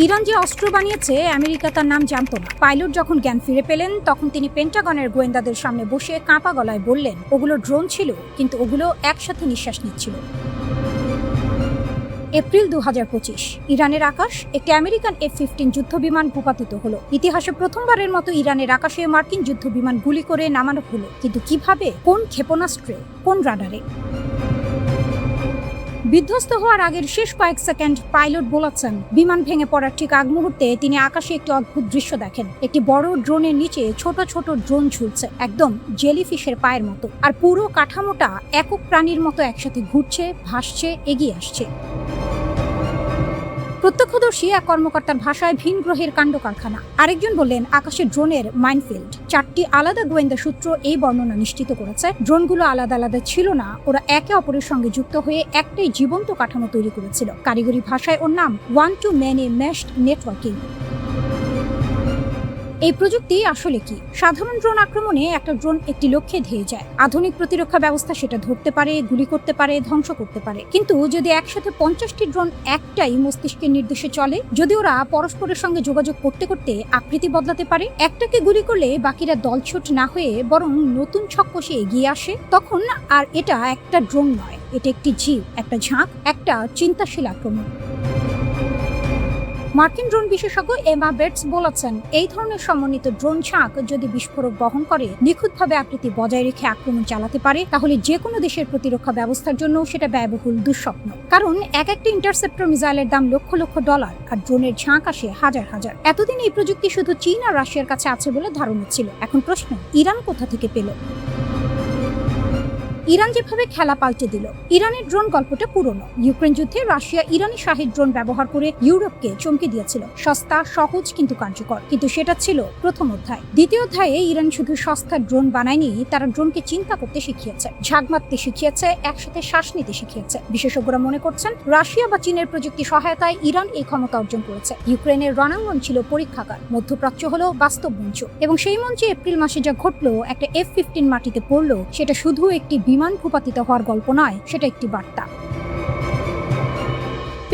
Iran যে অস্ত্র বানিয়েছে আমেরিকা তার নাম জানতো না। পাইলট যখন জ্ঞান ফিরে পেলেন তখন তিনি পেন্টাগনের গোয়েন্দাদের সামনে বসে কাঁপা গলায় বললেন, ওগুলো ড্রোন ছিল, কিন্তু ওগুলো একসাথে নিঃশ্বাস নিচ্ছিল। এপ্রিল 2025 ইরানের আকাশ একটি আমেরিকান F-15 যুদ্ধবিমান ভূপাতিত হলো। ইতিহাসে প্রথমবারের মতো ইরানের আকাশে মার্কিন যুদ্ধবিমান গুলি করে নামানো হলো, কিন্তু কিভাবে, কোন ক্ষেপণাস্ত্রে, কোন রাডারে? বিধ্বস্ত হওয়ার আগের শেষ কয়েক সেকেন্ড পাইলট বলেছেন, বিমান ভেঙে পড়ার ঠিক আগ মুহূর্তে তিনি আকাশে একটি অদ্ভুত দৃশ্য দেখেন। একটি বড় ড্রোনের নিচে ছোট ছোট ড্রোন ঝুলছে, একদম জেলিফিশের পায়ের মতো, আর পুরো কাঠামোটা একক প্রাণীর মতো একসাথে ঘুরছে, ভাসছে, এগিয়ে আসছে। প্রত্যক্ষদর্শী এক কর্মকর্তার ভাষায় ভিন গ্রহের কাণ্ড কারখানা। আরেকজন বললেন, আকাশের ড্রোনের মাইনফিল্ড। 4টি আলাদা গোয়েন্দা সূত্র এই বর্ণনা নিশ্চিত করেছে ড্রোনগুলো আলাদা আলাদা ছিল না, ওরা একে অপরের সঙ্গে যুক্ত হয়ে একটাই জীবন্ত কাঠামো তৈরি করেছিল। কারিগরি ভাষায় ওর নাম ওয়ান টু মেনি মেশড নেটওয়ার্কিং। এই প্রযুক্তি আসলে কি? সাধারণ ড্রোন আক্রমণে একটা ড্রোন একটি লক্ষ্যে ধেয়ে যায়। আধুনিক প্রতিরক্ষা ব্যবস্থা সেটা ধরতে পারে, গুলি করতে পারে, ধ্বংস করতে পারে। কিন্তু যদি একসাথে 50টি ড্রোন একটাই মস্তিষ্কের নির্দেশে চলে, যদি ওরা পরস্পরের সঙ্গে যোগাযোগ করতে করতে আকৃতি বদলাতে পারে, একটাকে গুলি করলে বাকিরা দলছুট না হয়ে বরং নতুন ছক কষে এগিয়ে আসে, তখন আর এটা একটা ড্রোন নয়, এটা একটি জীব, একটা ঝাঁক, একটা চিন্তাশীল আক্রমণ। মার্কিন ড্রোন বিশেষজ্ঞ এমা বেটস বলেছেন, এই ধরনের সমন্বিত ড্রোন ঝাঁক যদি বিস্ফোরক বহন করে নিখুঁতভাবে আকৃতি বজায় রেখে আক্রমণ চালাতে পারে, তাহলে যে কোনো দেশের প্রতিরক্ষা ব্যবস্থার জন্য সেটা ব্যয়বহুল দুঃস্বপ্ন। কারণ এক একটা ইন্টারসেপ্টর মিসাইলের দাম লক্ষ লক্ষ ডলার, আর ড্রোনের ঝাঁক আসে হাজার হাজার। এতদিন এই প্রযুক্তি শুধু চীন আর রাশিয়ার কাছে আছে বলে ধারণা ছিল। এখন প্রশ্ন, ইরান কোথা থেকে পেল? ইরান যেভাবে খেলা পাল্টে দিল। ইরানের ড্রোন গল্পটা পুরনো। ইউক্রেন যুদ্ধে রাশিয়া ইরানি শাহী ড্রোন ব্যবহার করে ইউরোপকে চমকে দিয়েছিল। সস্তা, সহজ, কিন্তু কার্যকর। কিন্তু সেটা ছিল প্রথম অধ্যায়। দ্বিতীয় অধ্যায়ে ইরান শুধু সস্তা ড্রোন বানায়নি, তারা ড্রোনকে চিন্তা করতে শিখিয়েছে, ঝাঁক মারতে শিখিয়েছে, একসাথে শ্বাস নিতে শিখিয়েছে। বিশেষজ্ঞরা মনে করছেন, রাশিয়া বা চীনের প্রযুক্তি সহায়তায় ইরান এই ক্ষমতা অর্জন করেছে। ইউক্রেনের রণাঙ্গন ছিল পরীক্ষাগার, মধ্যপ্রাচ্য হলো বাস্তব মঞ্চ। এবং সেই মঞ্চে এপ্রিল মাসে যা ঘটলো, একটা F-15 মাটিতে পড়লো, সেটা শুধু একটি বিমান ভূপাতিত হওয়ার গল্প নয়, সেটা একটি বার্তা।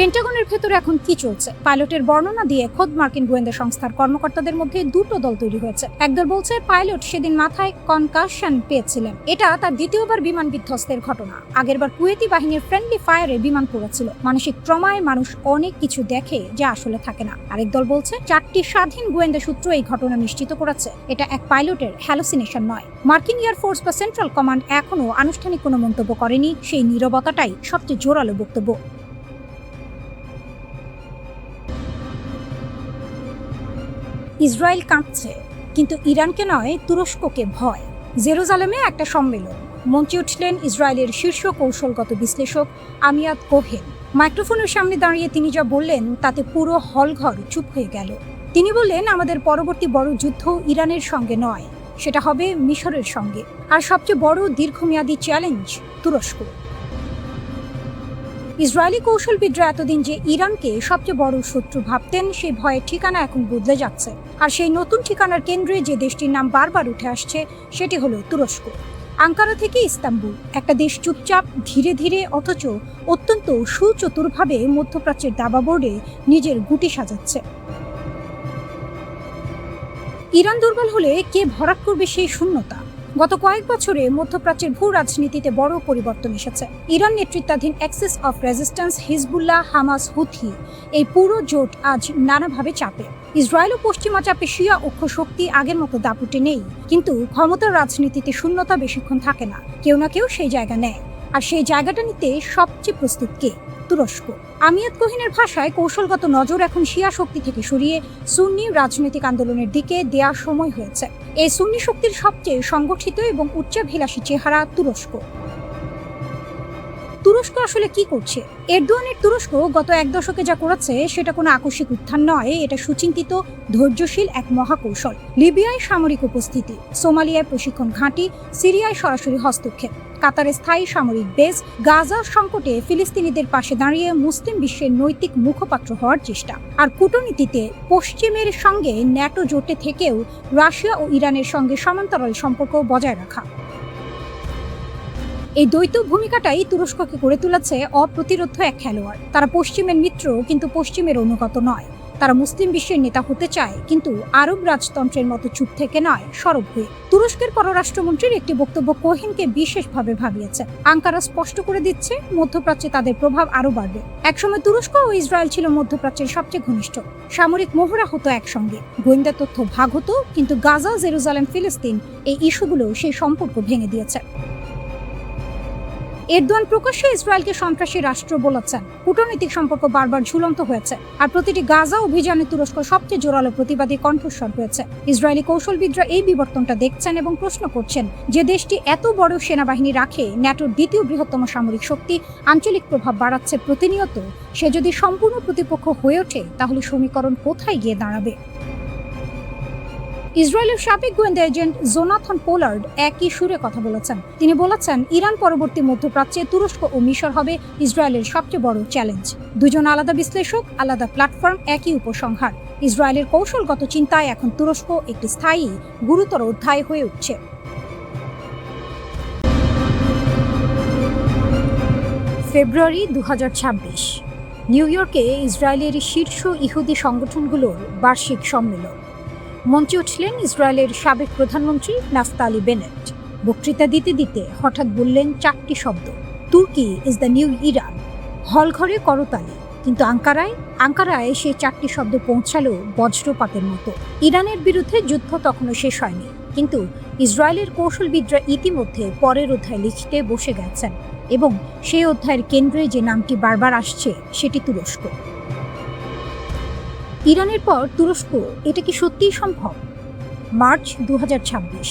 পেন্টাগনের ভেতরে এখন কি চলছে? পাইলটের বর্ণনা দিয়ে খোদ মার্কিন গোয়েন্দা সংস্থার কর্মকর্তাদের মধ্যে দুটো দল তৈরি হয়েছে। একদল বলছে পাইলট সেদিন মাথায় কনকাশন পেয়েছিলেন, এটা তার দ্বিতীয়বার বিমান বিধ্বস্তের ঘটনা। আগেরবার কুয়েতি বাহিনীর ফ্রেন্ডলি ফায়ারে বিমান পড়েছিল। মানসিক ট্রমায় মানুষ অনেক কিছু দেখে যা আসলে থাকে না। আরেক দল বলছে 4টি স্বাধীন গোয়েন্দা সূত্র এই ঘটনা নিশ্চিত করেছে এটা এক পাইলটের হ্যালোসিনেশন নয়। মার্কিন এয়ারফোর্স বা সেন্ট্রাল কমান্ড এখনো আনুষ্ঠানিক কোনো মন্তব্য করেনি। সেই নীরবতাটাই সবচেয়ে জোরালো বক্তব্য। ইসরায়েল কাঁপছে, কিন্তু ইরানকে নয়, তুরস্ককে ভয়। জেরুজালেমে একটা সম্মেলন, মঞ্চে উঠলেন ইসরায়েলের শীর্ষ কৌশলগত বিশ্লেষক আমিয়াদ কোহেন। মাইক্রোফোনের সামনে দাঁড়িয়ে তিনি যা বললেন তাতে পুরো হলঘর চুপ হয়ে গেল। তিনি বললেন, আমাদের পরবর্তী বড় যুদ্ধ ইরানের সঙ্গে নয়, সেটা হবে মিশরের সঙ্গে। আর সবচেয়ে বড় দীর্ঘমেয়াদী চ্যালেঞ্জ তুরস্ক। ইসরায়েলি কৌশলবিদরা এতদিন যে ইরানকে সবচেয়ে বড় শত্রু ভাবতেন, সেই ভয়ের ঠিকানা এখন বদলে যাচ্ছে। আর সেই নতুন ঠিকানার কেন্দ্রে যে দেশটির নাম বারবার উঠে আসছে, সেটি হলো তুরস্ক। আঙ্কারা থেকে ইস্তাম্বুল, একটা দেশ চুপচাপ, ধীরে ধীরে, অথচ অত্যন্ত সুচতুরভাবে মধ্যপ্রাচ্যের দাবাবোর্ডে নিজের গুটি সাজাচ্ছে। ইরান দুর্বল হলে কে ভরাট করবে সেই শূন্যতা? গত কয়েক বছরে মধ্যপ্রাচ্যের ভূ রাজনীতিতে বড় পরিবর্তন এসেছে। ইরান নেতৃত্বাধীন Axis of resistance, Hezbollah, Hamas, Houthi, এই পুরো জোট আজ নানাভাবে চাপে। ইসরায়েল ও পশ্চিমা চাপে শিয়া অক্ষ শক্তি আগের মতো দাপুটে নেই, কিন্তু ক্ষমতার রাজনীতিতে শূন্যতা বেশিক্ষণ থাকে না। কেউ না কেউ সেই জায়গা নেয়, আর সেই জায়গাটা নিতে সবচেয়ে প্রস্তুত কে? তুরস্ক। আমিয়াদ কোহিনের ভাষায়, কৌশলগত নজর এখন শিয়া শক্তি থেকে সরিয়ে সুন্নি রাজনৈতিক আন্দোলনের দিকে দেওয়ার সময় হয়েছে। এই সুন্নি শক্তির সবচেয়ে সংগঠিত এবং উচ্চাভিলাষী চেহারা তুরস্ক। তুরস্ক আসলে কি করছে? এরদোয়ানের তুরস্ক গত এক দশকে যা করেছে সেটা কোনো আকস্মিক উত্থান নয়, এটা সুচিন্তিত, ধৈর্যশীল এক মহাকৌশল। লিবিয়ায় সামরিক উপস্থিতি, সোমালিয়ায় প্রশিক্ষণ ঘাঁটি, সিরিয়ায় সরাসরি হস্তক্ষেপ, কাতারে স্থায়ী সামরিক বেস, গাজা সংকটে ফিলিস্তিনিদের পাশে দাঁড়িয়ে মুসলিম বিশ্বের নৈতিক মুখপাত্র হওয়ার চেষ্টা। আর কূটনীতিতে পশ্চিমের সঙ্গে ন্যাটো জোটে থেকেও রাশিয়া ও ইরানের সঙ্গে সমান্তরাল সম্পর্ক বজায় রাখা। এই দ্বৈত ভূমিকাটাই তুরস্ককে করে তুলেছে অপ্রতিরোধ্য এক খেলোয়াড়। তারা পশ্চিমের মিত্র, কিন্তু পশ্চিমের অনুগত নয়। তারা মুসলিম বিশ্বের নেতা হতে চায়, কিন্তু আরব রাজতন্ত্রের মতো চুপ থেকে নয়, সরব হয়ে। তুরস্কের পররাষ্ট্রমন্ত্রীর একটি বক্তব্য কোহেনকে বিশেষভাবে ভাবিয়েছে। আঙ্কারা স্পষ্ট করে দিচ্ছে মধ্যপ্রাচ্যে তাদের প্রভাব আরও বাড়বে। একসময় তুরস্ক ও ইসরায়েল ছিল মধ্যপ্রাচ্যের সবচেয়ে ঘনিষ্ঠ। সামরিক মহড়া হতো একসঙ্গে, গোয়েন্দা তথ্য ভাগ হতো, কিন্তু গাজা, জেরুজালেম, ফিলিস্তিন এই ইস্যুগুলো সেই সম্পর্ক ভেঙে দিয়েছে। এরদোয়ান প্রকাশ্যে ইসরায়েলকে সন্ত্রাসী রাষ্ট্র বলেছেন। কূটনৈতিক সম্পর্ক বারবার ঝুলন্ত হয়েছে, আর প্রতিটি গাজা অভিযানে তুরস্ক সবচেয়ে জোরালো প্রতিবাদী কণ্ঠস্বর হয়েছে। ইসরায়েলি কৌশলবিদরা এই বিবর্তনটা দেখছেন এবং প্রশ্ন করছেন, যে দেশটি এত বড় সেনাবাহিনী রাখে, ন্যাটোর দ্বিতীয় বৃহত্তম সামরিক শক্তি, আঞ্চলিক প্রভাব বাড়াচ্ছে প্রতিনিয়ত, সে যদি সম্পূর্ণ প্রতিপক্ষ হয়ে ওঠে, তাহলে সমীকরণ কোথায় গিয়ে দাঁড়াবে? ইসরায়েলের সাবেক গোয়েন্দা এজেন্ট জোনাথন পোলার্ড একই সুরে কথা বলেছেন। তিনি বলেছেন, ইরান পরবর্তী মধ্যপ্রাচ্যে তুরস্ক ও মিশর হবে ইসরায়েলের সবচেয়ে বড় চ্যালেঞ্জ। দুজন আলাদা বিশ্লেষক, আলাদা প্ল্যাটফর্ম, একই উপসংহার। ইসরায়েলের কৌশলগত চিন্তায় এখন তুরস্ক একটি স্থায়ী, গুরুতর অধ্যায় হয়ে উঠছে। ফেব্রুয়ারি 2026, নিউ ইয়র্কে ইসরায়েলের শীর্ষ ইহুদি সংগঠনগুলোর বার্ষিক সম্মেলন। মঞ্চে উঠলেন ইসরায়েলের সাবেক প্রধানমন্ত্রী নাফতালি বেনেট। বক্তৃতা দিতে দিতে হঠাৎ বললেন 4টি শব্দ, তুর্কি ইজ দ্য নিউ ইরান। হলঘরে করতালি, কিন্তু আঙ্কারায় সেই 4টি শব্দ পৌঁছালো বজ্রপাতের মতো। ইরানের বিরুদ্ধে যুদ্ধ তখনও শেষ হয়নি, কিন্তু ইসরায়েলের কৌশলবিদরা ইতিমধ্যে পরের অধ্যায় লিখতে বসে গেছেন, এবং সেই অধ্যায়ের কেন্দ্রে যে নামটি বারবার আসছে, সেটি তুরস্ক। ইরানের পর তুরস্ক, এটা কি সত্যিই সম্ভব? মার্চ 2026,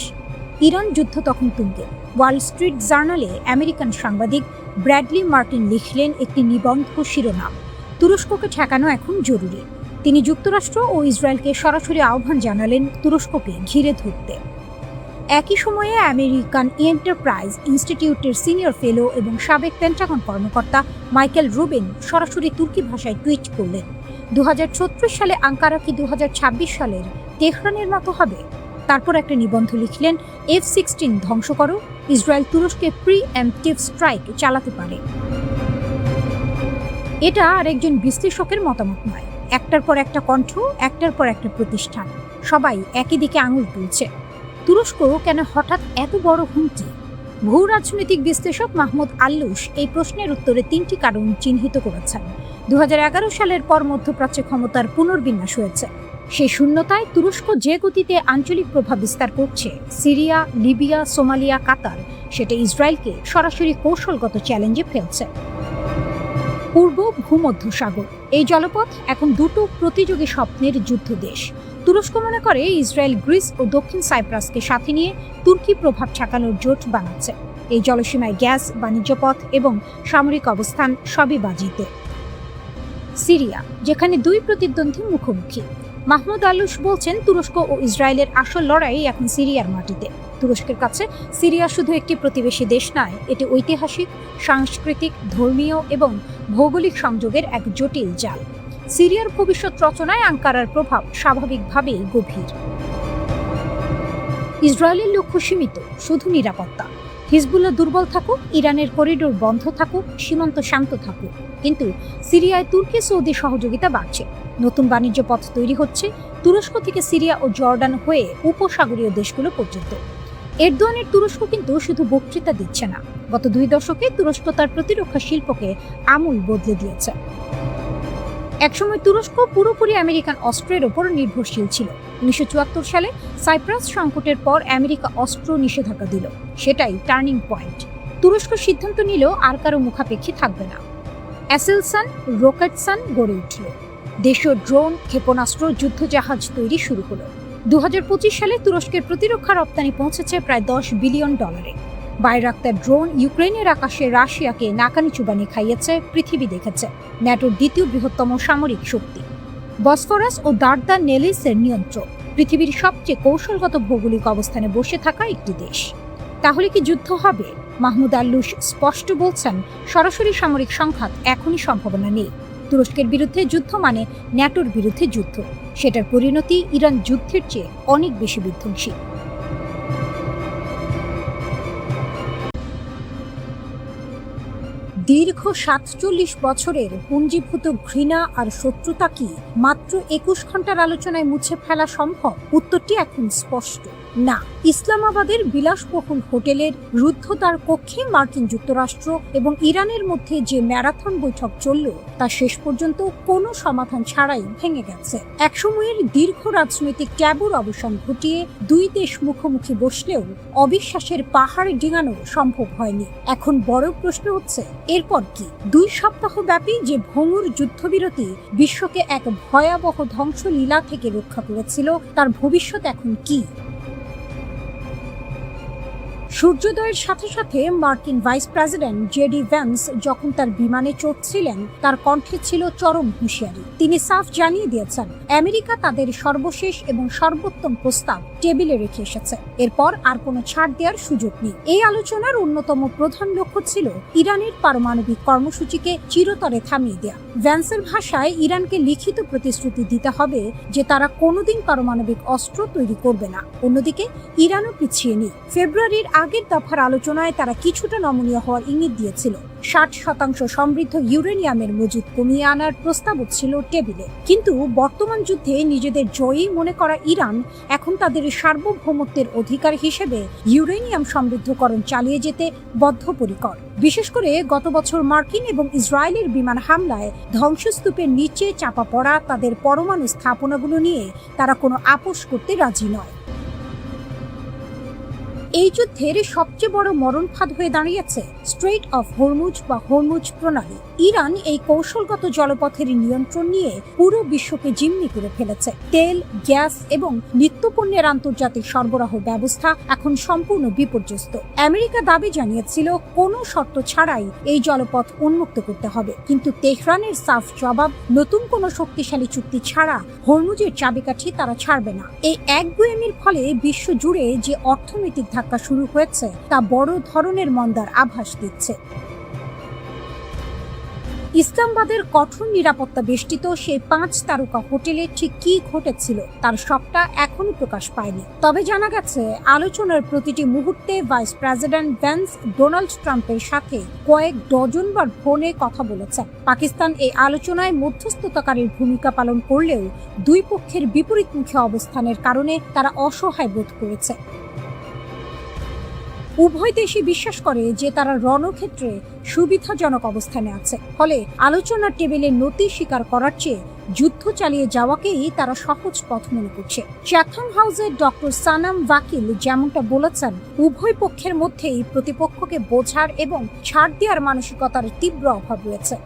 ইরান যুদ্ধ তখন তুঙ্গে। ওয়াল স্ট্রিট জার্নালে আমেরিকান সাংবাদিক ব্র্যাডলি মার্টিন লিখলেন একটি নিবন্ধ শিরোনাম, তুরস্ককে ঠেকানো এখন জরুরি। তিনি যুক্তরাষ্ট্র ও ইসরায়েলকে সরাসরি আহ্বান জানালেন তুরস্ককে ঘিরে ধরতে। একই সময়ে আমেরিকান এন্টারপ্রাইজ ইনস্টিটিউটের সিনিয়র ফেলো এবং সাবেক পেন্টাগন কর্মকর্তা মাইকেল রুবিন সরাসরি তুর্কি ভাষায় টুইট করলেন, 2036 সালে আঙ্কারা কি 2026 সালের তেহরানের মতো হবে? তারপর একটা নিবন্ধ লিখলেন, F-16 ধ্বংস করো, ইসরায়েল তুরস্কে প্রি-এম্পটিভ স্ট্রাইক চালাতে পারে। এটা আরেকজন বিশ্লেষকের মতামত নয়, একটার পর একটা কণ্ঠ, একটার পর একটা প্রতিষ্ঠান, সবাই একই দিকে আঙুল তুলছে। তুরস্ক কেন হঠাৎ এত বড় হুমকি? ভূ রাজনৈতিক বিশ্লেষক মাহমুদ আল্লুস এই প্রশ্নের উত্তরে 3টি কারণ চিহ্নিত করেছেন। 2011 সালের পর মধ্যপ্রাচ্যে ক্ষমতার পুনর্বিন্যাস হয়েছে। সেই শূন্যতায় তুরস্ক যে গতিতে আঞ্চলিক প্রভাব বিস্তার করছে, সিরিয়া, লিবিয়া, সোমালিয়া, কাতার, সেটা ইসরায়েলকে সরাসরি কৌশলগত চ্যালেঞ্জে ফেলছে। পূর্ব ভূমধ্যসাগর, এই জলপথ এখন দুটো প্রতিযোগী স্বপ্নের যুদ্ধ দেশ। তুরস্ক মনে করে ইসরায়েল গ্রিস ও দক্ষিণ সাইপ্রাসকে সাথে নিয়ে তুর্কি প্রভাব ঠেকানোর জোট বানাচ্ছে। এই জলসীমায় গ্যাস, বাণিজ্য পথ এবং সামরিক অবস্থান সবই বাজিতে। সিরিয়া, যেখানে দুই প্রতিদ্বন্দ্বী মুখোমুখি। মাহমুদ আল্লুস বলছেন, তুরস্ক ও ইসরায়েলের আসল লড়াই এখন সিরিয়ার মাটিতে। তুরস্কের কাছে সিরিয়া শুধু একটি প্রতিবেশী দেশ নয়, এটি ঐতিহাসিক, সাংস্কৃতিক, ধর্মীয় এবং ভৌগোলিক সংযোগের এক জটিল জাল। সিরিয়ার ভবিষ্যৎ রচনায় আঙ্কারার প্রভাব স্বাভাবিকভাবেই গভীর। ইসরায়েলের লক্ষ্য সীমিত, শুধু নিরাপত্তা। হিজবুল্লাহ দুর্বল থাকুক, ইরানের করিডোর বন্ধ থাকুক, সীমান্ত শান্ত থাকুক, কিন্তু সিরিয়ায় তুর্কি সৌদি সহযোগিতা বাড়ছে। নতুন বাণিজ্য পথ তৈরি হচ্ছে, তুরস্ক থেকে সিরিয়া ও জর্ডান হয়ে উপসাগরীয় দেশগুলো পর্যন্ত। এরদোয়ানের তুরস্ক কিন্তু শুধু বক্তৃতা দিচ্ছে না, গত 2 দশকে তুরস্ক তার প্রতিরক্ষা শিল্পকে আমূল বদলে দিয়েছে। একসময় তুরস্ক পুরোপুরি আমেরিকান অস্ত্রের ওপর নির্ভরশীল ছিল। 1974 সালে সাইপ্রাস সংকটের পর আমেরিকা অস্ত্র নিষেধাজ্ঞা দিল, সেটাই টার্নিং পয়েন্ট। তুরস্ক সিদ্ধান্ত নিল আর কারো মুখাপেক্ষী থাকবে না। অ্যাসেলসান, রকেটসান গড়ে উঠল। দেশীয় ড্রোন, ক্ষেপণাস্ত্র, যুদ্ধজাহাজ তৈরি শুরু হলো। 2025 সালে তুরস্কের প্রতিরক্ষা রপ্তানি পৌঁছেছে প্রায় $10 বিলিয়ন। বাইরাক্তার ড্রোন ইউক্রেনের আকাশে রাশিয়াকে নাকানি চুবানি খাইয়েছে, পৃথিবী দেখেছে। ন্যাটোর দ্বিতীয় বৃহত্তম সামরিক শক্তি। বসফরাস ও দার্দা নেলিসের নিয়ন্ত্রক, পৃথিবীর সবচেয়ে কৌশলগত ভৌগোলিক অবস্থানে বসে থাকা একটি দেশ। তাহলে কি যুদ্ধ হবে? মাহমুদ আল্লুস স্পষ্ট বলছেন, সরাসরি সামরিক সংঘাত এখনই সম্ভাবনা নেই। তুরস্কের বিরুদ্ধে যুদ্ধ মানে ন্যাটোর বিরুদ্ধে যুদ্ধ। সেটার পরিণতি ইরান যুদ্ধের চেয়ে অনেক বেশি বিধ্বংসী। দীর্ঘ ৪৭ বছরের পুঞ্জীভূত ঘৃণা আর শত্রুতা কি মাত্র ২১ ঘন্টার আলোচনায় মুছে ফেলা সম্ভব? উত্তরটি এখন স্পষ্ট, না। ইসলামাবাদের বিলাসবহুল হোটেলের রুদ্ধদ্বার কক্ষে মার্কিন যুক্তরাষ্ট্র এবং ইরানের মধ্যে যে ম্যারাথন বৈঠক চলল তা শেষ পর্যন্ত কোনো সমাধান ছাড়াই ভেঙে গেছে। একসময়ের দীর্ঘ রাজনৈতিক ট্যাবুর অবসান ঘটিয়ে দুই দেশ মুখোমুখি বসলেও অবিশ্বাসের পাহাড় ডিঙানো সম্ভব হয়নি। এখন বড় প্রশ্ন হচ্ছে, এরপর কি? ২ সপ্তাহ ব্যাপী যে ভঙ্গুর যুদ্ধবিরতি বিশ্বকে এক ভয়াবহ ধ্বংসলীলা থেকে রক্ষা করেছিল, তার ভবিষ্যৎ এখন কি? সূর্যোদয়ের সাথে সাথে মার্কিন ভাইস প্রেসিডেন্ট জেডি ভ্যান্স যখন তার বিমানে চড়ছিলেন, তার কণ্ঠে ছিল চরম হুঁশিয়ারি। তিনি সাফ জানিয়ে দিয়েছেন, আমেরিকা তাদের সর্বশেষ এবং সর্বোত্তম প্রস্তাব টেবিলে রেখে এসেছে। এরপর আর কোনো ছাড় দেওয়ার সুযোগ নেই। এই আলোচনার অন্যতম প্রধান লক্ষ্য ছিল ইরানের পারমাণবিক কর্মসূচিকে চিরতরে থামিয়ে দেয়া। ভ্যান্সের ভাষায়, ইরানকে লিখিত প্রতিশ্রুতি দিতে হবে যে তারা কোনোদিন পারমাণবিক অস্ত্র তৈরি করবে না। অন্যদিকে ইরানও পিছিয়ে নেই। ফেব্রুয়ারির আগের দফার আলোচনায় তারা কিছুটা নমনীয় হওয়ার ইঙ্গিত দিয়েছিল। ৬০% সমৃদ্ধ ইউরেনিয়ামের মজুদ কমিয়ে আনার প্রস্তাবও ছিল টেবিলে। কিন্তু বর্তমান যুদ্ধে নিজেদের জয়ী মনে করা ইরান এখন তাদের সার্বভৌমত্বের অধিকার হিসেবে ইউরেনিয়াম সমৃদ্ধকরণ চালিয়ে যেতে বদ্ধপরিকর। বিশেষ করে গত বছর মার্কিন এবং ইসরায়েলের বিমান হামলায় ধ্বংসস্তূপের নিচে চাপা পড়া তাদের পরমাণু স্থাপনাগুলো নিয়ে তারা কোনো আপোষ করতে রাজি নয়। এই যুদ্ধের সবচেয়ে বড় মরণফাঁদ হয়ে দাঁড়িয়েছে স্ট্রেইট অফ হরমুজ বা হরমুজ প্রণালী। ইরান এই কৌশলগত জলপথের নিয়ন্ত্রণ নিয়ে পুরো বিশ্বকে জিম্মি করে ফেলেছে। তেল, গ্যাস এবং নিত্যপণ্যের আন্তর্জাতিক সরবরাহ ব্যবস্থা এখন সম্পূর্ণ বিপর্যস্ত। আমেরিকা দাবি জানিয়েছিল কোনো শর্ত ছাড়াই এই জলপথ উন্মুক্ত করতে হবে, কিন্তু তেহরানের সাফ জবাব, নতুন কোনো শক্তিশালী চুক্তি ছাড়া হরমুজের চাবিকাঠি তারা ছাড়বে না। এই একগুঁয়েমির ফলে বিশ্ব জুড়ে যে অর্থনৈতিক ধাক্কা শুরু হয়েছে তা বড় ধরনের মন্দার আভাস দিচ্ছে। ইসলামাবাদের কঠোর নিরাপত্তা বেষ্টিত সেই ৫ তারকা হোটেলে ঠিক কি ঘটেছিল তার সবটা এখনো প্রকাশ পায়নি। তবে জানা গেছে, আলোচনার প্রতিটি মুহূর্তে ভাইস প্রেসিডেন্ট ভ্যান্স ডোনাল্ড ট্রাম্পের সাথে কয়েক ডজনবার ফোনে কথা বলেছেন। পাকিস্তান এই আলোচনায় মধ্যস্থতাকারীর ভূমিকা পালন করলেও দুই পক্ষের বিপরীতমুখী অবস্থানের কারণে তারা অসহায় বোধ করেছে। উভয় দেশই বিশ্বাস করে যে তারা রণক্ষেত্রে সুবিধাজনক অবস্থানে আছে, ফলে আলোচনার টেবিলে নতি স্বীকার করার চেয়ে যুদ্ধ চালিয়ে যাওয়াকেই তারা সহজ পথ মনে করছে। চ্যাথম হাউসের ডক্টর সানাম ওয়াকিল যেমনটা বলেছেন, উভয় পক্ষের মধ্যেই প্রতিপক্ষকে বোঝার এবং ছাড় দেওয়ার মানসিকতার তীব্র অভাব রয়েছে।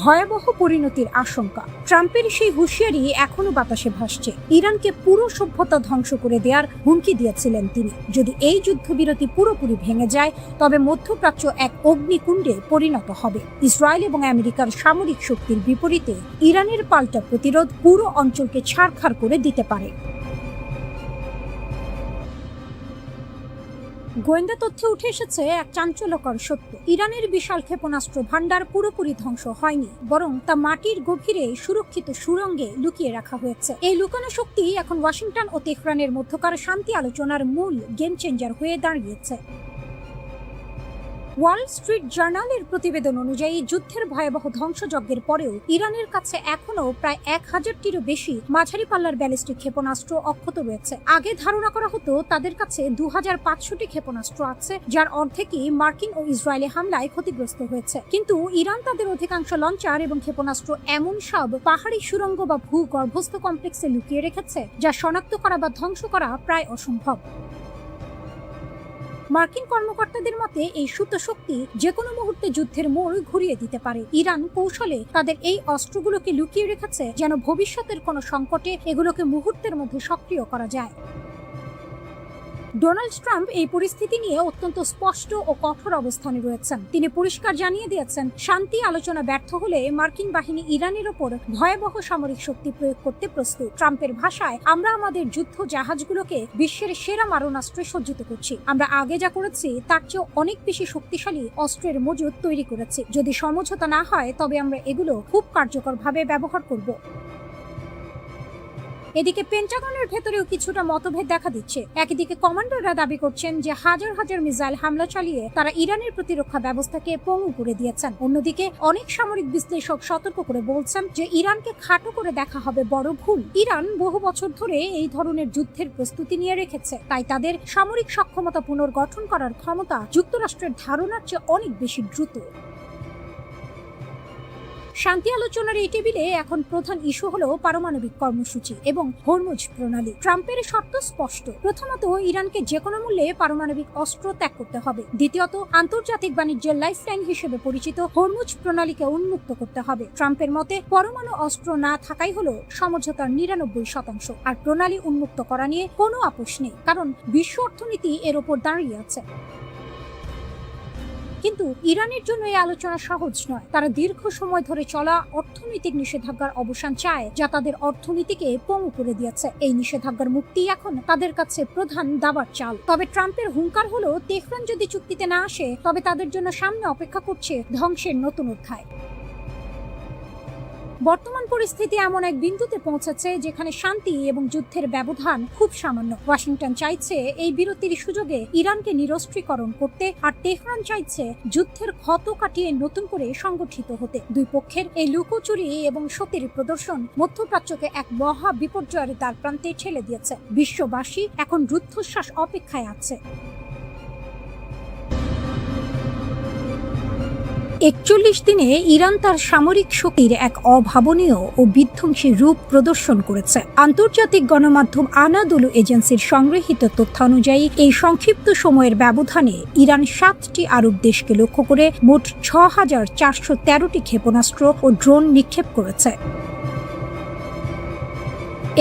ভয়াবহ পরিণতির আশঙ্কা। ট্রাম্পের সেই হুঁশিয়ারি এখনো বাতাসে ভাসছে। ইরানকে পুরো সভ্যতা ধ্বংস করে দেওয়ার হুমকি দিয়েছিলেন তিনি। যদি এই যুদ্ধবিরতি পুরোপুরি ভেঙে যায়, তবে মধ্যপ্রাচ্য এক অগ্নিকুণ্ডে পরিণত হবে। ইসরায়েল এবং আমেরিকার সামরিক শক্তির বিপরীতে ইরানের পাল্টা প্রতিরোধ পুরো অঞ্চলকে ছাড়খাড় করে দিতে পারে। গোয়েন্দা তথ্যে উঠে এসেছে এক চাঞ্চল্যকর সত্য। ইরানের বিশাল ক্ষেপণাস্ত্র ভান্ডার পুরোপুরি ধ্বংস হয়নি, বরং তা মাটির গভীরে সুরক্ষিত সুড়ঙ্গে লুকিয়ে রাখা হয়েছে। এই লুকানো শক্তি এখন ওয়াশিংটন ও তেহরানের মধ্যকার শান্তি আলোচনার মূল গেম চেঞ্জার হয়ে দাঁড়িয়েছে। ওয়াল স্ট্রিট জার্নালের প্রতিবেদন অনুযায়ী, যুদ্ধের ভয়াবহ ধ্বংসযজ্ঞের পরেও ইরানের কাছে এখনও প্রায় ১,০০০টিরও বেশি মাঝারি পাল্লার ব্যালিস্টিক ক্ষেপণাস্ত্র অক্ষত রয়েছে। আগে ধারণা করা হতো তাদের কাছে ২৫০০টি ক্ষেপণাস্ত্র আছে, যার অর্ধেকই মার্কিন ও ইসরায়েলি হামলায় ক্ষতিগ্রস্ত হয়েছে। কিন্তু ইরান তাদের অধিকাংশ লঞ্চার এবং ক্ষেপণাস্ত্র এমন সব পাহাড়ি সুড়ঙ্গ বা ভূগর্ভস্থ কমপ্লেক্সে লুকিয়ে রেখেছে যা শনাক্ত করা বা ধ্বংস করা প্রায় অসম্ভব। মার্কিন কর্মকর্তাদের মতে, এই সুপ্ত শক্তি যে কোনো মুহূর্তে যুদ্ধের মোড় ঘুরিয়ে দিতে পারে। ইরান কৌশলে তাদের এই অস্ত্রগুলোকে লুকিয়ে রেখেছে যেন ভবিষ্যতের কোনো সংকটে এগুলোকে মুহূর্তের মধ্যে সক্রিয় করা যায়। ডোনাল্ড ট্রাম্প এই পরিস্থিতি নিয়ে অত্যন্ত স্পষ্ট ও কঠোর অবস্থানে রয়েছেন। তিনি পরিষ্কার জানিয়ে দিয়েছেন, শান্তি আলোচনা ব্যর্থ হলে মার্কিন বাহিনী ইরানের ওপর ভয়াবহ সামরিক শক্তি প্রয়োগ করতে প্রস্তুত। ট্রাম্পের ভাষায়, আমরা আমাদের যুদ্ধ জাহাজগুলোকে বিশ্বের সেরা মারণাস্ত্রে সজ্জিত করছি। আমরা আগে যা করেছি তার চেয়ে অনেক বেশি শক্তিশালী অস্ত্রের মজুদ তৈরি করেছি। যদি সমঝোতা না হয়, তবে আমরা এগুলো খুব কার্যকরভাবে ব্যবহার করব। এদিকে পেন্টাগনের ভেতরেও কিছুটা মতভেদ দেখা দিচ্ছে। একদিকে কমান্ডাররা দাবি করছেন যে হাজার হাজার মিসাইল হামলা চালিয়ে তারা ইরানের প্রতিরক্ষা ব্যবস্থাকে পঙ্গু করে দিয়েছেন। অন্যদিকে অনেক সামরিক বিশ্লেষক সতর্ক করে বলছেন যে ইরানকে খাটো করে দেখা হবে বড় ভুল। ইরান বহু বছর ধরে এই ধরনের যুদ্ধের প্রস্তুতি নিয়ে রেখেছে, তাই তাদের সামরিক সক্ষমতা পুনর্গঠন করার ক্ষমতা যুক্তরাষ্ট্রের ধারণার চেয়ে অনেক বেশি দ্রুত। শান্তি আলোচনার এই টেবিলে এখন প্রধান ইস্যু হলো পারমাণবিক কর্মসূচি এবং হরমুজ প্রণালী। ট্রাম্পের শর্ত স্পষ্ট। প্রথমত, ইরানকে যে কোনো মূল্যে পারমাণবিক অস্ত্র ত্যাগ করতে হবে। দ্বিতীয়ত, আন্তর্জাতিক বাণিজ্যের লাইফলাইন হিসেবে পরিচিত হরমুজ প্রণালীকে উন্মুক্ত করতে হবে। ট্রাম্পের মতে পরমাণু অস্ত্র না থাকাই হলো সমঝোতার ৯৯%, আর প্রণালী উন্মুক্ত করা নিয়ে কোনো আপোষ নেই, কারণ বিশ্ব অর্থনীতি এর ওপর দাঁড়িয়ে আছে। কিন্তু ইরানের জন্য এই আলোচনা সহজ নয়। তারা দীর্ঘ সময় ধরে চলা অর্থনৈতিক নিষেধাজ্ঞার অবসান চায়, যা তাদের অর্থনীতিকে পঙ্গু করে দিয়েছে। এই নিষেধাজ্ঞার মুক্তি এখন তাদের কাছে প্রধান দাবার চাল। তবে ট্রাম্পের হুঙ্কার হলো তেহরান যদি চুক্তিতে না আসে তবে তাদের জন্য সামনে অপেক্ষা করছে ধ্বংসের নতুন অধ্যায়। বর্তমান পরিস্থিতি এমন এক বিন্দুতে পৌঁছেছে যেখানে শান্তি এবং যুদ্ধের ব্যবধান খুব সামান্য। ওয়াশিংটন চাইছে এই বিরতির সুযোগে ইরানকে নিরস্ত্রীকরণ করতে, আর তেহরান চাইছে যুদ্ধের ক্ষত কাটিয়ে নতুন করে সংগঠিত হতে। দুই পক্ষের এই লুকোচুরি এবং শক্তির প্রদর্শন মধ্যপ্রাচ্যকে এক মহা বিপর্যয়ের দ্বারপ্রান্তে ঠেলে দিয়েছে। বিশ্ববাসী এখন রুদ্ধশ্বাস অপেক্ষায় আছে। ৪১ দিনে ইরান তার সামরিক শক্তির এক অভাবনীয় ও বিধ্বংসী রূপ প্রদর্শন করেছে। আন্তর্জাতিক গণমাধ্যম আনাদোলু এজেন্সির সংগৃহীত তথ্যানুযায়ী এই সংক্ষিপ্ত সময়ের ব্যবধানে ইরান ৭টি আরব দেশকে লক্ষ্য করে মোট ৬,৪১৩টি ক্ষেপণাস্ত্র ও ড্রোন নিক্ষেপ করেছে।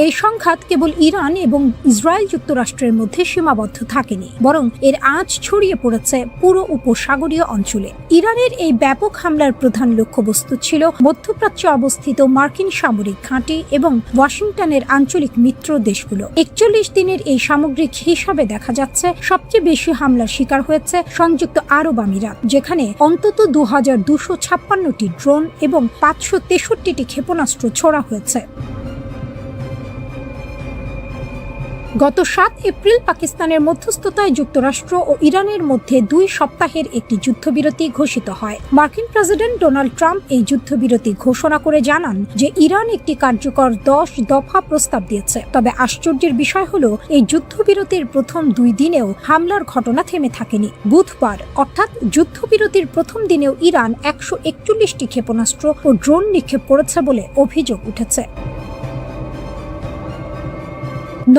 এই সংঘাত কেবল ইরান এবং ইসরায়েল যুক্তরাষ্ট্রের মধ্যে সীমাবদ্ধ থাকেনি, বরং এর আঁচ ছড়িয়ে পড়েছে পুরো উপসাগরীয় অঞ্চলে। ইরানের এই ব্যাপক হামলার প্রধান লক্ষ্যবস্তু ছিল মধ্যপ্রাচ্যে অবস্থিত মার্কিন সামরিক ঘাঁটি এবং ওয়াশিংটনের আঞ্চলিক মিত্র দেশগুলো। ৪১ দিনের এই সামগ্রিক হিসাবে দেখা যাচ্ছে সবচেয়ে বেশি হামলার শিকার হয়েছে সংযুক্ত আরব আমিরাত, যেখানে অন্তত ২,২৫৬টি ড্রোন এবং ৫৬৩টি ক্ষেপণাস্ত্র ছোড়া হয়েছে। গত ৭ এপ্রিল পাকিস্তানের মধ্যস্থতায় যুক্তরাষ্ট্র ও ইরানের মধ্যে ২ সপ্তাহের একটি যুদ্ধবিরতি ঘোষিত হয়। মার্কিন প্রেসিডেন্ট ডোনাল্ড ট্রাম্প এই যুদ্ধবিরতি ঘোষণা করে জানান যে ইরান একটি কার্যকর ১০ দফা প্রস্তাব দিয়েছে। তবে আশ্চর্যের বিষয় হলো এই যুদ্ধবিরতির প্রথম ২ দিনেও হামলার ঘটনা থেমে থাকেনি। বুধবার অর্থাৎ যুদ্ধবিরতির প্রথম দিনেও ইরান ১৪১টি ক্ষেপণাস্ত্র ও ড্রোন নিক্ষেপ করেছে বলে অভিযোগ উঠেছে।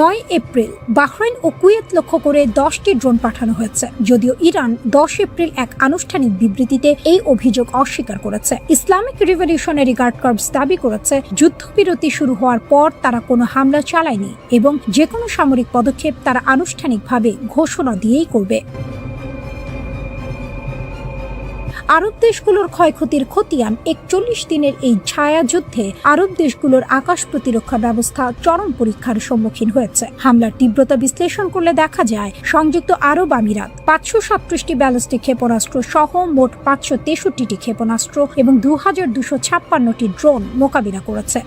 ৯ এপ্রিল বাহরাইন ও কুয়েত লক্ষ্য করে ১০টি ড্রোন পাঠানো হয়েছে, যদিও ইরান ১০ এপ্রিল এক আনুষ্ঠানিক বিবৃতিতে এই অভিযোগ অস্বীকার করেছে। ইসলামিক রিভলিউশনারি গার্ড কর্পস দাবি করেছে যুদ্ধবিরতি শুরু হওয়ার পর তারা কোনো হামলা চালায়নি এবং যে কোনো সামরিক পদক্ষেপ তারা আনুষ্ঠানিকভাবে ঘোষণা দিয়েই করবে। আরব দেশগুলোর ক্ষয়ক্ষতির খতিয়ান ৪১ দিনের এই ছায়াযুদ্ধে আরব দেশগুলোর আকাশ প্রতিরক্ষা ব্যবস্থা চরম পরীক্ষার সম্মুখীন হয়েছে। হামলার তীব্রতা বিশ্লেষণ করলে দেখা যায় সংযুক্ত আরব আমিরাত ৫৩৭টি ব্যালিস্টিক ক্ষেপণাস্ত্র সহ মোট ৫৬৩টি ক্ষেপণাস্ত্র এবং ২,২৫৬টি ড্রোন মোকাবিলা করেছে।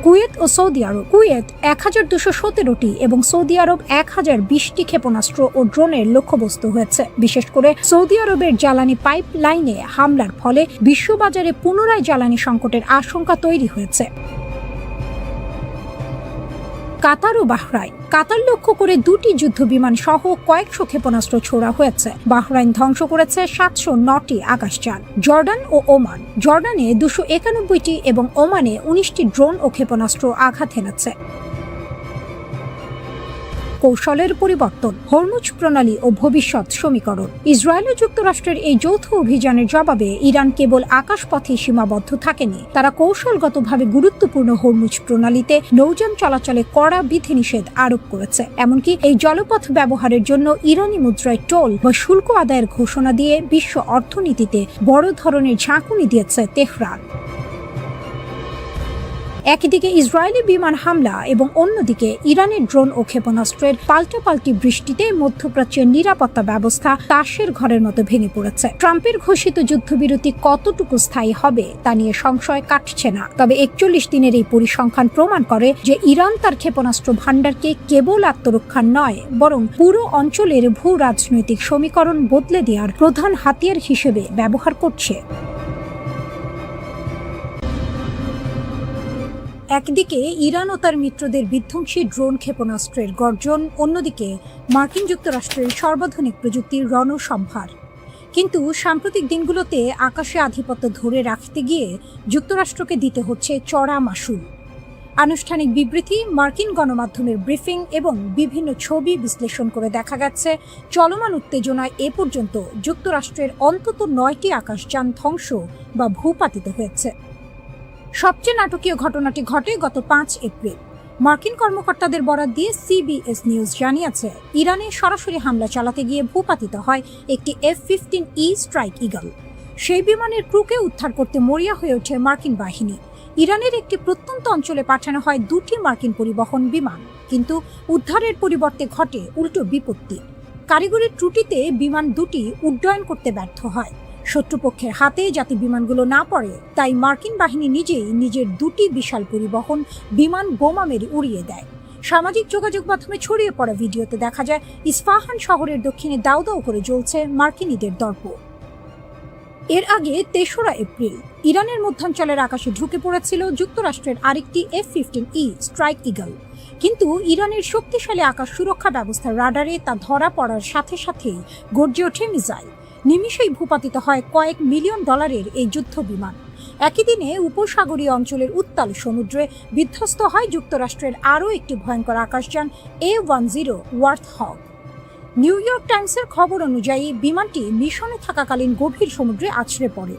কুয়েত ও সৌদি আরব। কুয়েত ১,২১৭টি এবং সৌদি আরব ১,০২০টি ক্ষেপণাস্ত্র ও ড্রোনের লক্ষ্যবস্তু হয়েছে। বিশেষ করে সৌদি আরবের জ্বালানি পাইপ লাইনে হামলার ফলে বিশ্ববাজারে পুনরায় জ্বালানি সংকটের আশঙ্কা তৈরি হয়েছে। কাতার ও বাহরাইন। কাতার লক্ষ্য করে ২টি যুদ্ধবিমান সহ কয়েকশো ক্ষেপণাস্ত্র ছোড়া হয়েছে। বাহরাইন ধ্বংস করেছে ৭০৯টি আকাশযান। জর্ডান ও ওমান। জর্ডানে ২৯১টি এবং ওমানে ১৯টি ড্রোন ও ক্ষেপণাস্ত্র আঘাত হেনেছে। কৌশলের পরিবর্তন, হরমুজ প্রণালী ও ভবিষ্যৎ সমীকরণ। ইসরায়েল ও যুক্তরাষ্ট্রের এই যৌথ অভিযানের জবাবে ইরান কেবল আকাশপথে সীমাবদ্ধ থাকেনি, তারা কৌশলগতভাবে গুরুত্বপূর্ণ হরমুজ প্রণালীতে নৌযান চলাচলে কড়া বিধিনিষেধ আরোপ করেছে। এমনকি এই জলপথ ব্যবহারের জন্য ইরানি মুদ্রায় টোল বা শুল্ক আদায়ের ঘোষণা দিয়ে বিশ্ব অর্থনীতিতে বড় ধরনের ঝাঁকুনি দিয়েছে তেহরান। একদিকে ইসরায়েলি বিমান হামলা এবং অন্যদিকে ইরানের ড্রোন ও ক্ষেপণাস্ত্রের পাল্টাপাল্টি বৃষ্টিতে মধ্যপ্রাচ্যের নিরাপত্তা ব্যবস্থা তাসের ঘরের মতো ভেঙে পড়েছে। ট্রাম্পের ঘোষিত যুদ্ধবিরতি কতটুকু স্থায়ী হবে তা নিয়ে সংশয় কাটছে না। তবে 41 দিনের এই পরিসংখ্যান প্রমাণ করে যে ইরান তার ক্ষেপণাস্ত্র ভান্ডারকে কেবল আত্মরক্ষা নয়, বরং পুরো অঞ্চলের ভূ রাজনৈতিক সমীকরণ বদলে দেওয়ার প্রধান হাতিয়ার হিসেবে ব্যবহার করছে। একদিকে ইরান ও তার মিত্রদের বিধ্বংসী ড্রোন ক্ষেপণাস্ত্রের গর্জন, অন্যদিকে মার্কিন যুক্তরাষ্ট্রের সর্বাধুনিক প্রযুক্তির রণসম্ভার। কিন্তু সাম্প্রতিক দিনগুলোতে আকাশে আধিপত্য ধরে রাখতে গিয়ে যুক্তরাষ্ট্রকে দিতে হচ্ছে চড়া মাশুল। আনুষ্ঠানিক বিবৃতি, মার্কিন গণমাধ্যমের ব্রিফিং এবং বিভিন্ন ছবি বিশ্লেষণ করে দেখা গেছে চলমান উত্তেজনায় এ পর্যন্ত যুক্তরাষ্ট্রের অন্তত 9টি আকাশযান ধ্বংস বা ভূপাতিত হয়েছে। সবচেয়ে নাটকীয় ঘটনাটি ঘটে গত 5 এপ্রিল। মার্কিন কর্মকর্তাদের বরাত দিয়ে সিবিএস নিউজ জানিয়েছে, ইরানে সরাসরি হামলা চালাতে গিয়ে ভূপাতিত হয় একটি F-15E স্ট্রাইক ঈগল। সেই বিমানের ক্রুকে উদ্ধার করতে মরিয়া হয়ে ওঠে মার্কিন বাহিনী। ইরানের একটি প্রত্যন্ত অঞ্চলে পাঠানো হয় 2টি মার্কিন পরিবহন বিমান, কিন্তু উদ্ধারের পরিবর্তে ঘটে উল্টো বিপত্তি। কারিগরি ত্রুটিতে বিমান দুটি উড্ডয়ন করতে ব্যর্থ হয়। শত্রুপক্ষের হাতে যাতে বিমানগুলো না পড়ে, তাই মার্কিন বাহিনী নিজেই নিজের 2টি বিশাল পরিবহন বিমান বোমা মেরে উড়িয়ে দেয়। সামাজিক যোগাযোগ মাধ্যমে ছড়িয়ে পড়া ভিডিওতে দেখা যায় ইস্পাহান শহরের দক্ষিণে দাউ দাউ করে জ্বলছে মার্কিনীদের দর্প। এর আগে 3রা এপ্রিল ইরানের মধ্যাঞ্চলের আকাশে ঢুকে পড়েছিল যুক্তরাষ্ট্রের আরেকটি F-15E স্ট্রাইক ঈগল, কিন্তু ইরানের শক্তিশালী আকাশ সুরক্ষা ব্যবস্থার রাডারে তা ধরা পড়ার সাথে সাথেই গর্জে ওঠে মিসাইল। নিমিষেই ভূপাতিত হয় কয়েক মিলিয়ন ডলারের এই যুদ্ধ বিমান। একই দিনে উপসাগরীয় অঞ্চলের উত্তাল সমুদ্রে বিধ্বস্ত হয় যুক্তরাষ্ট্রের আরও একটি ভয়ঙ্কর আকাশযান A-10 ওয়ার্থহগ। নিউ ইয়র্ক টাইমসের খবর অনুযায়ী বিমানটি মিশনে থাকাকালীন গভীর সমুদ্রে আছড়ে পড়ে।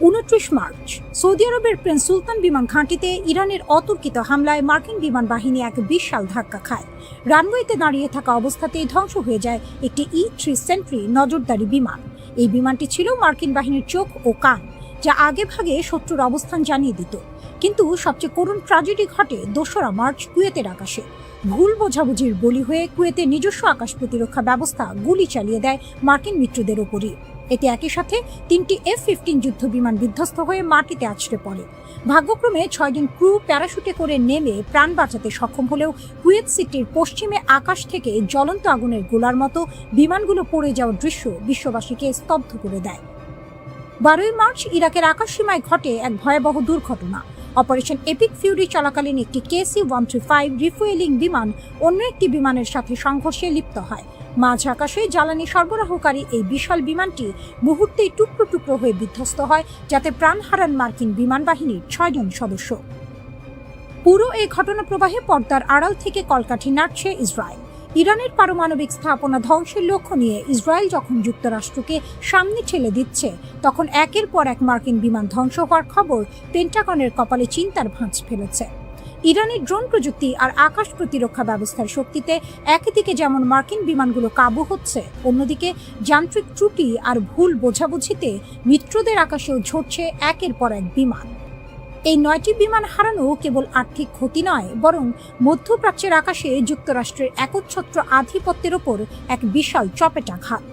29 মার্চ সৌদি আরবের প্রিন্স সুলতান বিমান ঘাঁটিতে ইরানের অতর্কিত হামলায় মার্কিন বিমান বাহিনী এক বিশাল ধাক্কা খায়। রানওয়েতে দাঁড়িয়ে থাকা অবস্থাতেই ধ্বংস হয়ে যায় একটি E-3 সেন্ট্রি নজরদারি বিমান। এই বিমানটি ছিল মার্কিন বাহিনীর চোখ ও কান, যা আগে ভাগে শত্রুর অবস্থান জানিয়ে দিত। কিন্তু সবচেয়ে করুণ ট্র্যাজেডি ঘটে 2রা মার্চ কুয়েতের আকাশে। ভুল বোঝাবুঝির বলি হয়ে কুয়েতের নিজস্ব আকাশ প্রতিরক্ষা ব্যবস্থা গুলি চালিয়ে দেয় মার্কিন মিত্রদের ওপরই। এতে একই সাথে 3টি F-15 যুদ্ধ বিমান বিধ্বস্ত হয়ে মাটিতে আছড়ে পড়ে। ভাগ্যক্রমে 6 জন ক্রু প্যারাশুটে করে নেমে প্রাণ বাঁচাতে সক্ষম হলেও কুয়েত সিটির পশ্চিমে আকাশ থেকে জ্বলন্ত আগুনের গোলার মতো বিমানগুলো পড়ে যাওয়ার দৃশ্য বিশ্ববাসীকে স্তব্ধ করে দেয়। 12 মার্চ ইরাকের আকাশসীমায় ঘটে এক ভয়াবহ দুর্ঘটনা। অপারেশন এপিক ফিউরি চলাকালীন একটি KC-135 রিফুয়েলিং বিমান অন্য একটি বিমানের সাথে সংঘর্ষে লিপ্ত হয়। মাঝ আকাশে জ্বালানি সরবরাহকারী এই বিশাল বিমানটি মুহূর্তেই টুকরো টুকরো হয়ে বিধ্বস্ত হয়, যাতে প্রাণ হারান মার্কিন বিমান বাহিনীর 6 জন সদস্য। পুরো এই ঘটনা প্রবাহে পর্দার আড়াল থেকে কলকাঠি নাড়ছে ইসরায়েল। ইরানের পারমাণবিক স্থাপনা ধ্বংসের লক্ষ্য নিয়ে ইসরায়েল যখন যুক্তরাষ্ট্রকে সামনে ঠেলে দিচ্ছে, তখন একের পর এক মার্কিন বিমান ধ্বংস হওয়ার খবর পেন্টাগনের কপালে চিন্তার ভাঁজ ফেলেছে। ইরানের ড্রোন প্রযুক্তি আর আকাশ প্রতিরক্ষা ব্যবস্থার শক্তিতে একদিকে যেমন মার্কিন বিমানগুলো কাবু হচ্ছে, অন্যদিকে যান্ত্রিক ত্রুটি আর ভুল বোঝাবুঝিতে মিত্রদের আকাশেও ঝরছে একের পর এক বিমান। এই 9টি বিমান হারানো কেবল আর্থিক ক্ষতি নয়, বরং মধ্যপ্রাচ্যের আকাশে যুক্তরাষ্ট্রের একচ্ছত্র আধিপত্যের ওপর এক বিশাল চপেটাঘাত।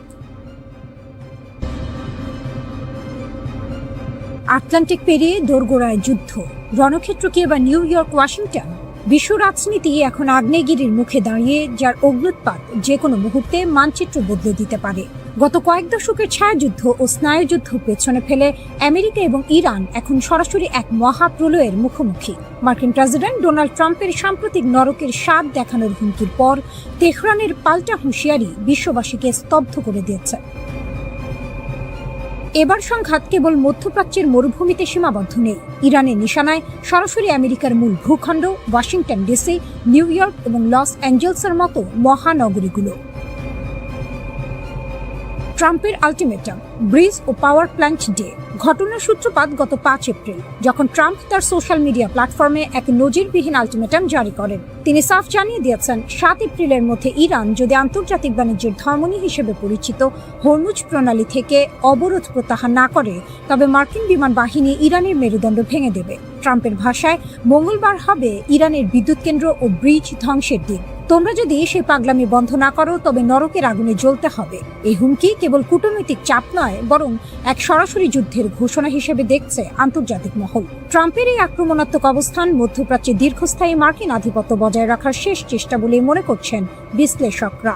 আটলান্টিক পেরিয়ে দোরগোড়ায় যুদ্ধ, রণক্ষেত্র কি এবার নিউ ইয়র্ক, ওয়াশিংটন? বিশ্ব রাজনীতি এখন আগ্নেয়গিরির মুখে দাঁড়িয়ে, যার অগ্ন্যুৎপাত যে কোনো মুহূর্তে মানচিত্র বদলে দিতে পারে। গত কয়েক দশকের ছায়াযুদ্ধ ও স্নায়ুযুদ্ধ পেছনে ফেলে আমেরিকা এবং ইরান এখন সরাসরি এক মহাপ্রলয়ের মুখোমুখি। মার্কিন প্রেসিডেন্ট ডোনাল্ড ট্রাম্পের সাম্প্রতিক নরকের স্বাদ দেখানোর হুমকির পর তেহরানের পাল্টা হুঁশিয়ারি বিশ্ববাসীকে স্তব্ধ করে দিয়েছে। এবার সংঘাত কেবল মধ্যপ্রাচ্যের মরুভূমিতে সীমাবদ্ধ নেই। ইরানের নিশানায় সরাসরি আমেরিকার মূল ভূখণ্ড, ওয়াশিংটন ডিসি, নিউ ইয়র্ক এবং লস অ্যাঞ্জেলসের মতো মহানগরীগুলো। ট্রাম্পের আলটিমেটাম, ব্রিজ ও পাওয়ার প্ল্যান্ট ডে। ঘটনার সূত্রপাত গত 5 এপ্রিল, যখন ট্রাম্প তার সোশ্যাল মিডিয়া প্ল্যাটফর্মে এক নজিরবিহীন আলটিমেটাম জারি করেন। তিনি সাফ জানিয়ে দিয়েছেন, 7 এপ্রিলের মধ্যে ইরান যদি আন্তর্জাতিক বাণিজ্যের ধমনী হিসেবে পরিচিত হরমুজ প্রণালী থেকে অবরোধ প্রত্যাহার না করে, তবে মার্কিন বিমান বাহিনী ইরানের মেরুদণ্ড ভেঙে দেবে। ট্রাম্পের ভাষায় মঙ্গলবার হবে ইরানের বিদ্যুৎ কেন্দ্র ও ব্রিজ ধ্বংসের দিন। তোমরা যদি সেই পাগলামি বন্ধ না করো তবে নরকের আগুনে জ্বলতে হবে। এই হুমকি কেবল কূটনৈতিক চাপ নয়, বরং এক সরাসরি যুদ্ধের ঘোষণা হিসেবে দেখছে আন্তর্জাতিক মহল। ট্রাম্পের এই আক্রমণাত্মক অবস্থান মধ্যপ্রাচ্যে দীর্ঘস্থায়ী মার্কিন আধিপত্য বজায় রাখার শেষ চেষ্টা বলেই মনে করছেন বিশ্লেষকরা।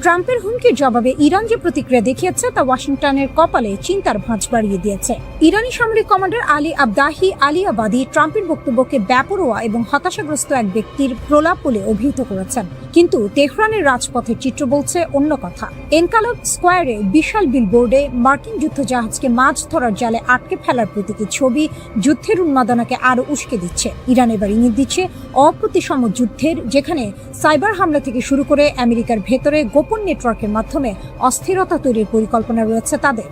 ট্রাম্পের হুমকির জবাবে ইরান যে প্রতিক্রিয়া দেখিয়েছে তা ওয়াশিংটনের কপালে চিন্তার ভাঁজ বাড়িয়ে দিয়েছে। ইরানি সামরিক কমান্ডার আলী আবদাহি আলিয়াবাদী ট্রাম্পের বক্তব্যকে বেপরোয়া এবং হতাশাগ্রস্ত এক ব্যক্তির প্রলাপ বলে অভিহিত করেছেন। কিন্তু তেহরানের রাজপথের চিত্র বলছে অন্য কথা। এনকালব স্কোয়ারে বিশাল বিলবোর্ডে মার্কিন যুদ্ধজাহাজকে মাছ ধরার জালে আটকে ফেলার প্রতীকী ছবি যুদ্ধের উন্মাদনাকে আরো উস্কে দিচ্ছে। ইরান এবার ইঙ্গিত দিচ্ছে অপ্রতিসম যুদ্ধের, যেখানে সাইবার হামলা থেকে শুরু করে আমেরিকার ভেতরে গোপন নেটওয়ার্কের মাধ্যমে অস্থিরতা তৈরির পরিকল্পনা রয়েছে তাদের।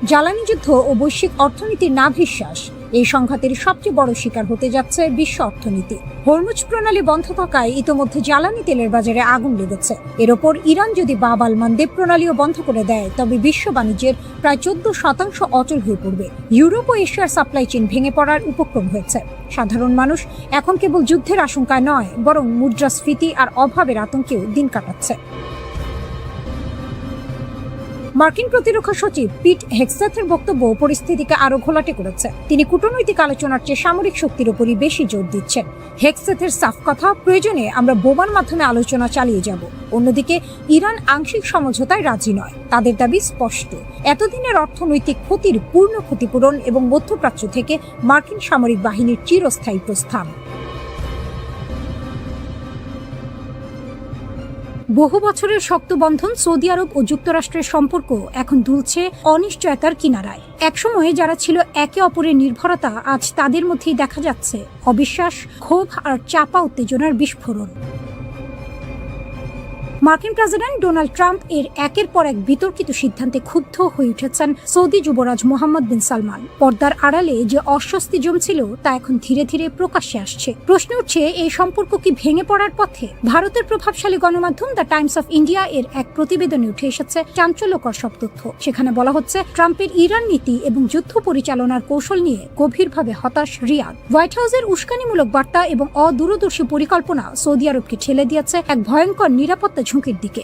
জ্বালানি যুদ্ধ ও বৈশ্বিক অর্থনীতির নাভিশ্বাস, এই সংঘাতের সবচেয়ে বড় শিকার হতে যাচ্ছে বিশ্ব অর্থনীতি। হরমুজ প্রণালী বন্ধ থাকায় ইতোমধ্যে জ্বালানি তেলের বাজারে আগুন লেগেছে। এর ওপর ইরান যদি বাব আল মানদেব প্রণালীও বন্ধ করে দেয় তবে বিশ্ব বাণিজ্যের প্রায় 14% অচল হয়ে পড়বে। ইউরোপ ও এশিয়ার সাপ্লাই চেইন ভেঙে পড়ার উপক্রম হয়েছে। সাধারণ মানুষ এখন কেবল যুদ্ধের আশঙ্কায় নয়, বরং মুদ্রাস্ফীতি আর অভাবের আতঙ্কেও দিন কাটাচ্ছে। মার্কিন প্রতিরক্ষা সচিব পিট হেগসেথের বক্তব্য পরিস্থিতিকে আরো ঘোলাটে করেছে। তিনি কূটনৈতিক আলোচনার চেয়ে সামরিক শক্তির উপরই বেশি জোর দিচ্ছেন। হেগসেথের সাফ কথা, প্রয়োজনে আমরা বোমার মাধ্যমে আলোচনা চালিয়ে যাব। অন্যদিকে ইরান আংশিক সমঝোতায় রাজি নয়। তাদের দাবি স্পষ্ট, এতদিনের অর্থনৈতিক ক্ষতির পূর্ণ ক্ষতিপূরণ এবং মধ্যপ্রাচ্য থেকে মার্কিন সামরিক বাহিনীর চিরস্থায়ী প্রস্থান। বহু বছরের শক্ত বন্ধন সৌদি আরব ও যুক্তরাষ্ট্রের সম্পর্ক এখন দুলছে অনিশ্চয়তার কিনারায়। একসময় যারা ছিল একে অপরের নির্ভরতা, আজ তাদের মধ্যেই দেখা যাচ্ছে অবিশ্বাস, ক্ষোভ আর চাপা উত্তেজনার বিস্ফোরণ। মার্কিন প্রেসিডেন্ট ডোনাল্ড ট্রাম্প এর একের পর এক বিতর্কিত সিদ্ধান্তে ক্ষুব্ধ হয়ে উঠেছেন সৌদি যুবরাজ মোহাম্মদ বিন সালমান। পর্দার আড়ালে যে অস্বস্তি জমছিল তা এখন ধীরে ধীরে প্রকাশ্যে আসছে। প্রশ্ন উঠছে, এই সম্পর্ক কি ভেঙে পড়ার পথে? ভারতের প্রভাবশালী গণমাধ্যম দ্য টাইমস অফ ইন্ডিয়া এর এক প্রতিবেদনে উঠে এসেছে চাঞ্চল্যকর সব তথ্য। সেখানে বলা হচ্ছে, ট্রাম্পের ইরান নীতি এবং যুদ্ধ পরিচালনার কৌশল নিয়ে গভীরভাবে হতাশ রিয়াদ। হোয়াইট হাউসের উস্কানিমূলক বার্তা এবং অদূরদর্শী পরিকল্পনা সৌদি আরবকে ঠেলে দিয়েছে এক ভয়ঙ্কর নিরাপত্তা ঝুঁকির দিকে।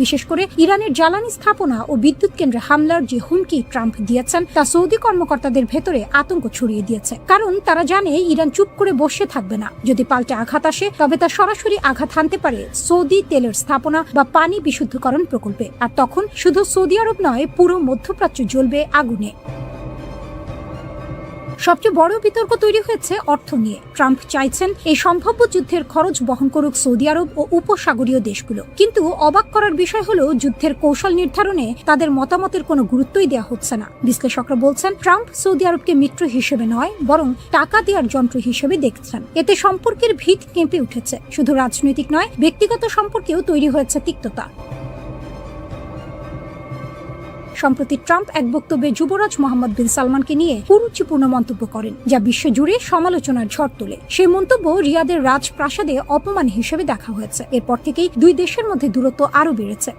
বিশেষ করে ইরানের জ্বালানি স্থাপনা ও বিদ্যুৎ কেন্দ্রে হামলার যে হুমকি ট্রাম্প দিয়েছেন তা সৌদি কর্মকর্তাদের ভেতরে আতঙ্ক ছড়িয়ে দিয়েছে। কারণ তারা জানে ইরান চুপ করে বসে থাকবে না। যদি পাল্টে আঘাত আসে তবে তা সরাসরি আঘাত হানতে পারে সৌদি তেলের স্থাপনা বা পানি বিশুদ্ধকরণ প্রকল্পে। আর তখন শুধু সৌদি আরব নয়, পুরো মধ্যপ্রাচ্য জ্বলবে আগুনে। সবচেয়ে বড় বিতর্ক তৈরি হয়েছে অর্থ নিয়ে। ট্রাম্প চাইছেন এই সম্ভাব্য যুদ্ধের খরচ বহন করুক সৌদি আরব ও উপসাগরীয় দেশগুলো। কিন্তু অবাক করার বিষয় হলো, যুদ্ধের কৌশল নির্ধারণে তাদের মতামতের কোনো গুরুত্বই দেওয়া হচ্ছে না। বিশ্লেষকরা বলছেন, ট্রাম্প সৌদি আরবকে মিত্র হিসেবে নয়, বরং টাকা দেওয়ার যন্ত্র হিসেবে দেখছেন। এতে সম্পর্কের ভিত কেঁপে উঠেছে। শুধু রাজনৈতিক নয়, ব্যক্তিগত সম্পর্কেও তৈরি হয়েছে তিক্ততা। সম্প্রতি ট্রাম্প এক বক্তব্যে যুবরাজ মোহাম্মদ বিন সালমানকে নিয়ে কুরুচিপূর্ণ মন্তব্য করেন, যা বিশ্বজুড়ে সমালোচনার ঝড় তোলে। সেই মন্তব্য রিয়াদের রাজপ্রাসাদে অপমান হিসেবে দেখা হয়েছে। এরপর থেকেই দুই দেশের মধ্যে দূরত্ব আরও বেড়েছে।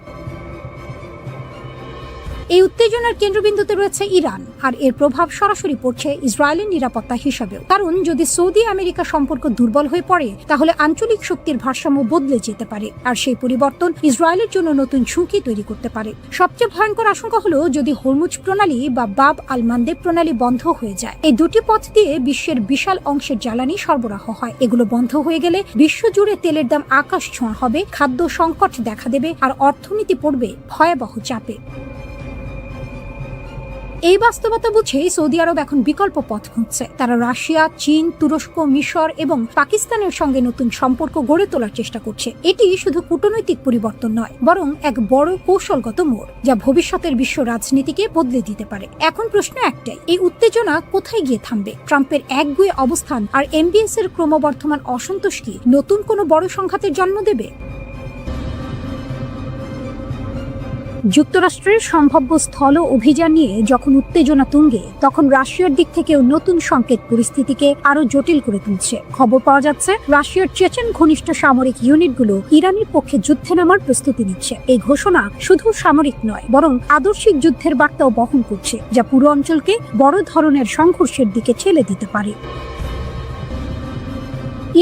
এই উত্তেজনার কেন্দ্রবিন্দুতে রয়েছে ইরান, আর এর প্রভাব সরাসরি পড়ছে ইসরায়েলের নিরাপত্তা হিসাবেও। কারণ যদি সৌদি আমেরিকা সম্পর্ক দুর্বল হয়ে পড়ে তাহলে আঞ্চলিক শক্তির ভারসাম্য বদলে যেতে পারে, আর সেই পরিবর্তন ইসরায়েলের জন্য নতুন ঝুঁকি তৈরি করতে পারে। সবচেয়ে ভয়ঙ্কর আশঙ্কা হলো যদি হরমুজ প্রণালী বা বাব আল মানদেব প্রণালী বন্ধ হয়ে যায়। এই দুটি পথ দিয়ে বিশ্বের বিশাল অংশের জ্বালানি সরবরাহ হয়। এগুলো বন্ধ হয়ে গেলে বিশ্বজুড়ে তেলের দাম আকাশ ছোঁয়া হবে, খাদ্য সংকট দেখা দেবে, আর অর্থনীতি পড়বে ভয়াবহ চাপে। এই বাস্তবতা বুঝেই সৌদি আরব এখন বিকল্প পথ খুঁজছে। তারা রাশিয়া, চীন, তুরস্ক, মিশর এবং পাকিস্তানের সঙ্গে নতুন সম্পর্ক গড়ে তোলার চেষ্টা করছে। এটি শুধু কূটনৈতিক পরিবর্তন নয়, বরং এক বড় কৌশলগত মোড়, যা ভবিষ্যতের বিশ্ব রাজনীতিকে বদলে দিতে পারে। এখন প্রশ্ন একটাই, এই উত্তেজনা কোথায় গিয়ে থামবে? ট্রাম্পের একগুঁয়ে অবস্থান আর এমবিএস এর ক্রমবর্ধমান অসন্তোষ কি নতুন কোনো বড় সংঘাতের জন্ম দেবে? যুক্তরাষ্ট্রের সম্ভাব্য স্থল অভিযান নিয়ে যখন উত্তেজনা তুঙ্গে, তখন রাশিয়ার দিক থেকেও নতুন সংকেত পরিস্থিতিকে আরো জটিল করে তুলছে। খবর পাওয়া যাচ্ছে রাশিয়ার চেচেন ঘনিষ্ঠ সামরিক ইউনিটগুলো ইরানের পক্ষে যুদ্ধে নামার প্রস্তুতি নিচ্ছে। এই ঘোষণা শুধু সামরিক নয়, বরং আদর্শিক যুদ্ধের বার্তাও বহন করছে, যা পুরো অঞ্চলকে বড় ধরনের সংঘর্ষের দিকে ঠেলে দিতে পারে।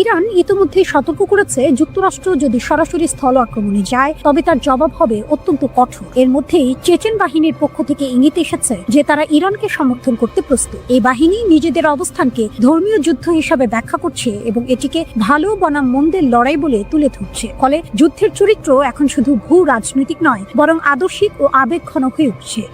ইরান ইতিমধ্যে সতর্ক করেছে, যুক্তরাষ্ট্র যদি সরাসরি স্থল আক্রমণে যায় তবে তার জবাব হবে অত্যন্ত কঠোর। এর মধ্যেই চেচেন বাহিনীর পক্ষ থেকে ইঙ্গিত এসেছে যে তারা ইরানকে সমর্থন করতে প্রস্তুত। এই বাহিনী নিজেদের অবস্থানকে ধর্মীয় যুদ্ধ হিসাবে ব্যাখ্যা করছে এবং এটিকে ভালো বনাম মন্দের লড়াই বলে তুলে ধরছে। ফলে যুদ্ধের চরিত্র এখন শুধু ভূ রাজনৈতিক নয়, বরং আদর্শিক ও আবেগঘন হয়ে উঠছে।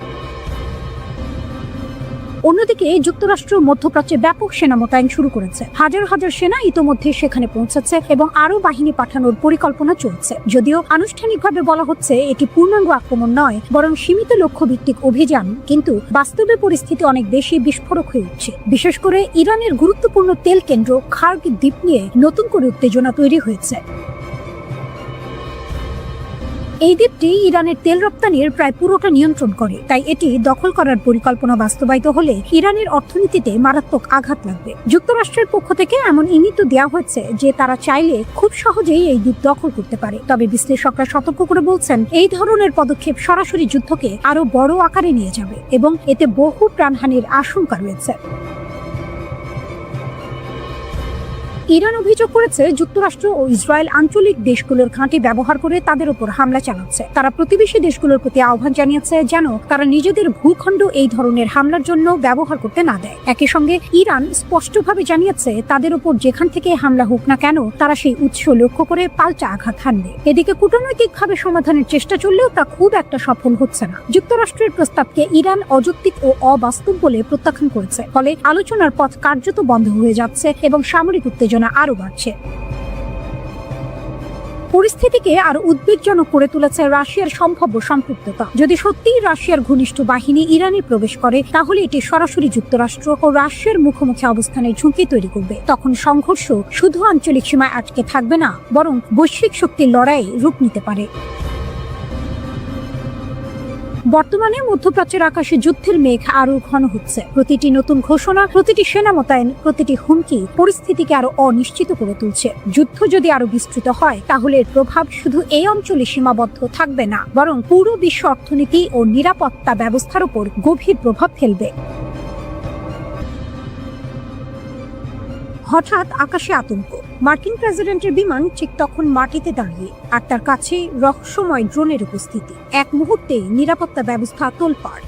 অন্যদিকে যুক্তরাষ্ট্র মধ্যপ্রাচ্যে ব্যাপক সেনা মোতায়েন শুরু করেছে। হাজার হাজার সেনা ইতোমধ্যে সেখানে পৌঁছেছে এবং আরও বাহিনী পাঠানোর পরিকল্পনা চলছে। যদিও আনুষ্ঠানিকভাবে বলা হচ্ছে এটি পূর্ণাঙ্গ আক্রমণ নয়, বরং সীমিত লক্ষ্যভিত্তিক অভিযান, কিন্তু বাস্তবে পরিস্থিতি অনেক বেশি বিস্ফোরক হয়ে উঠছে। বিশেষ করে ইরানের গুরুত্বপূর্ণ তেল কেন্দ্র খার্গ দ্বীপ নিয়ে নতুন করে উত্তেজনা তৈরি হয়েছে। এই দ্বীপটি ইরানের তেল রপ্তানির প্রায় পুরোটা নিয়ন্ত্রণ করে, তাই এটি দখল করার পরিকল্পনা বাস্তবায়িত হলে ইরানের অর্থনীতিতে মারাত্মক আঘাত লাগবে। যুক্তরাষ্ট্রের পক্ষ থেকে এমন ইঙ্গিত দেওয়া হয়েছে যে তারা চাইলে খুব সহজেই এই দ্বীপ দখল করতে পারে। তবে বিশ্লেষকরা সতর্ক করে বলছেন, এই ধরনের পদক্ষেপ সরাসরি যুদ্ধকে আরো বড় আকারে নিয়ে যাবে এবং এতে বহু প্রাণহানির আশঙ্কা রয়েছে। ইরান অভিযোগ করেছে যুক্তরাষ্ট্র ও ইসরায়েল আঞ্চলিক দেশগুলোর ঘাঁটি ব্যবহার করে তাদের উপর হামলা চালাচ্ছে। তারা প্রতিবেশী দেশগুলোর প্রতি আহ্বান জানিয়েছে যেন তারা নিজেদের ভূখণ্ড এই ধরনের হামলার জন্য ব্যবহার করতে না দেয়। একই সঙ্গে ইরান স্পষ্টভাবে জানিয়েছে তাদের উপর যেখান থেকে হামলা হোক না কেন, তারা সেই উৎস লক্ষ্য করে পাল্টা আঘাত হানবে। এদিকে কূটনৈতিকভাবে সমাধানের চেষ্টা চললেও তা খুব একটা সফল হচ্ছে না। যুক্তরাষ্ট্রের প্রস্তাবকে ইরান অযৌক্তিক ও অবাস্তব বলে প্রত্যাখ্যান করেছে। ফলে আলোচনার পথ কার্যত বন্ধ হয়ে যাচ্ছে এবং সামরিক উত্তেজনা আরো বাড়ছে। পরিস্থিতিকে আরো উদ্বেগজনক করে তুলেছে রাশিয়ার সম্ভাব্য সম্পৃক্ততা। যদি সত্যিই রাশিয়ার ঘনিষ্ঠ বাহিনী ইরানে প্রবেশ করে, তাহলে এটি সরাসরি যুক্তরাষ্ট্র ও রাশিয়ার মুখোমুখি অবস্থানের ঝুঁকি তৈরি করবে। তখন সংঘর্ষ শুধু আঞ্চলিক সীমায় আটকে থাকবে না, বরং বৈশ্বিক শক্তির লড়াইয়ে রূপ নিতে পারে। বর্তমানে মধ্যপ্রাচ্যের আকাশে যুদ্ধের মেঘ আরো ঘন হচ্ছে। প্রতিটি নতুন ঘোষণা, প্রতিটি সেনা মোতায়েন, প্রতিটি হুমকি পরিস্থিতিকে আরো অনিশ্চিত করে তুলছে। যুদ্ধ যদি আরো বিস্তৃত হয়, তাহলে এর প্রভাব শুধু এই অঞ্চলে সীমাবদ্ধ থাকবে না, বরং পুরো বিশ্ব অর্থনীতি ও নিরাপত্তা ব্যবস্থার উপর গভীর প্রভাব ফেলবে। হঠাৎ আকাশে আতঙ্ক। মার্কিন প্রেসিডেন্টের বিমান ঠিক তখন মাটিতে দাঁড়িয়ে, আর তার কাছে রহস্যময় ড্রোনের উপস্থিতি। এক মুহূর্তে নিরাপত্তা ব্যবস্থা তোলপাড়।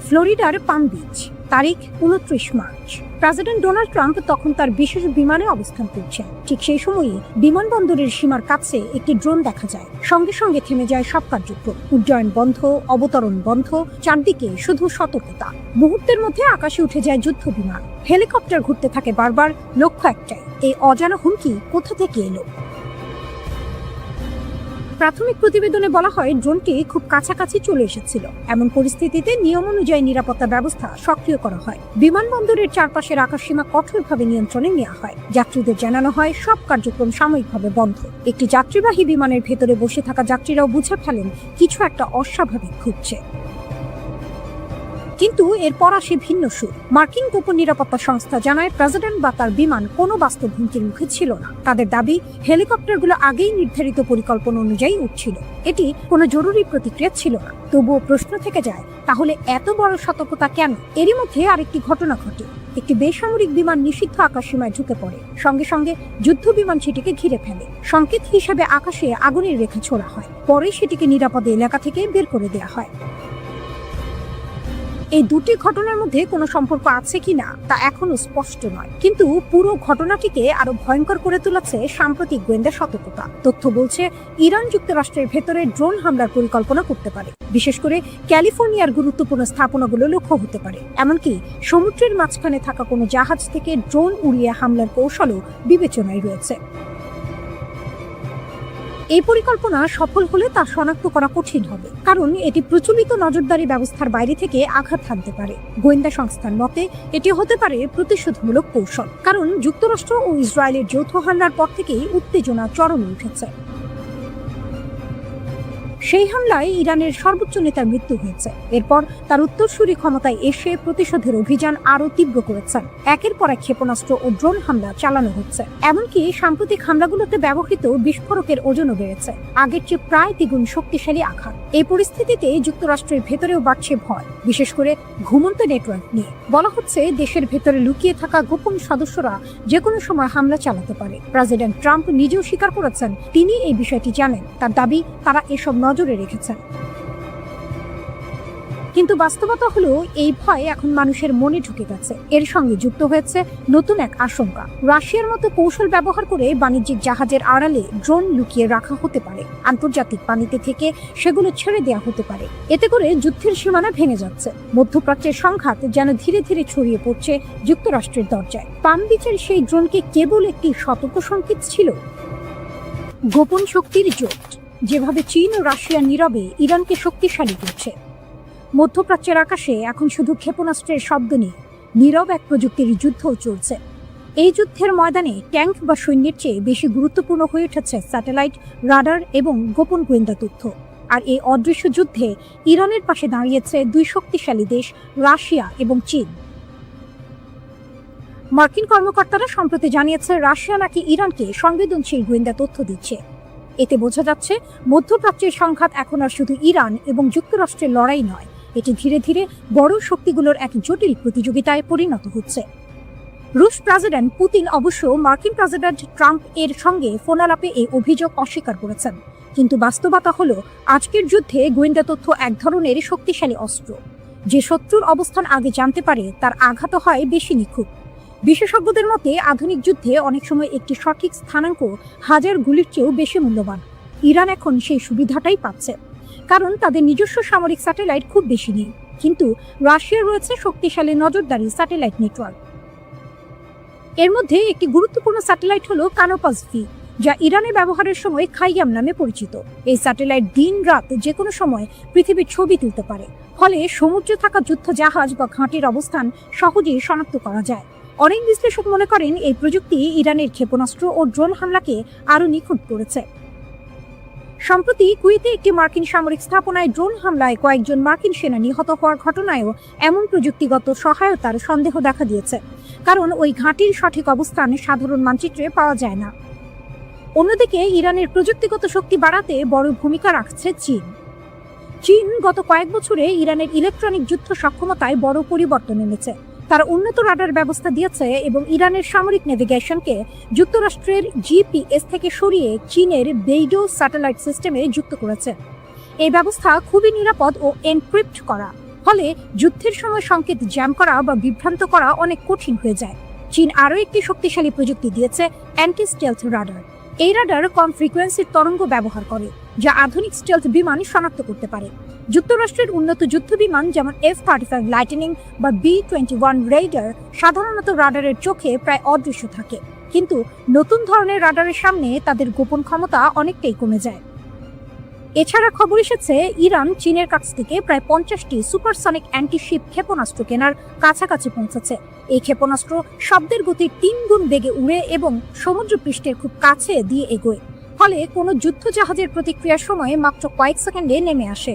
ফ্লোরিডার পাম বিচ, তারিখ 29 মার্চ। প্রেসিডেন্ট ডোনাল্ড ট্রাম্প তখন তার বিশেষ বিমানে অবস্থান করছেন। ঠিক সেই সময়ে বিমানবন্দরের সীমার কাছে একটি ড্রোন দেখা যায়। সঙ্গে সঙ্গে থেমে যায় সব কার্যক্রম। উড্ডয়ন বন্ধ, অবতরণ বন্ধ, চারদিকে শুধু সতর্কতা। মুহূর্তের মধ্যে আকাশে উঠে যায় যুদ্ধ বিমান। হেলিকপ্টার ঘুরতে থাকে বারবার, লক্ষ্য একটাই, এই অজানা হুমকি কোথা থেকে এলো। প্রাথমিক প্রতিবেদনে বলা হয় ড্রোনটি খুব কাছাকাছি চলে এসেছিল। এমন পরিস্থিতিতে নিয়ম অনুযায়ী নিরাপত্তা ব্যবস্থা সক্রিয় করা হয়। বিমানবন্দরের চারপাশের আকাশসীমা কঠোরভাবে নিয়ন্ত্রণে নেওয়া হয়। যাত্রীদের জানানো হয় সব কার্যক্রম সাময়িকভাবে বন্ধ। একটি যাত্রীবাহী বিমানের ভেতরে বসে থাকা যাত্রীরাও বুঝে ফেলেন কিছু একটা অস্বাভাবিক ঘটছে। কিন্তু এরপর আসে ভিন্ন সুর। মার্কিন গোপন নিরাপত্তা সংস্থা জানায় প্রেসিডেন্ট বা তার বিমান কোনো বাস্তব হুমকির মুখে ছিল না। তাদের দাবি, হেলিকপ্টারগুলো আগেই নির্ধারিত পরিকল্পনা অনুযায়ী উঠছিল। এটি কোনো জরুরি প্রতিক্রিয়া ছিল না। তবুও প্রশ্ন থেকে যায়, তাহলে এত বড় সতর্কতা কেন? এরই মধ্যে আরেকটি ঘটনা ঘটে। একটি বেসামরিক বিমান নিষিদ্ধ আকাশসীমায় ঢুকে পড়ে। সঙ্গে সঙ্গে যুদ্ধ বিমান সেটিকে ঘিরে ফেলে। সংকেত হিসেবে আকাশে আগুনের রেখা ছোড়া হয়। পরে সেটিকে নিরাপদ এলাকা থেকে বের করে দেওয়া হয়। এই দুটি ঘটনার মধ্যে কোনো সম্পর্ক আছে কিনা তা এখনো স্পষ্ট নয়, কিন্তু পুরো ঘটনাটিকে আরো ভয়ঙ্কর করে তুলেছে সাম্প্রতিক গোয়েন্দা সতর্কতা। তথ্য বলছে ইরান যুক্তরাষ্ট্রের ভেতরে ড্রোন হামলার পরিকল্পনা করতে পারে। বিশেষ করে ক্যালিফোর্নিয়ার গুরুত্বপূর্ণ স্থাপনাগুলো লক্ষ্য হতে পারে। এমনকি সমুদ্রের মাঝখানে থাকা কোনো জাহাজ থেকে ড্রোন উড়িয়ে হামলার কৌশলও বিবেচনায় রয়েছে। এই পরিকল্পনা সফল হলে তা শনাক্ত করা কঠিন হবে, কারণ এটি প্রচলিত নজরদারি ব্যবস্থার বাইরে থেকে আঘাত হানতে পারে। গোয়েন্দা সংস্থার মতে এটি হতে পারে প্রতিশোধমূলক কৌশল, কারণ যুক্তরাষ্ট্র ও ইসরায়েলের যৌথ হামলার পর থেকেই উত্তেজনা চরমে উঠেছে। সেই হামলায় ইরানের সর্বোচ্চ নেতার মৃত্যু হয়েছে। এরপর তার উত্তরসূরি ক্ষমতায় এসে প্রতিশোধের অভিযান আরও তীব্র করেছেন। একের পর এক ক্ষেপণাস্ত্র ও ড্রোন হামলা চালানো হচ্ছে। এমনকি সাম্প্রতিক হামলাগুলোতে ব্যবহৃত বিস্ফোরকের ওজনও বেড়েছে, আগের চেয়ে প্রায় দ্বিগুণ শক্তিশালী আঘাত। এই পরিস্থিতিতে যুক্তরাষ্ট্রের ভেতরেও বাড়ছে ভয়, বিশেষ করে ঘুমন্ত নেটওয়ার্ক নিয়ে। বলা হচ্ছে দেশের ভেতরে লুকিয়ে থাকা গোপন সদস্যরা যে কোনো সময় হামলা চালাতে পারে। প্রেসিডেন্ট ট্রাম্প নিজেও স্বীকার করেছেন তিনি এই বিষয়টি জানেন। তার দাবি তারা এসব নজরে রেখেছেন। কিন্তু বাস্তবতা হলো এই ভয় এখন মানুষের মনে ঢুকে গেছে। এর সঙ্গে যুক্ত হয়েছে নতুন এক আশঙ্কা। রাশিয়ার মতো কৌশল ব্যবহার করে বাণিজ্যিক জাহাজের আড়ালে ড্রোন লুকিয়ে রাখা হতে পারে। আন্তর্জাতিক পানিতে থেকে সেগুলো ছেড়ে দেওয়া হতে পারে। এতে করে যুদ্ধের সীমানা ভেঙে যাচ্ছে। মধ্যপ্রাচ্যের সংঘাত যেন ধীরে ধীরে ছড়িয়ে পড়ছে যুক্তরাষ্ট্রের দরজায়। পাম বিচের সেই ড্রোনকে কেবল একটি সতর্ক সংকেত ছিল। গোপন শক্তির জোট, যেভাবে চীন ও রাশিয়া নীরবে ইরানকে শক্তিশালী করছে। মধ্যপ্রাচ্যের আকাশে এখন শুধু ক্ষেপণাস্ত্রের শব্দ নেই, নীরব এক প্রযুক্তির যুদ্ধও চলছে। এই যুদ্ধের ময়দানে ট্যাঙ্ক বা সৈন্যের চেয়ে বেশি গুরুত্বপূর্ণ হয়ে উঠেছে স্যাটেলাইট, রাডার এবং গোপন গোয়েন্দা তথ্য। আর এই অদৃশ্য যুদ্ধে ইরানের পাশে দাঁড়িয়েছে দুই শক্তিশালী দেশ, রাশিয়া এবং চীন। মার্কিন কর্মকর্তারা সম্প্রতি জানিয়েছে রাশিয়া নাকি ইরানকে সংবেদনশীল গোয়েন্দা তথ্য দিচ্ছে। এতে বোঝা যাচ্ছে মধ্যপ্রাচ্যের সংঘাত এখন আর শুধু ইরান এবং যুক্তরাষ্ট্রের লড়াই নয়, এটি ধীরে ধীরে বড় শক্তিগুলোর এক জটিল প্রতিযোগিতায় পরিণত হচ্ছে। রুশ প্রেসিডেন্ট পুতিন অবশ্য মার্কিন প্রেসিডেন্ট ট্রাম্প এর সঙ্গে ফোনালাপে এই অভিযোগ অস্বীকার করেছেন। কিন্তু বাস্তবতা হলো আজকের যুদ্ধে গোয়েন্দা তথ্য এক ধরনের শক্তিশালী অস্ত্র। যে শত্রুর অবস্থান আগে জানতে পারে তার আঘাত হয় বেশি নিখুঁত। বিশেষজ্ঞদের মতে আধুনিক যুদ্ধে অনেক সময় একটি সঠিক স্থানাঙ্ক হাজার গুলির চেয়েও বেশি মূল্যবান। ইরান এখন সেই সুবিধাটাই পাচ্ছে, কারণ তাদের নিজস্ব সামরিক স্যাটেলাইট খুব বেশি নেই। কিন্তু রাশিয়ার রয়েছে শক্তিশালী নজরদারি স্যাটেলাইট নেটওয়ার্ক। এর মধ্যে একটি গুরুত্বপূর্ণ স্যাটেলাইট হলো কানোপাস ভি, যা ইরানে ব্যবহারের সময় খাইয়াম নামে পরিচিত। এই স্যাটেলাইট দিন রাত যে কোনো সময় পৃথিবীর ছবি তুলতে পারে, ফলে সমুদ্রে থাকা যুদ্ধ জাহাজ বা ঘাঁটির অবস্থান সহজেই শনাক্ত করা যায়। অনেক বিশ্লেষক মনে করেন এই প্রযুক্তি ইরানের ক্ষেপণাস্ত্র ও ড্রোন হামলাকে আরও নিখুঁত করেছে। সম্প্রতি কুয়েতে একটি মার্কিন সামরিক স্থাপনায় ড্রোন হামলায় কয়েকজন মার্কিন সেনা নিহত হওয়ার ঘটনায়ও এমন প্রযুক্তিগত সহায়তার সন্দেহ দেখা দিয়েছে, কারণ ওই ঘাঁটির সঠিক অবস্থান সাধারণ মানচিত্রে পাওয়া যায় না। অন্যদিকে ইরানের প্রযুক্তিগত শক্তি বাড়াতে বড় ভূমিকা রাখছে চীন। চীন গত কয়েক বছরে ইরানের ইলেকট্রনিক যুদ্ধ সক্ষমতায় বড় পরিবর্তন এনেছে। তারা উন্নত রাডার ব্যবস্থা দিয়েছে এবং ইরানের সামরিক নেভিগেশনকে যুক্তরাষ্ট্রের জিপিএস থেকে সরিয়ে চীনের বেইডো স্যাটেলাইট সিস্টেমে যুক্ত করেছে। এই ব্যবস্থা খুবই নিরাপদ ও এনক্রিপ্ট করা, ফলে যুদ্ধের সময় সংকেত জ্যাম করা বা বিভ্রান্ত করা অনেক কঠিন হয়ে যায়। চীন আরও একটি শক্তিশালী প্রযুক্তি দিয়েছে, অ্যান্টি স্টেলথ রাডার। এই রাডার কম ফ্রিকোয়েন্সির তরঙ্গ ব্যবহার করে, যা আধুনিক স্টেলথ বিমান শনাক্ত করতে পারে। যুক্তরাষ্ট্রের উন্নত যুদ্ধ বিমান যেমন F-35 লাইটনিং বা B-21 রেইডার সাধারণত রাডারের চোখে প্রায় অদৃশ্য থাকে, কিন্তু নতুন ধরনের রাডারের সামনে তাদের গোপন ক্ষমতা অনেকটাই কমে যায়। এছাড়া খবর এসেছে ইরান চীনের কাছ থেকে প্রায় 50টি সুপারসনিক অ্যান্টিশিপ ক্ষেপণাস্ত্র কেনার কাছাকাছি পৌঁছেছে। এই ক্ষেপণাস্ত্র শব্দের গতির 3 গুণ বেগে উড়ে এবং সমুদ্র পৃষ্ঠের খুব কাছে দিয়ে এগোয়, ফলে কোনো যুদ্ধ জাহাজের প্রতিক্রিয়ার সময় মাত্র কয়েক সেকেন্ডে নেমে আসে।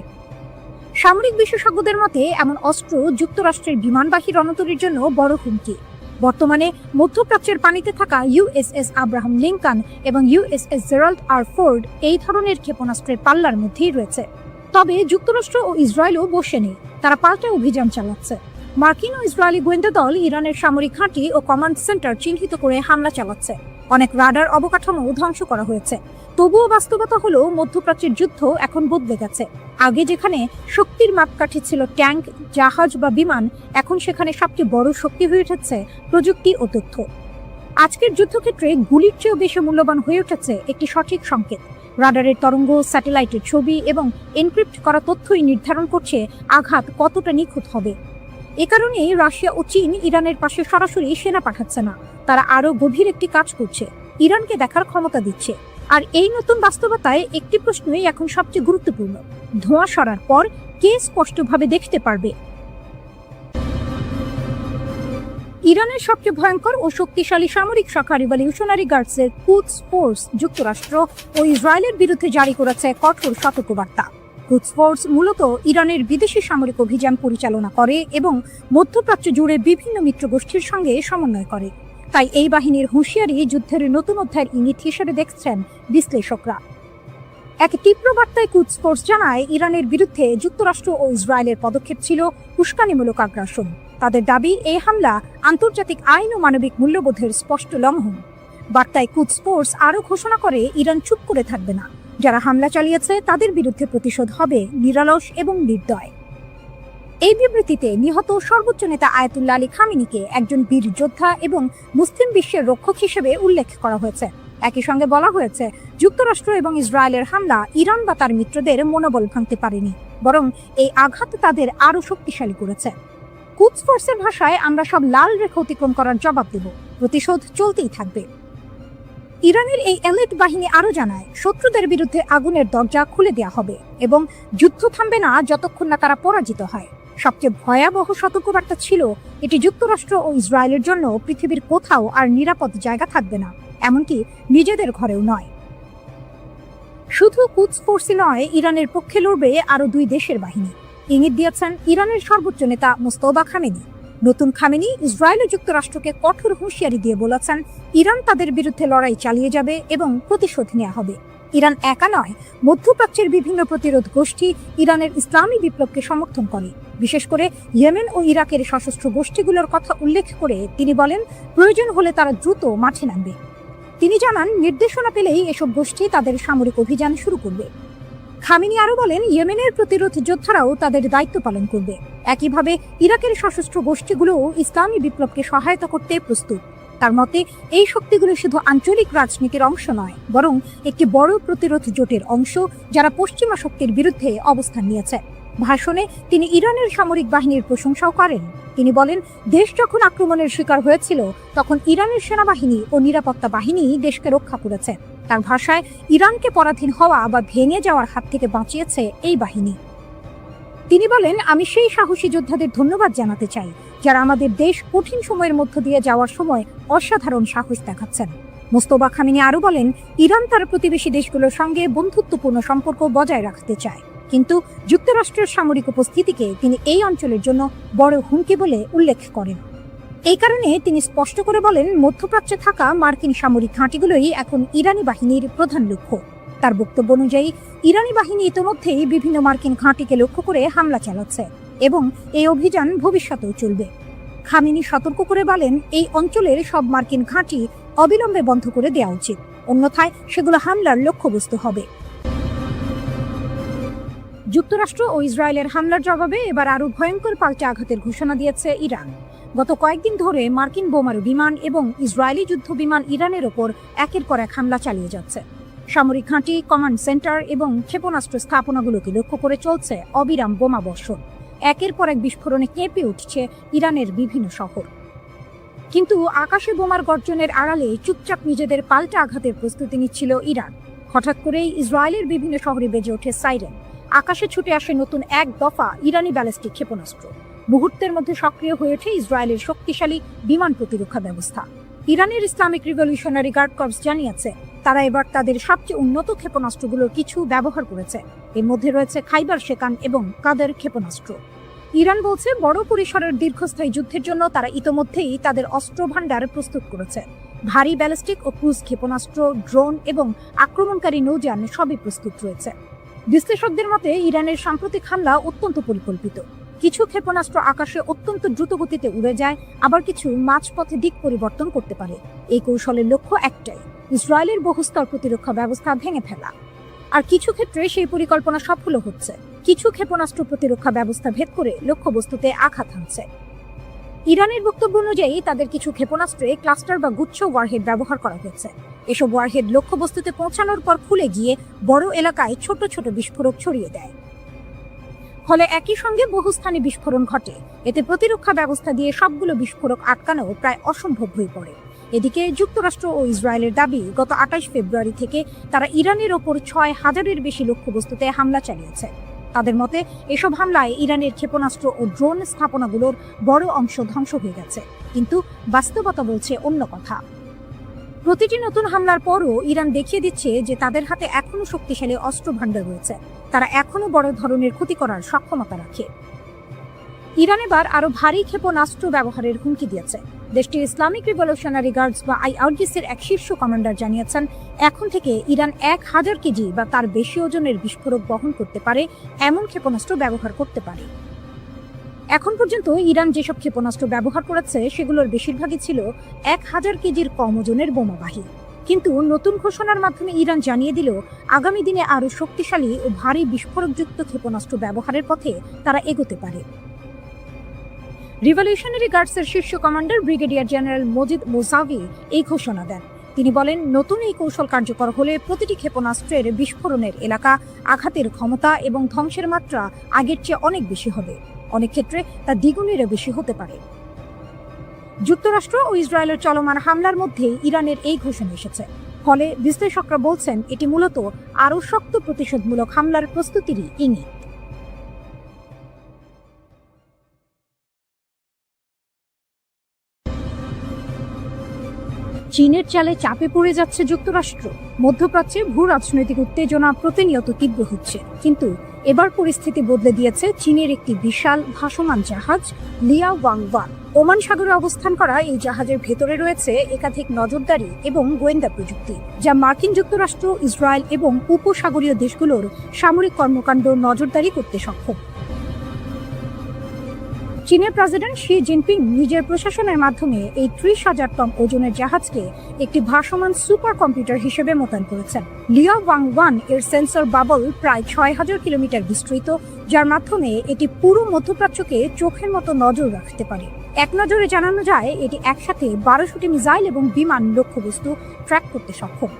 সামরিক বিশেষজ্ঞদের মতে এমন অস্ত্র যুক্তরাষ্ট্রের বিমানবাহী রণতরীর জন্য বড় হুমকি। বর্তমানে মধ্যপ্রাচ্যের পানিতে থাকা ইউএসএস আব্রাহাম লিঙ্কন এবং ইউএসএস জেরাল্ড আর ফোর্ড এই ধরনের ক্ষেপণাস্ত্রের পাল্লার মধ্যেই রয়েছে। তবে যুক্তরাষ্ট্র ও ইসরায়েলও বসে নেই, তারা পাল্টা অভিযান চালাচ্ছে। মার্কিন ও ইসরায়েলি গোয়েন্দা দল ইরানের সামরিক ঘাঁটি ও কমান্ড সেন্টার চিহ্নিত করে হামলা চালাচ্ছে। অনেক রাডার অবকাঠামো ধ্বংস করা হয়েছে। তবুও বাস্তবতা হলো মধ্যপ্রাচ্যের যুদ্ধ এখন বদলে গেছে। আগে যেখানে শক্তির মাপকাঠি ছিল ট্যাঙ্ক, জাহাজ বা বিমান, এখন সেখানে সবচেয়ে বড় শক্তি হয়ে উঠেছে প্রযুক্তি ও তথ্য। আজকের যুদ্ধক্ষেত্রে গুলির চেয়েও বেশি মূল্যবান হয়ে উঠেছে একটি সঠিক সংকেত। রাডারের তরঙ্গ, স্যাটেলাইটের ছবি এবং এনক্রিপ্ট করা তথ্যই নির্ধারণ করছে আঘাত কতটা নিখুঁত হবে। এ কারণেই রাশিয়া ও চীন ইরানের পাশে সরাসরি সেনা পাঠাচ্ছে না, তারা আরও গভীর একটি কাজ করছে, ইরানকে দেখার ক্ষমতা দিচ্ছে। আর এই নতুন বাস্তবতায় একটি প্রশ্নই এখন সবচেয়ে গুরুত্বপূর্ণ: ধোঁয়া সরার পর কে স্পষ্টভাবে দেখতে পারবে? ইরানের সবচেয়ে ভয়ঙ্কর ও শক্তিশালী সামরিক শাখা রিভলিউশনারি গার্ডসের কুদস ফোর্স যুক্তরাষ্ট্র ও ইসরায়েলের বিরুদ্ধে জারি করেছে কঠোর সতর্কবার্তা। কুদস ফোর্স মূলত ইরানের বিদেশি সামরিক অভিযান পরিচালনা করে এবং মধ্যপ্রাচ্য জুড়ে বিভিন্ন মিত্র গোষ্ঠীর সঙ্গে সমন্বয় করে। তাই এই বাহিনীর হুঁশিয়ারি যুদ্ধের নতুন অধ্যায়ের ইঙ্গিত হিসেবে দেখছেন বিশ্লেষকরা। এক তীব্র বার্তায় কুদস ফোর্স জানায়, ইরানের বিরুদ্ধে যুক্তরাষ্ট্র ও ইসরায়েলের পদক্ষেপ ছিল উস্কানিমূলক আগ্রাসন। তাদের দাবি, এই হামলা আন্তর্জাতিক আইন ও মানবিক মূল্যবোধের স্পষ্ট লঙ্ঘন। বার্তায় কুদস ফোর্স আরও ঘোষণা করে, ইরান চুপ করে থাকবে না। যারা হামলা চালিয়েছে তাদের বিরুদ্ধে প্রতিশোধ হবে নিরলস এবং নির্দয়। এই বিবৃতিতে নিহত সর্বোচ্চ নেতা আয়াতুল্লাহ আলী খামেনিকে একজন বীর যোদ্ধা এবং মুসলিম বিশ্বের রক্ষক হিসেবে উল্লেখ করা হয়েছে। একই সঙ্গে বলা হয়েছে, যুক্তরাষ্ট্র এবং ইসরায়েলের হামলা ইরান বা তার মিত্রদের মনোবল ভাঙতে পারেনি, বরং এই আঘাত তাদের আরও শক্তিশালী করেছে। কুদস ফোর্সের ভাষায়, আমরা সব লাল রেখা অতিক্রম করার জবাব দেব, প্রতিশোধ চলতেই থাকবে। ইরানের এই এলিট বাহিনী আরও জানায়, শত্রুদের বিরুদ্ধে আগুনের দরজা খুলে দেওয়া হবে এবং যুদ্ধ থামবে না যতক্ষণ না তারা পরাজিত হয়। সবচেয়ে ভয়াবহ সতর্কবার্তা ছিল, এটি যুক্তরাষ্ট্র ও ইসরায়েলের জন্য পৃথিবীর কোথাও আর নিরাপদ জায়গা থাকবে না, এমনকি নিজেদের ঘরেও নয়। শুধু কুদস ফোর্সই নয়, ইরানের পক্ষে লড়বে আরও দুই দেশের বাহিনী। ইঙ্গিত দিয়েছেন ইরানের সর্বোচ্চ নেতা মোস্তফা খামেনি। নতুন খামেনি ইসরায়েল ও যুক্তরাষ্ট্রকে কঠোর হুঁশিয়ারি দিয়ে বলেছেন, ইরান তাদের বিরুদ্ধে লড়াই চালিয়ে যাবে এবং প্রতিশোধ নেওয়া হবে। ইরান একা নয়, মধ্যপ্রাচ্যের বিভিন্ন প্রতিরোধ গোষ্ঠী ইরানের ইসলামী বিপ্লবকে সমর্থন করে। বিশেষ করে ইয়েমেন ও ইরাকের সশস্ত্র গোষ্ঠীগুলোর কথা উল্লেখ করে তিনি বলেন, প্রয়োজন হলে তারা দ্রুত মাঠে নামবে। তিনি জানান, নির্দেশনা পেলেই এসব গোষ্ঠী তাদের সামরিক অভিযান শুরু করবে। খামেনি আরও বলেন, ইয়েমেনের প্রতিরোধ যোদ্ধারাও তাদের দায়িত্ব পালন করবে। একইভাবে ইরাকের সশস্ত্র গোষ্ঠীগুলোও ইসলামী বিপ্লবকে সহায়তা করতে প্রস্তুত। তার মতে, এই শক্তিগুলো শুধু আঞ্চলিক রাজনীতির অংশ নয়, বরং একটি বড় প্রতিরোধ জোটের অংশ, যারা পশ্চিমা শক্তির বিরুদ্ধে অবস্থান নিয়েছে। ভাষণে তিনি ইরানের সামরিক বাহিনীর প্রশংসাও করেন। তিনি বলেন, দেশ যখন আক্রমণের শিকার হয়েছিল, তখন ইরানের সেনাবাহিনী ও নিরাপত্তা বাহিনী দেশকে রক্ষা করেছে। তার ভাষায়, ইরানকে পরাধীন হওয়া বা ভেঙে যাওয়ার হাত থেকে বাঁচিয়েছে এই বাহিনী। তিনি বলেন, আমি সেই সাহসী যোদ্ধাদের ধন্যবাদ জানাতে চাই, যারা আমাদের দেশ কঠিন সময়ের মধ্য দিয়ে যাওয়ার সময় অসাধারণ সাহস দেখাচ্ছেন। মোস্তফা খামেনি আরও বলেন, ইরান তার প্রতিবেশী দেশগুলোর সঙ্গে বন্ধুত্বপূর্ণ সম্পর্ক বজায় রাখতে চায়, কিন্তু যুক্তরাষ্ট্রের সামরিক উপস্থিতিকে তিনি এই অঞ্চলের জন্য বড় হুমকি বলে উল্লেখ করেন। এই কারণে তিনি স্পষ্ট করে বলেন, মধ্যপ্রাচ্যে থাকা মার্কিন সামরিক ঘাঁটিগুলোই এখন ইরানি বাহিনীর প্রধান লক্ষ্য। তার বক্তব্য অনুযায়ী, ইরানি বাহিনী ইতোমধ্যেই বিভিন্ন মার্কিন ঘাঁটিকে লক্ষ্য করে হামলা চালাচ্ছে এবং এই অভিযান ভবিষ্যতেও চলবে। খামেনি সতর্ক করে বলেন, এই অঞ্চলের সব মার্কিন ঘাঁটি অবিলম্বে বন্ধ করে দেওয়া উচিত, অন্যথায় সেগুলো হামলার লক্ষ্যবস্তু হবে। যুক্তরাষ্ট্র ও ইসরায়েলের হামলার জবাবে এবার আরও ভয়ঙ্কর পাল্টা আঘাতের ঘোষণা দিয়েছে ইরান। গত কয়েকদিন ধরে মার্কিন বোমারু বিমান এবং ইসরায়েলি যুদ্ধ বিমান ইরানের ওপর একের পর এক হামলা চালিয়ে যাচ্ছে। সামরিক ঘাঁটি, কমান্ড সেন্টার এবং ক্ষেপণাস্ত্র স্থাপনাগুলোকে লক্ষ্য করে চলছে অবিরাম বোমা বর্ষণ। একের পর এক বিস্ফোরণে কেঁপে উঠছে ইরানের বিভিন্ন শহর। কিন্তু আকাশে বোমার গর্জনের আড়ালে চুপচাপ নিজেদের পাল্টা আঘাতের প্রস্তুতি নিচ্ছিল ইরান। হঠাৎ করেই ইসরায়েলের বিভিন্ন শহরে বেজে ওঠে সাইরেন। আকাশে ছুটে আসে নতুন এক দফা ইরানি ব্যালিস্টিক ক্ষেপণাস্ত্র। মুহূর্তের মধ্যে সক্রিয় হয়ে ওঠে ইসরায়েলের শক্তিশালী বিমান প্রতিরক্ষা ব্যবস্থা। ইরানের ইসলামিক রিভলিউশনারি গার্ড কর্পস জানিয়েছে, তারা এবার তাদের সবচেয়ে উন্নত ক্ষেপণাস্ত্রগুলোর কিছু ব্যবহার করেছে। এর মধ্যে রয়েছে খাইবার শেকান এবং কাদের ক্ষেপণাস্ত্র। ইরান বলছে, বড় পরিসরের দীর্ঘস্থায়ী যুদ্ধের জন্য তারা ইতোমধ্যেই তাদের অস্ত্র ভাণ্ডার প্রস্তুত করেছে। ভারী ব্যালিস্টিক ও ক্রুজ ক্ষেপণাস্ত্র, ড্রোন এবং আক্রমণকারী নৌযান সবই প্রস্তুত রয়েছে। বিশ্লেষকদের মতে, ইরানের সাম্প্রতিক হামলা অত্যন্ত পরিকল্পিত। কিছু ক্ষেপণাস্ত্র আকাশে অত্যন্ত দ্রুত গতিতে উড়ে যায়, আবার কিছু মাঝপথে দিক পরিবর্তন করতে পারে। এই কৌশলের লক্ষ্য একটাই, ইসরায়েলের বহুস্তর প্রতিরক্ষা ব্যবস্থা ভেঙে ফেলা। আর কিছু ক্ষেত্রে সেই পরিকল্পনা সফল হচ্ছে। কিছু ক্ষেপণাস্ত্র প্রতিরক্ষা ব্যবস্থা ভেদ করে লক্ষ্যবস্তুতে আঘাত হানছে। ইরানের বক্তব্য অনুযায়ী, তাদের কিছু ক্ষেপণাস্ত্রে ক্লাস্টার বা গুচ্ছ ওয়ারহেড ব্যবহার করা হয়েছে। এসব ওয়ারহেড লক্ষ্যবস্তুতে পৌঁছানোর পর খুলে গিয়ে বড় এলাকায় ছোট ছোট বিস্ফোরক ছড়িয়ে দেয়। ফলে একই সঙ্গে বহু স্থানে বিস্ফোরণ ঘটে। এতে প্রতিরক্ষা ব্যবস্থা দিয়ে সবগুলো বিস্ফোরক আটকানো প্রায় অসম্ভব হয়ে পড়ে। এদিকে যুক্তরাষ্ট্র ও ইসরায়েলের দাবি, গত 28 ফেব্রুয়ারি থেকে তারা ইরানের ওপর 6000-এর বেশি লক্ষ্যবস্তুতে হামলা চালিয়েছে। তাদের মতে, এসব হামলায় ইরানের ক্ষেপণাস্ত্র ও ড্রোন স্থাপনাগুলোর বড় অংশ ধ্বংস হয়ে গেছে। কিন্তু বাস্তবতা বলছে অন্য কথা। প্রতিটি নতুন হামলার পরও ইরান দেখিয়ে দিচ্ছে যে তাদের হাতে এখনো শক্তিশালী অস্ত্র ভাণ্ডার রয়েছে। তারা এখনো বড় ধরনের ক্ষতি করার সক্ষমতা রাখে। ইরান এবার আরো ভারী ক্ষেপণাস্ত্র ব্যবহারের হুমকি দিয়েছে। দেশটির ইসলামিক রিভলিউশনারি গার্ডস বা IRGC-র এক শীর্ষ কমান্ডার জানিয়েছেন, এখন থেকে ইরান 1000 কেজি বা তার বেশি ওজনের বিস্ফোরক বহন করতে পারে এমন ক্ষেপণাস্ত্র ব্যবহার করতে পারে। এখন পর্যন্ত ইরান যেসব ক্ষেপণাস্ত্র ব্যবহার করেছে সেগুলোর বেশিরভাগই ছিল 1000 কেজির কম ওজনের বোমাবাহী। কিন্তু নতুন ঘোষণার মাধ্যমে ইরান জানিয়ে দিল, আগামী দিনে আরও শক্তিশালী ও ভারী বিস্ফোরকযুক্ত ক্ষেপণাস্ত্র ব্যবহারের পথে তারা এগোতে পারে। রিভলিউশনারি গার্ডসের শীর্ষ কমান্ডার ব্রিগেডিয়ার জেনারেল মজিদ মোসাভি এই ঘোষণা দেন। তিনি বলেন, নতুন এই কৌশল কার্যকর হলে প্রতিটি ক্ষেপণাস্ত্রের বিস্ফোরণের এলাকা, আঘাতের ক্ষমতা এবং ধ্বংসের মাত্রা আগের চেয়ে অনেক বেশি হবে। অনেক ক্ষেত্রে তা দ্বিগুণেরও বেশি হতে পারে। যুক্তরাষ্ট্র ও ইসরায়েলের চলমান হামলার মধ্যে ইরানের এই ঘোষণা এসেছে। ফলে বিশ্লেষকরা বলছেন, এটি মূলত আরও শক্ত প্রতিশোধমূলক হামলার প্রস্তুতিরই ইঙ্গিত। চীনের চালে চাপে পড়ে যাচ্ছে যুক্তরাষ্ট্র। মধ্যপ্রাচ্যে ভূ রাজনৈতিক উত্তেজনা প্রতিনিয়ত তীব্র হচ্ছে, কিন্তু এবার পরিস্থিতি বদলে দিয়েছে চীনের একটি বিশাল ভাসমান জাহাজ লিয়াওয়াং-1। ওমান সাগরে অবস্থান করা এই জাহাজের ভেতরে রয়েছে একাধিক নজরদারি এবং গোয়েন্দা প্রযুক্তি, যা মার্কিন যুক্তরাষ্ট্র, ইসরায়েল এবং উপসাগরীয় দেশগুলোর সামরিক কর্মকাণ্ড নজরদারি করতে সক্ষম। চীনের প্রেসিডেন্ট শি জিনপিং নিজের প্রশাসনের মাধ্যমে এই 30,000 টন ওজনের জাহাজকে একটি ভাসমান সুপার কম্পিউটার হিসেবে মোতায়েন করেছেন। লিয়াওয়াং-1 এর সেন্সর বাবল প্রায় 6000 কিলোমিটার বিস্তৃত, যার মাধ্যমে এটি পুরো মধ্যপ্রাচ্যকে চোখের মতো নজর রাখতে পারে। এক নজরে জানানো যায়, এটি একসাথে 1200টি মিসাইল এবং বিমান লক্ষ্যবস্তু ট্র্যাক করতে সক্ষম।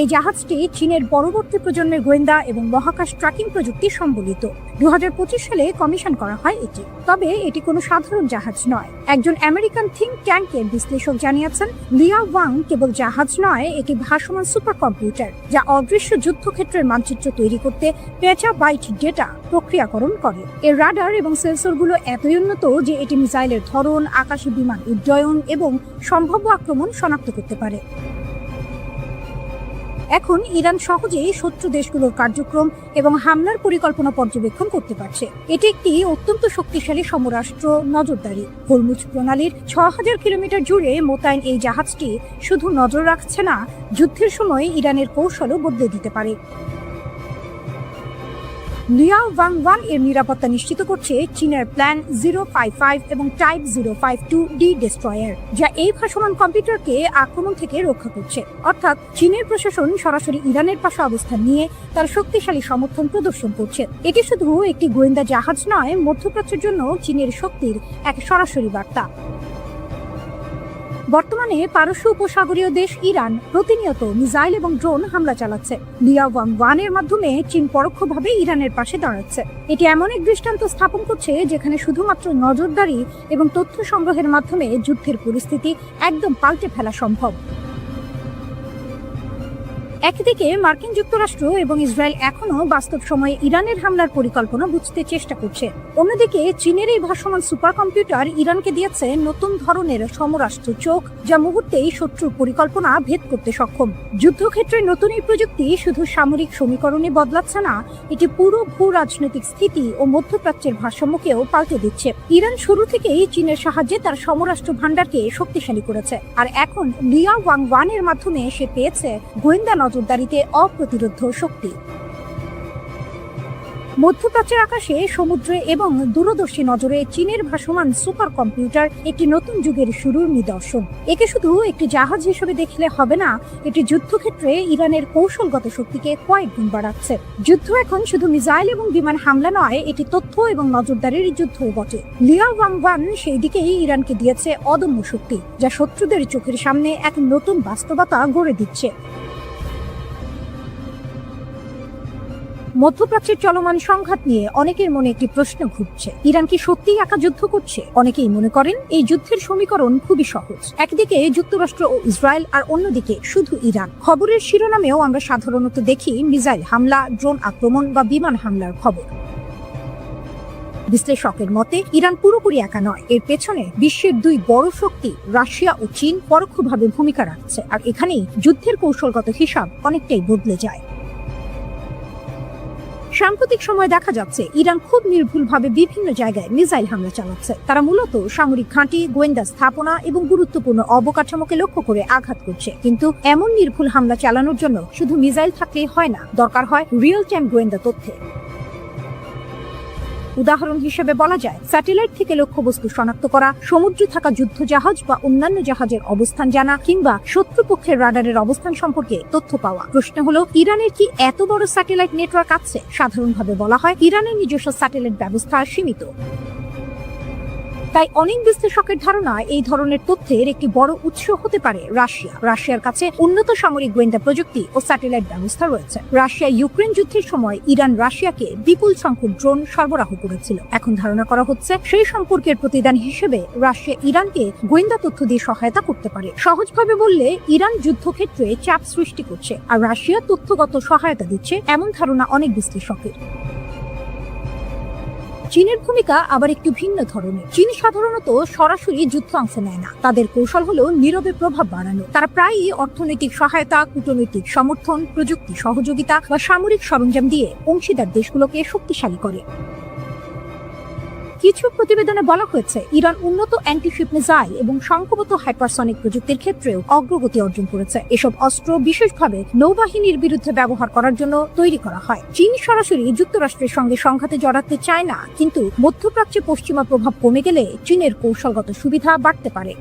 এই জাহাজটি চীনের পরবর্তী প্রজন্মের গোয়েন্দা এবং মহাকাশ ট্র্যাকিং প্রযুক্তি সম্বলিত। 2025 সালে কমিশন করা হয় এটি। তবে এটি কোনো সাধারণ জাহাজ নয়। একজন আমেরিকান থিঙ্ক ট্যাঙ্কের বিশ্লেষক জানিয়েছেন, লিয়াওয়াং কেবল জাহাজ নয়, এটি ভাসমান সুপার কম্পিউটার, যা অদৃশ্য যুদ্ধক্ষেত্রের মানচিত্র তৈরি করতে পেটাবাইট ডেটা প্রক্রিয়াকরণ করে। এর রাডার এবং সেন্সরগুলো এতই উন্নত যে এটি মিসাইলের ধরন, আকাশী বিমান উড্ডয়ন এবং সম্ভাব্য আক্রমণ শনাক্ত করতে পারে। এখন ইরান সহজেই শত্রু দেশগুলোর কার্যক্রম এবং হামলার পরিকল্পনা পর্যবেক্ষণ করতে পারছে। এটি একটি অত্যন্ত শক্তিশালী সমরাষ্ট্র নজরদারি। হরমুজ প্রণালীর 6000 কিলোমিটার জুড়ে মোতায়েন এই জাহাজটি শুধু নজর রাখছে না, যুদ্ধের সময় ইরানের কৌশলও বদলে দিতে পারে। লিয়াওয়াং-1 এর নিরাপত্তা নিশ্চিত করছে চীনের প্ল্যান 055 এবং টাইপ 052D ডেস্ট্রয়ার, যা এই ভাসমান কম্পিউটারকে আক্রমণ থেকে রক্ষা করছে। অর্থাৎ চীনের প্রশাসন সরাসরি ইরানের পাশে অবস্থান নিয়ে তার শক্তিশালী সমর্থন প্রদর্শন করছে। এটি শুধু একটি গোয়েন্দা জাহাজ নয়, মধ্যপ্রাচ্যের জন্য চীনের শক্তির এক সরাসরি বার্তা। বর্তমানে পারস্য উপসাগরীয় দেশ ইরান প্রতিনিয়ত মিসাইল এবং ড্রোন হামলা চালাচ্ছে। লিয়াওয়াং-1 এর মাধ্যমে চীন পরোক্ষভাবে ইরানের পাশে দাঁড়াচ্ছে। এটি এমন এক দৃষ্টান্ত স্থাপন করছে যেখানে শুধুমাত্র নজরদারি এবং তথ্য সংগ্রহের মাধ্যমে যুদ্ধের পরিস্থিতি একদম পাল্টে ফেলা সম্ভব। একদিকে মার্কিন যুক্তরাষ্ট্র এবং ইসরায়েল এখনো বাস্তব সময়ে ইরানের হামলার পরিকল্পনা বুঝতে চেষ্টা করছে। অন্যদিকে চীনের এই ভাসমান সুপার কম্পিউটার ইরানকে দিয়েছে নতুন ধরনের সমরাষ্ট্র চোখ, যা মুহূর্তেই শত্রুর পরিকল্পনা ভেদ করতে সক্ষম। যুদ্ধক্ষেত্রে নতুন এই প্রযুক্তি শুধু সামরিক সমীকরণে বদলাচ্ছে না, এটি পুরো ভূ রাজনৈতিক স্থিতি ও মধ্যপ্রাচ্যের ভারসাম্যকেও পাল্টে দিচ্ছে। ইরান শুরু থেকেই চীনের সাহায্যে তার সমরাষ্ট্র ভান্ডারকে শক্তিশালী করেছে, আর এখন লিয়াওয়াং-1 এর মাধ্যমে সে পেয়েছে গোয়েন্দা নজরদারিতে অপ্রতিরোধ্য শক্তি। মধ্যপ্রাচ্যের আকাশে, সমুদ্রে এবং দূরদর্শী নজরে চীনের ভাসমান সুপার কম্পিউটার একটি নতুন যুগের শুরুর নিদর্শন। একে শুধু একটি জাহাজ হিসেবে দেখলে হবে না, এটি যুদ্ধক্ষেত্রে ইরানের কৌশলগত শক্তিকে কয়েক গুণ বাড়াচ্ছে। যুদ্ধ এখন শুধু মিসাইল এবং বিমান হামলা নয়, এটি তথ্য এবং নজরদারির যুদ্ধও বটে। লিয়াওয়াং-1 সেই দিকেই ইরানকে দিয়েছে অদম্য শক্তি, যা শত্রুদের চোখের সামনে এক নতুন বাস্তবতা গড়ে দিচ্ছে। মধ্যপ্রাচ্যের চলমান সংঘাত নিয়ে অনেকের মনে একটি প্রশ্ন ঘুরছে, ইরান কি সত্যিই একা যুদ্ধ করছে? অনেকেই মনে করেন এই যুদ্ধের সমীকরণ খুবই সহজ। একদিকে যুক্তরাষ্ট্র ও ইসরায়েল, আর অন্যদিকে শুধু ইরান। খবরের শিরোনামেও আমরা সাধারণত দেখি মিসাইল হামলা, ড্রোন আক্রমণ বা বিমান হামলার খবর। বিশ্লেষকের মতে ইরান পুরোপুরি একা নয়, এর পেছনে বিশ্বের দুই বড় শক্তি রাশিয়া ও চীন পরোক্ষভাবে ভূমিকা রাখছে, আর এখানেই যুদ্ধের কৌশলগত হিসাব অনেকটাই বদলে যায়। সাম্প্রতিক সময়ে দেখা যাচ্ছে ইরান খুব নির্ভুলভাবে বিভিন্ন জায়গায় মিসাইল হামলা চালাচ্ছে। তারা মূলত সামরিক ঘাঁটি, গোয়েন্দা স্থাপনা এবং গুরুত্বপূর্ণ অবকাঠামোকে লক্ষ্য করে আঘাত করছে। কিন্তু এমন নির্ভুল হামলা চালানোর জন্য শুধু মিসাইল থাকলেই হয় না, দরকার হয় রিয়েল টাইম গোয়েন্দা তথ্যের। উদাহরণ হিসেবে বলা যায় স্যাটেলাইট থেকে লক্ষ্যবস্তু শনাক্ত করা, সমুদ্রে থাকা যুদ্ধ জাহাজ বা অন্যান্য জাহাজের অবস্থান জানা, কিংবা শত্রুপক্ষের রাডারের অবস্থান সম্পর্কে তথ্য পাওয়া। প্রশ্ন হলো, ইরানের কি এত বড় স্যাটেলাইট নেটওয়ার্ক আছে? সাধারণভাবে বলা হয় ইরানের নিজস্ব স্যাটেলাইট ব্যবস্থা সীমিত। তাই অনেক বিশ্লেষকের ধারণা এই ধরনের তথ্যের একটি বড় উৎস হতে পারে রাশিয়া। রাশিয়ার কাছে উন্নত সামরিক গোয়েন্দা প্রযুক্তি ও স্যাটেলাইট ব্যবস্থা রয়েছে। রাশিয়া ইউক্রেন যুদ্ধের সময় ইরান রাশিয়াকে বিপুল সংখ্যক ড্রোন সরবরাহ করেছিল। এখন ধারণা করা হচ্ছে সেই সম্পর্কের প্রতিদান হিসেবে রাশিয়া ইরানকে গোয়েন্দা তথ্য দিয়ে সহায়তা করতে পারে। সহজভাবে বললে, ইরান যুদ্ধক্ষেত্রে চাপ সৃষ্টি করছে আর রাশিয়া তথ্যগত সহায়তা দিচ্ছে, এমন ধারণা অনেক বিশ্লেষকের। চীনের ভূমিকা আবার একটু ভিন্ন ধরনের। চীন সাধারণত সরাসরি যুদ্ধ অংশ নেয় না। তাদের কৌশল হলো নীরবে প্রভাব বাড়ানো। তারা প্রায়ই অর্থনৈতিক সহায়তা, কূটনৈতিক সমর্থন, প্রযুক্তি সহযোগিতা বা সামরিক সরঞ্জাম দিয়ে অংশীদার দেশগুলোকে শক্তিশালী করে। কিছু প্রতিবেদনে বলা হয়েছে ইরান উন্নত অ্যান্টিশিপ মিসাইল এবং সংখ্যাগত হাইপারসনিক প্রযুক্তির ক্ষেত্রেও অগ্রগতি অর্জন করেছে। এসব অস্ত্র বিশেষভাবে নৌবাহিনীর বিরুদ্ধে ব্যবহার করার জন্য তৈরি করা হয়। চীন সরাসরি যুক্তরাষ্ট্রের সঙ্গে সংঘাতে জড়াতে চায় না, কিন্তু মধ্যপ্রাচ্যে পশ্চিমা প্রভাব কমে গেলে চীনের কৌশলগত সুবিধা বাড়তে পারে।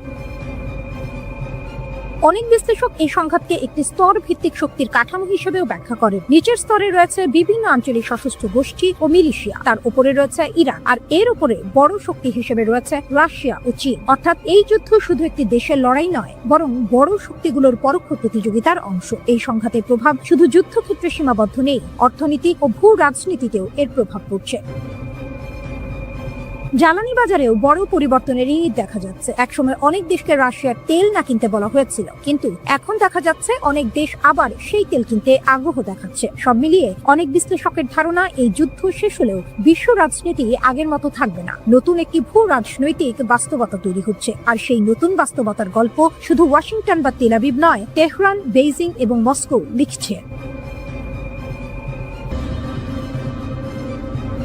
অনেক বিশ্লেষক এই সংঘাতকে একটি স্তর ভিত্তিক শক্তির কাঠামো হিসেবেও ব্যাখ্যা করেন। নিচের স্তরে রয়েছে বিভিন্ন আঞ্চলিক সশস্ত্র গোষ্ঠী ও মিলিশিয়া, তার উপরে রয়েছে ইরান, আর এর উপরে বড় শক্তি হিসেবে রয়েছে রাশিয়া ও চীন। অর্থাৎ এই যুদ্ধ শুধু একটি দেশের লড়াই নয়, বরং বড় শক্তিগুলোর পরোক্ষ প্রতিযোগিতার অংশ। এই সংঘাতের প্রভাব শুধু যুদ্ধক্ষেত্রে সীমাবদ্ধ নেই, অর্থনীতি ও ভূ রাজনীতিতেও এর প্রভাব পড়ছে। জ্বালানি বাজারেও বড় পরিবর্তনের ইঙ্গিত দেখা যাচ্ছে। একসময় অনেক দেশকে রাশিয়ার তেল না কিনতে বলা হয়েছিল, কিন্তু এখন দেখা যাচ্ছে অনেক দেশ আবার সেই তেল কিনতে আগ্রহ দেখাচ্ছে। সব মিলিয়ে অনেক বিশ্লেষকের ধারণা, এই যুদ্ধ শেষ হলেও বিশ্ব রাজনীতি আগের মতো থাকবে না। নতুন একটি ভূ রাজনৈতিক বাস্তবতা তৈরি হচ্ছে, আর সেই নতুন বাস্তবতার গল্প শুধু ওয়াশিংটন বা তেল আবিব নয়, তেহরান, বেইজিং এবং মস্কো লিখছে।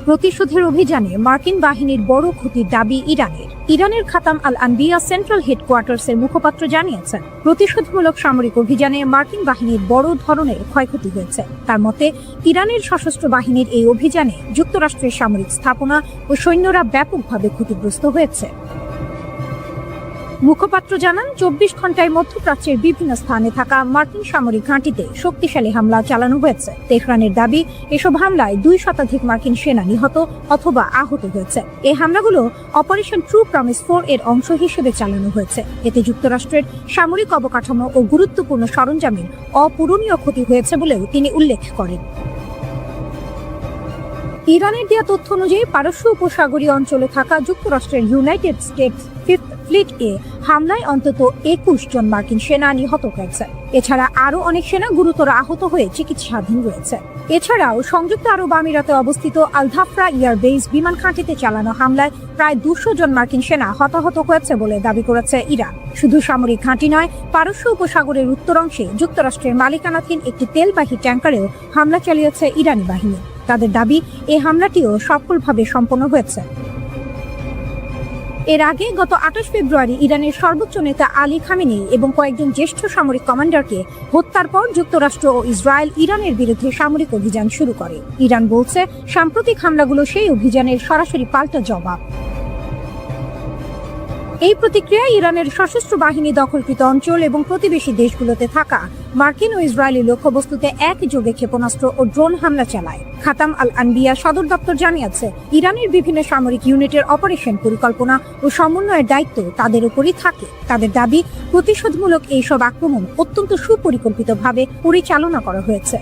প্রতিশোধের অভিযানে মার্কিন বাহিনীর বড় ক্ষতির দাবি ইরানের। ইরানের খাতাম আল আনবিয়া সেন্ট্রাল হেডকোয়ার্টার্সের মুখপাত্র জানিয়েছেন, প্রতিশোধমূলক সামরিক অভিযানে মার্কিন বাহিনীর বড় ধরনের ক্ষয়ক্ষতি হয়েছে। তার মতে, ইরানের সশস্ত্র বাহিনীর এই অভিযানে যুক্তরাষ্ট্রের সামরিক স্থাপনা ও সৈন্যরা ব্যাপকভাবে ক্ষতিগ্রস্ত হয়েছে। মুখপাত্র জানান, 24 ঘন্টায় মধ্যপ্রাচ্যের বিভিন্ন স্থানে থাকা মার্কিন সামরিক ঘাঁটিতে শক্তিশালী হামলা চালানো হয়েছে। তেহরানের দাবি, এসব হামলায় 2 শতাধিক মার্কিন সেনা নিহত অথবা আহত হয়েছে। এই হামলাগুলো অপারেশন ট্রু প্রমিস 4 এর অংশ হিসেবে চালানো হয়েছে। এতে যুক্তরাষ্ট্রের সামরিক অবকাঠামো ও গুরুত্বপূর্ণ সরঞ্জামের অপূরণীয় ক্ষতি হয়েছে বলেও তিনি উল্লেখ করেন। ইরানের দেয়া তথ্য অনুযায়ী পারস্য উপসাগরীয় অঞ্চলে থাকা যুক্তরাষ্ট্রের ইউনাইটেড স্টেটস ফিফথ ফ্লিট এ হামলায় অন্তত 21 জন মার্কিন সেনা নিহত হয়েছে। এছাড়া আরো অনেক সেনা গুরুতর আহত হয়ে চিকিৎসাধীন রয়েছে। এছাড়াও সংযুক্ত আরব আমিরাতে অবস্থিত আল ধাফরা এয়ারবেস বিমান ঘাঁটিতে চালানো হামলায় প্রায় 200 জন মার্কিন সেনা হতাহত হয়েছে বলে দাবি করেছে ইরান। শুধু সামরিক ঘাঁটি নয়, পারস্য উপসাগরের উত্তর অংশে যুক্তরাষ্ট্রের মালিকানাধীন একটি তেলবাহী ট্যাঙ্কারেও হামলা চালিয়েছে ইরানি বাহিনী। তাদের দাবি, এই হামলাটিও সফলভাবে সম্পন্ন হয়েছে। এর আগে গত 28 ফেব্রুয়ারি ইরানের সর্বোচ্চ নেতা আলী খামেনি এবং কয়েকজন জ্যেষ্ঠ সামরিক কমান্ডারকে হত্যার পর যুক্তরাষ্ট্র ও ইসরায়েল ইরানের বিরুদ্ধে সামরিক অভিযান শুরু করে। ইরান বলছে, সাম্প্রতিক হামলাগুলো সেই অভিযানের সরাসরি পাল্টা জবাব। এই প্রতিক্রিয়ায় ইরানের সশস্ত্র বাহিনী দখলকৃত অঞ্চল এবং প্রতিবেশী দেশগুলোতে থাকা মার্কিন ও ইসরায়েলি লক্ষ্যবস্তুতে একযোগে ক্ষেপণাস্ত্র ও ড্রোন হামলা চালায়। খাতাম আল আনবিয়া সদর দপ্তর জানিয়েছে, ইরানের বিভিন্ন সামরিক ইউনিটের অপারেশন পরিকল্পনা ও সমন্বয়ের দায়িত্ব তাদের উপরই থাকে। তাদের দাবি, প্রতিশোধমূলক এইসব আক্রমণ অত্যন্ত সুপরিকল্পিতভাবে পরিচালনা করা হয়েছে।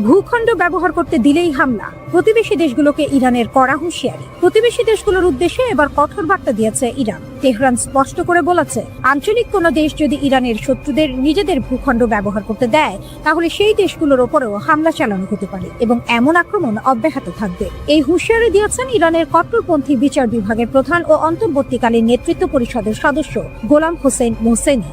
ভূখণ্ড ব্যবহার করতে দিলেই হামলা, প্রতিবেশী দেশগুলোকে ইরানের কড়া হুঁশিয়ারি। প্রতিবেশী দেশগুলোর উদ্দেশ্যে এবার কঠোর বার্তা দিয়েছে ইরান। তেহরান স্পষ্ট করে বলেছে, আঞ্চলিক কোনো দেশ যদি ইরানের শত্রুদের নিজেদের ভূখণ্ড ব্যবহার করতে দেয়, তাহলে সেই দেশগুলোর ওপরেও হামলা চালানো হতে পারে এবং এমন আক্রমণ অব্যাহত থাকবে। এই হুঁশিয়ারি দিয়েছেন ইরানের কট্টরপন্থী বিচার বিভাগের প্রধান ও অন্তর্বর্তীকালীন নেতৃত্ব পরিষদের সদস্য গোলাম হোসেন মোহসেনি।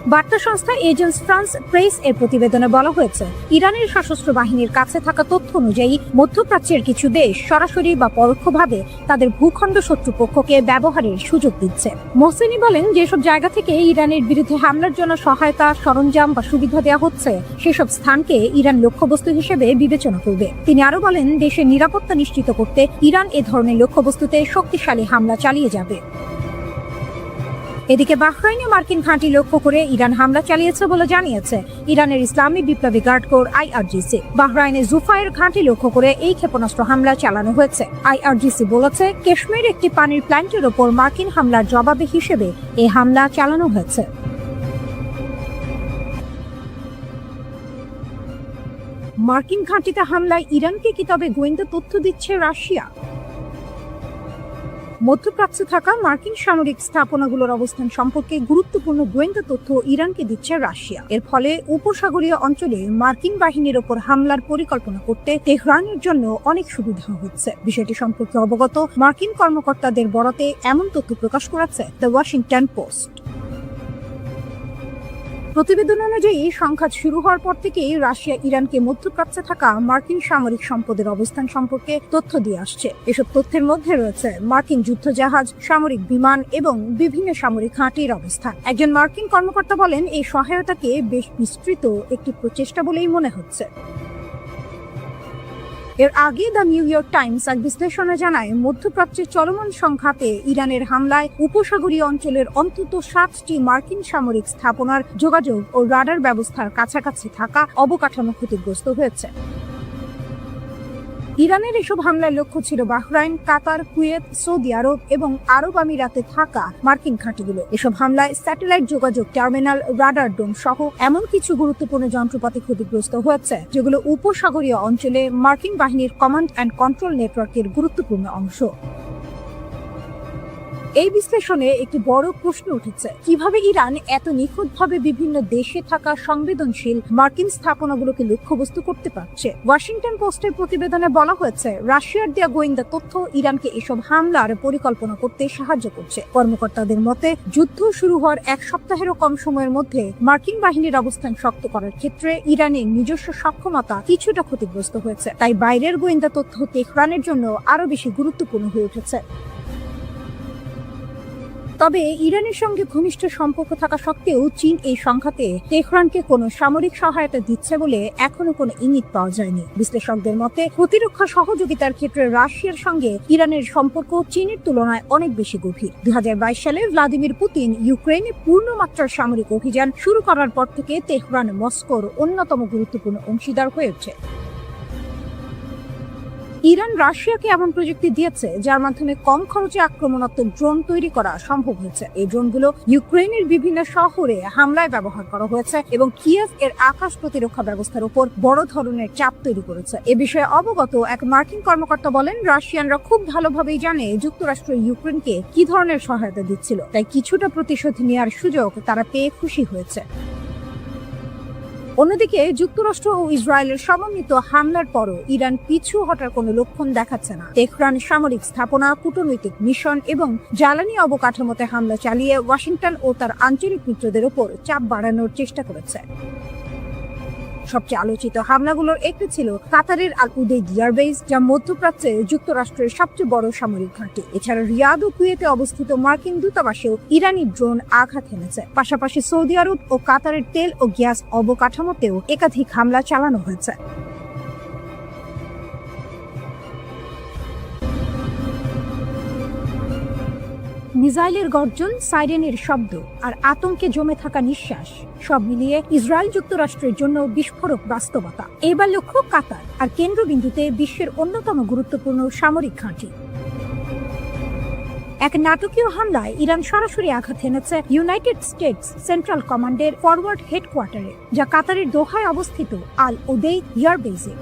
বার্তা সংস্থা এজেন্স ফ্রান্স প্রেস এর প্রতিবেদনে বলা হয়েছে, ইরানের সশস্ত্র বাহিনীর কাছে থাকা তথ্য অনুযায়ী মধ্যপ্রাচ্যের কিছু দেশ সরাসরি বা পরোক্ষভাবে তাদের ভূখণ্ড শত্রুপক্ষকে ব্যবহারের সুযোগ দিচ্ছে। মোহসেনি বলেন, যেসব জায়গা থেকে ইরানের বিরুদ্ধে হামলার জন্য সহায়তা, সরঞ্জাম বা সুবিধা দেওয়া হচ্ছে, সেসব স্থানকে ইরান লক্ষ্যবস্তু হিসেবে বিবেচনা করবে। তিনি আরো বলেন, দেশের নিরাপত্তা নিশ্চিত করতে ইরান এ ধরনের লক্ষ্যবস্তুতে শক্তিশালী হামলা চালিয়ে যাবে। এদিকে বাহরাইনে মার্কিন ঘাঁটি লক্ষ্য করে ইরান হামলা চালিয়েছে বলে জানিয়েছে ইরানের ইসলামী বিপ্লবী গার্ড কোর আইআরজিসি। বাহরাইনে জুফায়ের ঘাঁটি লক্ষ্য করে এই ক্ষেপণাস্ত্র হামলা চালানো হয়েছে। আইআরজিসি বলেছে, কাশ্মীর একটি পানির প্ল্যান্টের ওপর মার্কিন হামলার জবাবে হিসেবে এই হামলা চালানো হয়েছে। মার্কিন ঘাঁটিতে হামলায় ইরানকে কি তবে গোয়েন্দা তথ্য দিচ্ছে রাশিয়া? মধ্যপ্রাচ্যে থাকা মার্কিন সামরিক স্থাপনাগুলোর অবস্থান সম্পর্কে গুরুত্বপূর্ণ গোয়েন্দা তথ্য ইরানকে দিচ্ছে রাশিয়া। এর ফলে উপসাগরীয় অঞ্চলে মার্কিন বাহিনীর ওপর হামলার পরিকল্পনা করতে তেহরানের জন্য অনেক সুবিধা হচ্ছে। বিষয়টি সম্পর্কে অবগত মার্কিন কর্মকর্তাদের বরাতে এমন তথ্য প্রকাশ করেছে দ্য ওয়াশিংটন পোস্ট। প্রতিবেদন অনুযায়ী সংঘাত শুরু হওয়ার পর থেকেই রাশিয়া ইরানকে মধ্যপ্রাচ্যে থাকা মার্কিন সামরিক সম্পদের অবস্থান সম্পর্কে তথ্য দিয়ে আসছে। এসব তথ্যের মধ্যে রয়েছে মার্কিন যুদ্ধজাহাজ, সামরিক বিমান এবং বিভিন্ন সামরিক ঘাঁটির অবস্থান। একজন মার্কিন কর্মকর্তা বলেন, এই সহায়তাকে বেশ বিস্তৃত একটি প্রচেষ্টা বলেই মনে হচ্ছে। এর আগে দ্য নিউ ইয়র্ক টাইমস এক বিশ্লেষণে জানায়, মধ্যপ্রাচ্যের চলমান সংঘাতে ইরানের হামলায় উপসাগরীয় অঞ্চলের অন্তত 7টি মার্কিন সামরিক স্থাপনার যোগাযোগ ও রাডার ব্যবস্থার কাছাকাছি থাকা অবকাঠামো ক্ষতিগ্রস্ত হয়েছে। ইরানের এসব হামলার লক্ষ্য ছিল বাহরাইন, কাতার, কুয়েত, সৌদি আরব এবং আরব আমিরাতে থাকা মার্কিন ঘাঁটিগুলো। এসব হামলায় স্যাটেলাইট যোগাযোগ টার্মিনাল, রাডার ডোম সহ এমন কিছু গুরুত্বপূর্ণ যন্ত্রপাতি ক্ষতিগ্রস্ত হয়েছে, যেগুলো উপসাগরীয় অঞ্চলে মার্কিন বাহিনীর কমান্ড অ্যান্ড কন্ট্রোল নেটওয়ার্কের গুরুত্বপূর্ণ অংশ। এই বিশ্লেষণে একটি বড় প্রশ্ন উঠেছে, কিভাবে ইরান এত নিখুঁতভাবে বিভিন্ন দেশে থাকা সংবেদনশীল মার্কিন স্থাপনাগুলোকে লক্ষ্যবস্তু করতে পারছে। ওয়াশিংটন পোস্টের প্রতিবেদনে বলা হয়েছে, রাশিয়ার দেয়া গোয়েন্দা তথ্য ইরানকে এসব হামলার পরিকল্পনা করতে সাহায্য করছে। কর্মকর্তাদের মতে, যুদ্ধ শুরু হওয়ার এক সপ্তাহেরও কম সময়ের মধ্যে মার্কিন বাহিনীর অবস্থান শক্ত করার ক্ষেত্রে ইরানের নিজস্ব সক্ষমতা কিছুটা ক্ষতিগ্রস্ত হয়েছে। তাই বাইরের গোয়েন্দা তথ্য তেহরানের জন্য আরো বেশি গুরুত্বপূর্ণ হয়ে উঠেছে। তবে ইরানের সঙ্গে ঘনিষ্ঠ সম্পর্ক থাকা সত্ত্বেও চীন এই সংঘাতে তেহরানকে কোনো সামরিক সহায়তা দিচ্ছে বলে এখনো কোনো ইঙ্গিত পাওয়া যায়নি। বিশ্লেষকদের মতে, প্রতিরক্ষা সহযোগিতার ক্ষেত্রে রাশিয়ার সঙ্গে ইরানের সম্পর্ক চীনের তুলনায় অনেক বেশি গভীর। 2022 সালে ভ্লাদিমির পুতিন ইউক্রেনে পূর্ণমাত্রার সামরিক অভিযান শুরু করার পর থেকে তেহরান মস্কোর অন্যতম গুরুত্বপূর্ণ অংশীদার হয়ে ওঠে। ইরান রাশিয়াকে এমন প্রযুক্তি দিয়েছে যার মাধ্যমে কম খরচে আক্রমণাত্মক ড্রোন তৈরি করা সম্ভব হয়েছে। এই ড্রোনগুলো ইউক্রেনের বিভিন্ন শহরে হামলায় ব্যবহার করা হয়েছে এবং কিয়েভ এর আকাশ প্রতিরক্ষা ব্যবস্থার উপর বড় ধরনের চাপ তৈরি করেছে। এ বিষয়ে অবগত এক মার্কিন কর্মকর্তা বলেন, রাশিয়ানরা খুব ভালোভাবেই জানে যুক্তরাষ্ট্র ইউক্রেনকে কি ধরনের সহায়তা দিচ্ছিল, তাই কিছুটা প্রতিশোধ নেওয়ার সুযোগ তারা পেয়ে খুশি হয়েছে। অন্যদিকে যুক্তরাষ্ট্র ও ইসরায়েলের সমন্বিত হামলার পরও ইরান পিছু হটার কোনো লক্ষণ দেখাচ্ছে না। তেহরান সামরিক স্থাপনা, কূটনৈতিক মিশন এবং জ্বালানি অবকাঠামোতে হামলা চালিয়ে ওয়াশিংটন ও তার আঞ্চলিক মিত্রদের ওপর চাপ বাড়ানোর চেষ্টা করেছে। সবচেয়ে আলোচিত হামলাগুলোর একটি ছিল কাতারের আল উদেইদ এয়ারবেস, যা মধ্যপ্রাচ্যে যুক্তরাষ্ট্রের সবচেয়ে বড় সামরিক ঘাঁটি। এছাড়া রিয়াদ ও কুয়েতে অবস্থিত মার্কিন দূতাবাসেও ইরানি ড্রোন আঘাত হেনেছে। পাশাপাশি সৌদি আরব ও কাতারের তেল ও গ্যাস অবকাঠামোতেও একাধিক হামলা চালানো হয়েছে। মিসাইলের গর্জন, সাইরেনের শব্দ আর আতঙ্কে জমে থাকা নিঃশ্বাস, সব মিলিয়ে ইসরায়েল যুক্তরাষ্ট্রের জন্য বিস্ফোরক বাস্তবতা। এবার লক্ষ্য কাতার আর কেন্দ্রবিন্দুতে বিশ্বের অন্যতম গুরুত্বপূর্ণ সামরিক ঘাঁটি। এক নাটকীয় হামলায় ইরান সরাসরি আঘাত হেনেছে ইউনাইটেড স্টেটস সেন্ট্রাল কমান্ডের ফরওয়ার্ড হেডকোয়ার্টারে, যা কাতারের দোহায় অবস্থিত আল উদেইদ এয়ারবেসে।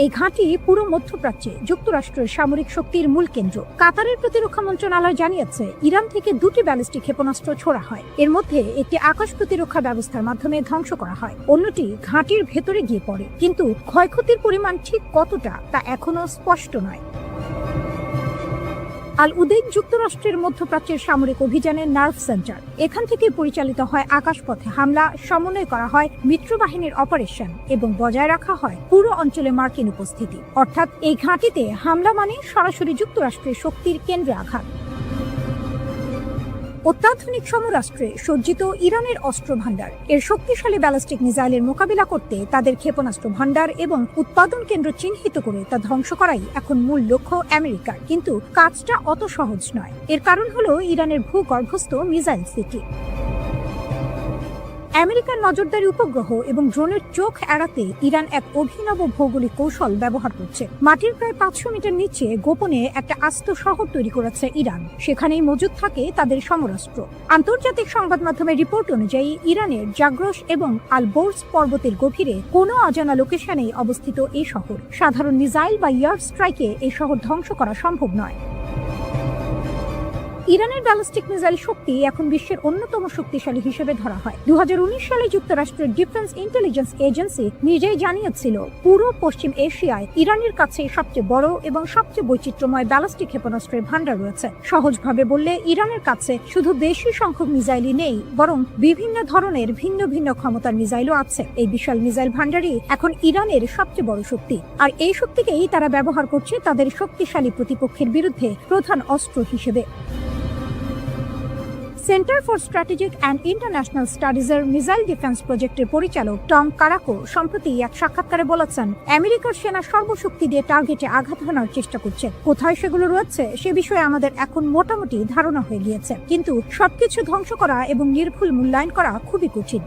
এই ঘাঁটি পুরো মধ্যপ্রাচ্যে যুক্তরাষ্ট্রের সামরিক শক্তির মূল কেন্দ্র। কাতারের প্রতিরক্ষা মন্ত্রণালয় জানিয়েছে, ইরান থেকে 2টি ব্যালিস্টিক ক্ষেপণাস্ত্র ছোড়া হয়। এর মধ্যে একটি আকাশ প্রতিরক্ষা ব্যবস্থার মাধ্যমে ধ্বংস করা হয়, অন্যটি ঘাঁটির ভেতরে গিয়ে পড়ে। কিন্তু ক্ষয়ক্ষতির পরিমাণ ঠিক কতটা তা এখনো স্পষ্ট নয়। আল উদেইদ যুক্তরাষ্ট্রের মধ্যপ্রাচ্যের সামরিক অভিযানের নার্ভ সেন্টার। এখান থেকে পরিচালিত হয় আকাশপথে হামলা, সমন্বয় করা হয় মিত্রবাহিনীর অপারেশন এবং বজায় রাখা হয় পুরো অঞ্চলে মার্কিন উপস্থিতি। অর্থাৎ এই ঘাঁটিতে হামলা মানে সরাসরি যুক্তরাষ্ট্রের শক্তির কেন্দ্রে আঘাত। অত্যাধুনিক সমরাস্ত্রে সজ্জিত ইরানের অস্ত্র ভান্ডার, এর শক্তিশালী ব্যালিস্টিক মিসাইলের মোকাবিলা করতে তাদের ক্ষেপণাস্ত্র ভান্ডার এবং উৎপাদন কেন্দ্র চিহ্নিত করে তা ধ্বংস করাই এখন মূল লক্ষ্য আমেরিকার। কিন্তু কাজটা অত সহজ নয়। এর কারণ হলো ইরানের ভূগর্ভস্থ মিসাইল সিটি। আমেরিকার নজরদারি উপগ্রহ এবং ড্রোনের চোখ এড়াতে ইরান এক অভিনব ভৌগোলিক কৌশল ব্যবহার করছে। মাটির প্রায় 500 মিটার নিচে গোপনে একটা আস্ত শহর তৈরি করেছে ইরান। সেখানেই মজুদ থাকে তাদের সমরাস্ত্র। আন্তর্জাতিক সংবাদ মাধ্যমের রিপোর্ট অনুযায়ী ইরানের জাগ্রস এবং আলবোর্স পর্বতের গভীরে কোনো অজানা লোকেশনেই অবস্থিত এই শহর। সাধারণ মিসাইল বা এয়ার স্ট্রাইকে এই শহর ধ্বংস করা সম্ভব নয়। ইরানের ব্যালিস্টিক মিসাইল শক্তি এখন বিশ্বের অন্যতম শক্তিশালী হিসেবে ধরা হয়। 2019 সালে যুক্তরাষ্ট্রের ডিফেন্স ইন্টেলিজেন্স এজেন্সি নিজেই জানিয়েছিল পুরো পশ্চিম এশিয়ায় ইরানের কাছে সবচেয়ে বড় এবং সবচেয়ে বৈচিত্র্যময় ব্যালিস্টিক ক্ষেপণাস্ত্রের ভান্ডার রয়েছে। সহজভাবে বললে ইরানের কাছে শুধু বেশি সংখ্যক মিসাইলই নেই, বরং বিভিন্ন ধরনের ভিন্ন ভিন্ন ক্ষমতার মিসাইলও আছে। এই বিশাল মিসাইল ভান্ডারই এখন ইরানের সবচেয়ে বড় শক্তি, আর এই শক্তিকেই তারা ব্যবহার করছে তাদের শক্তিশালী প্রতিপক্ষের বিরুদ্ধে প্রধান অস্ত্র হিসেবে। Center for Strategic and International স্টাডিজের মিসাইল ডিফেন্স প্রজেক্টের পরিচালক টম কারাকো সম্প্রতি এক সাক্ষাৎকারে বলেছেন, আমেরিকার সেনা সর্বশক্তি দিয়ে টার্গেটে আঘাত হানার চেষ্টা করছে। কোথায় সেগুলো রয়েছে সে বিষয়ে আমাদের এখন মোটামুটি ধারণা হয়ে গিয়েছে, কিন্তু সবকিছু ধ্বংস করা এবং নির্ভুল মূল্যায়ন করা খুবই কঠিন।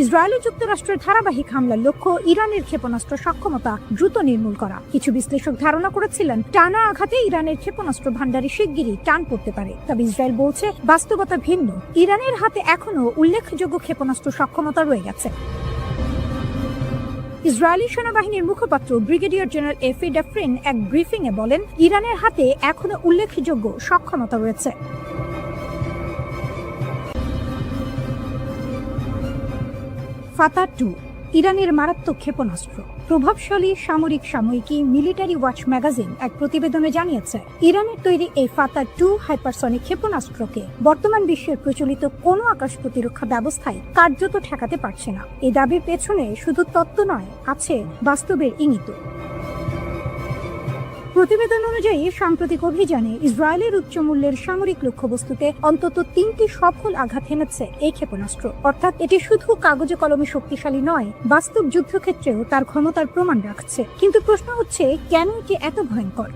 ইসরায়েলি যুক্তরাষ্ট্রের ধারাবাহিক হামলার লক্ষ্য ইরানের ক্ষেপণাস্ত্র সক্ষমতা দ্রুত নির্মূল করা। কিছু বিশ্লেষক ধারণা করেছিলেন টানা আঘাতে ইরানের ক্ষেপণাস্ত্র ভান্ডারে শিগগিরই টান পড়তে পারে। তবে ইসরায়েল বলছে বাস্তবতা ভিন্ন। ইরানের হাতে এখনো উল্লেখযোগ্য ক্ষেপণাস্ত্র সক্ষমতা রয়ে গেছে। ইসরায়েলি সেনাবাহিনীর মুখপাত্র ব্রিগেডিয়ার জেনারেল এফি ডেফরিন এক ব্রিফিংয়ে বলেন, ইরানের হাতে এখনো উল্লেখযোগ্য সক্ষমতা রয়েছে। ফাতা-2 ইরানের মারাত্মক ক্ষেপণাস্ত্র। প্রভাবশালী সামরিক সাময়িকী মিলিটারি ওয়াচ ম্যাগাজিন এক প্রতিবেদনে জানিয়েছে, ইরানের তৈরি এই ফাতা-2 হাইপারসনিক ক্ষেপণাস্ত্রকে বর্তমান বিশ্বের প্রচলিত কোনো আকাশ প্রতিরক্ষা ব্যবস্থায় কার্যত ঠেকাতে পারছে না। এই দাবির পেছনে শুধু তত্ত্ব নয়, আছে বাস্তবের ইঙ্গিত। প্রতিবেদন অনুযায়ী সাম্প্রতিক অভিযানে ইসরায়েলের উচ্চ মূল্যের সামরিক লক্ষ্যবস্তুতে অন্তত 3টি সফল আঘাত হেনেছে এই ক্ষেপণাস্ত্র। অর্থাৎ এটি শুধু কাগজে কলমে শক্তিশালী নয়, বাস্তব যুদ্ধক্ষেত্রেও তার ক্ষমতার প্রমাণ রাখছে। কিন্তু প্রশ্ন হচ্ছে, কেন এটি এত ভয়ঙ্কর?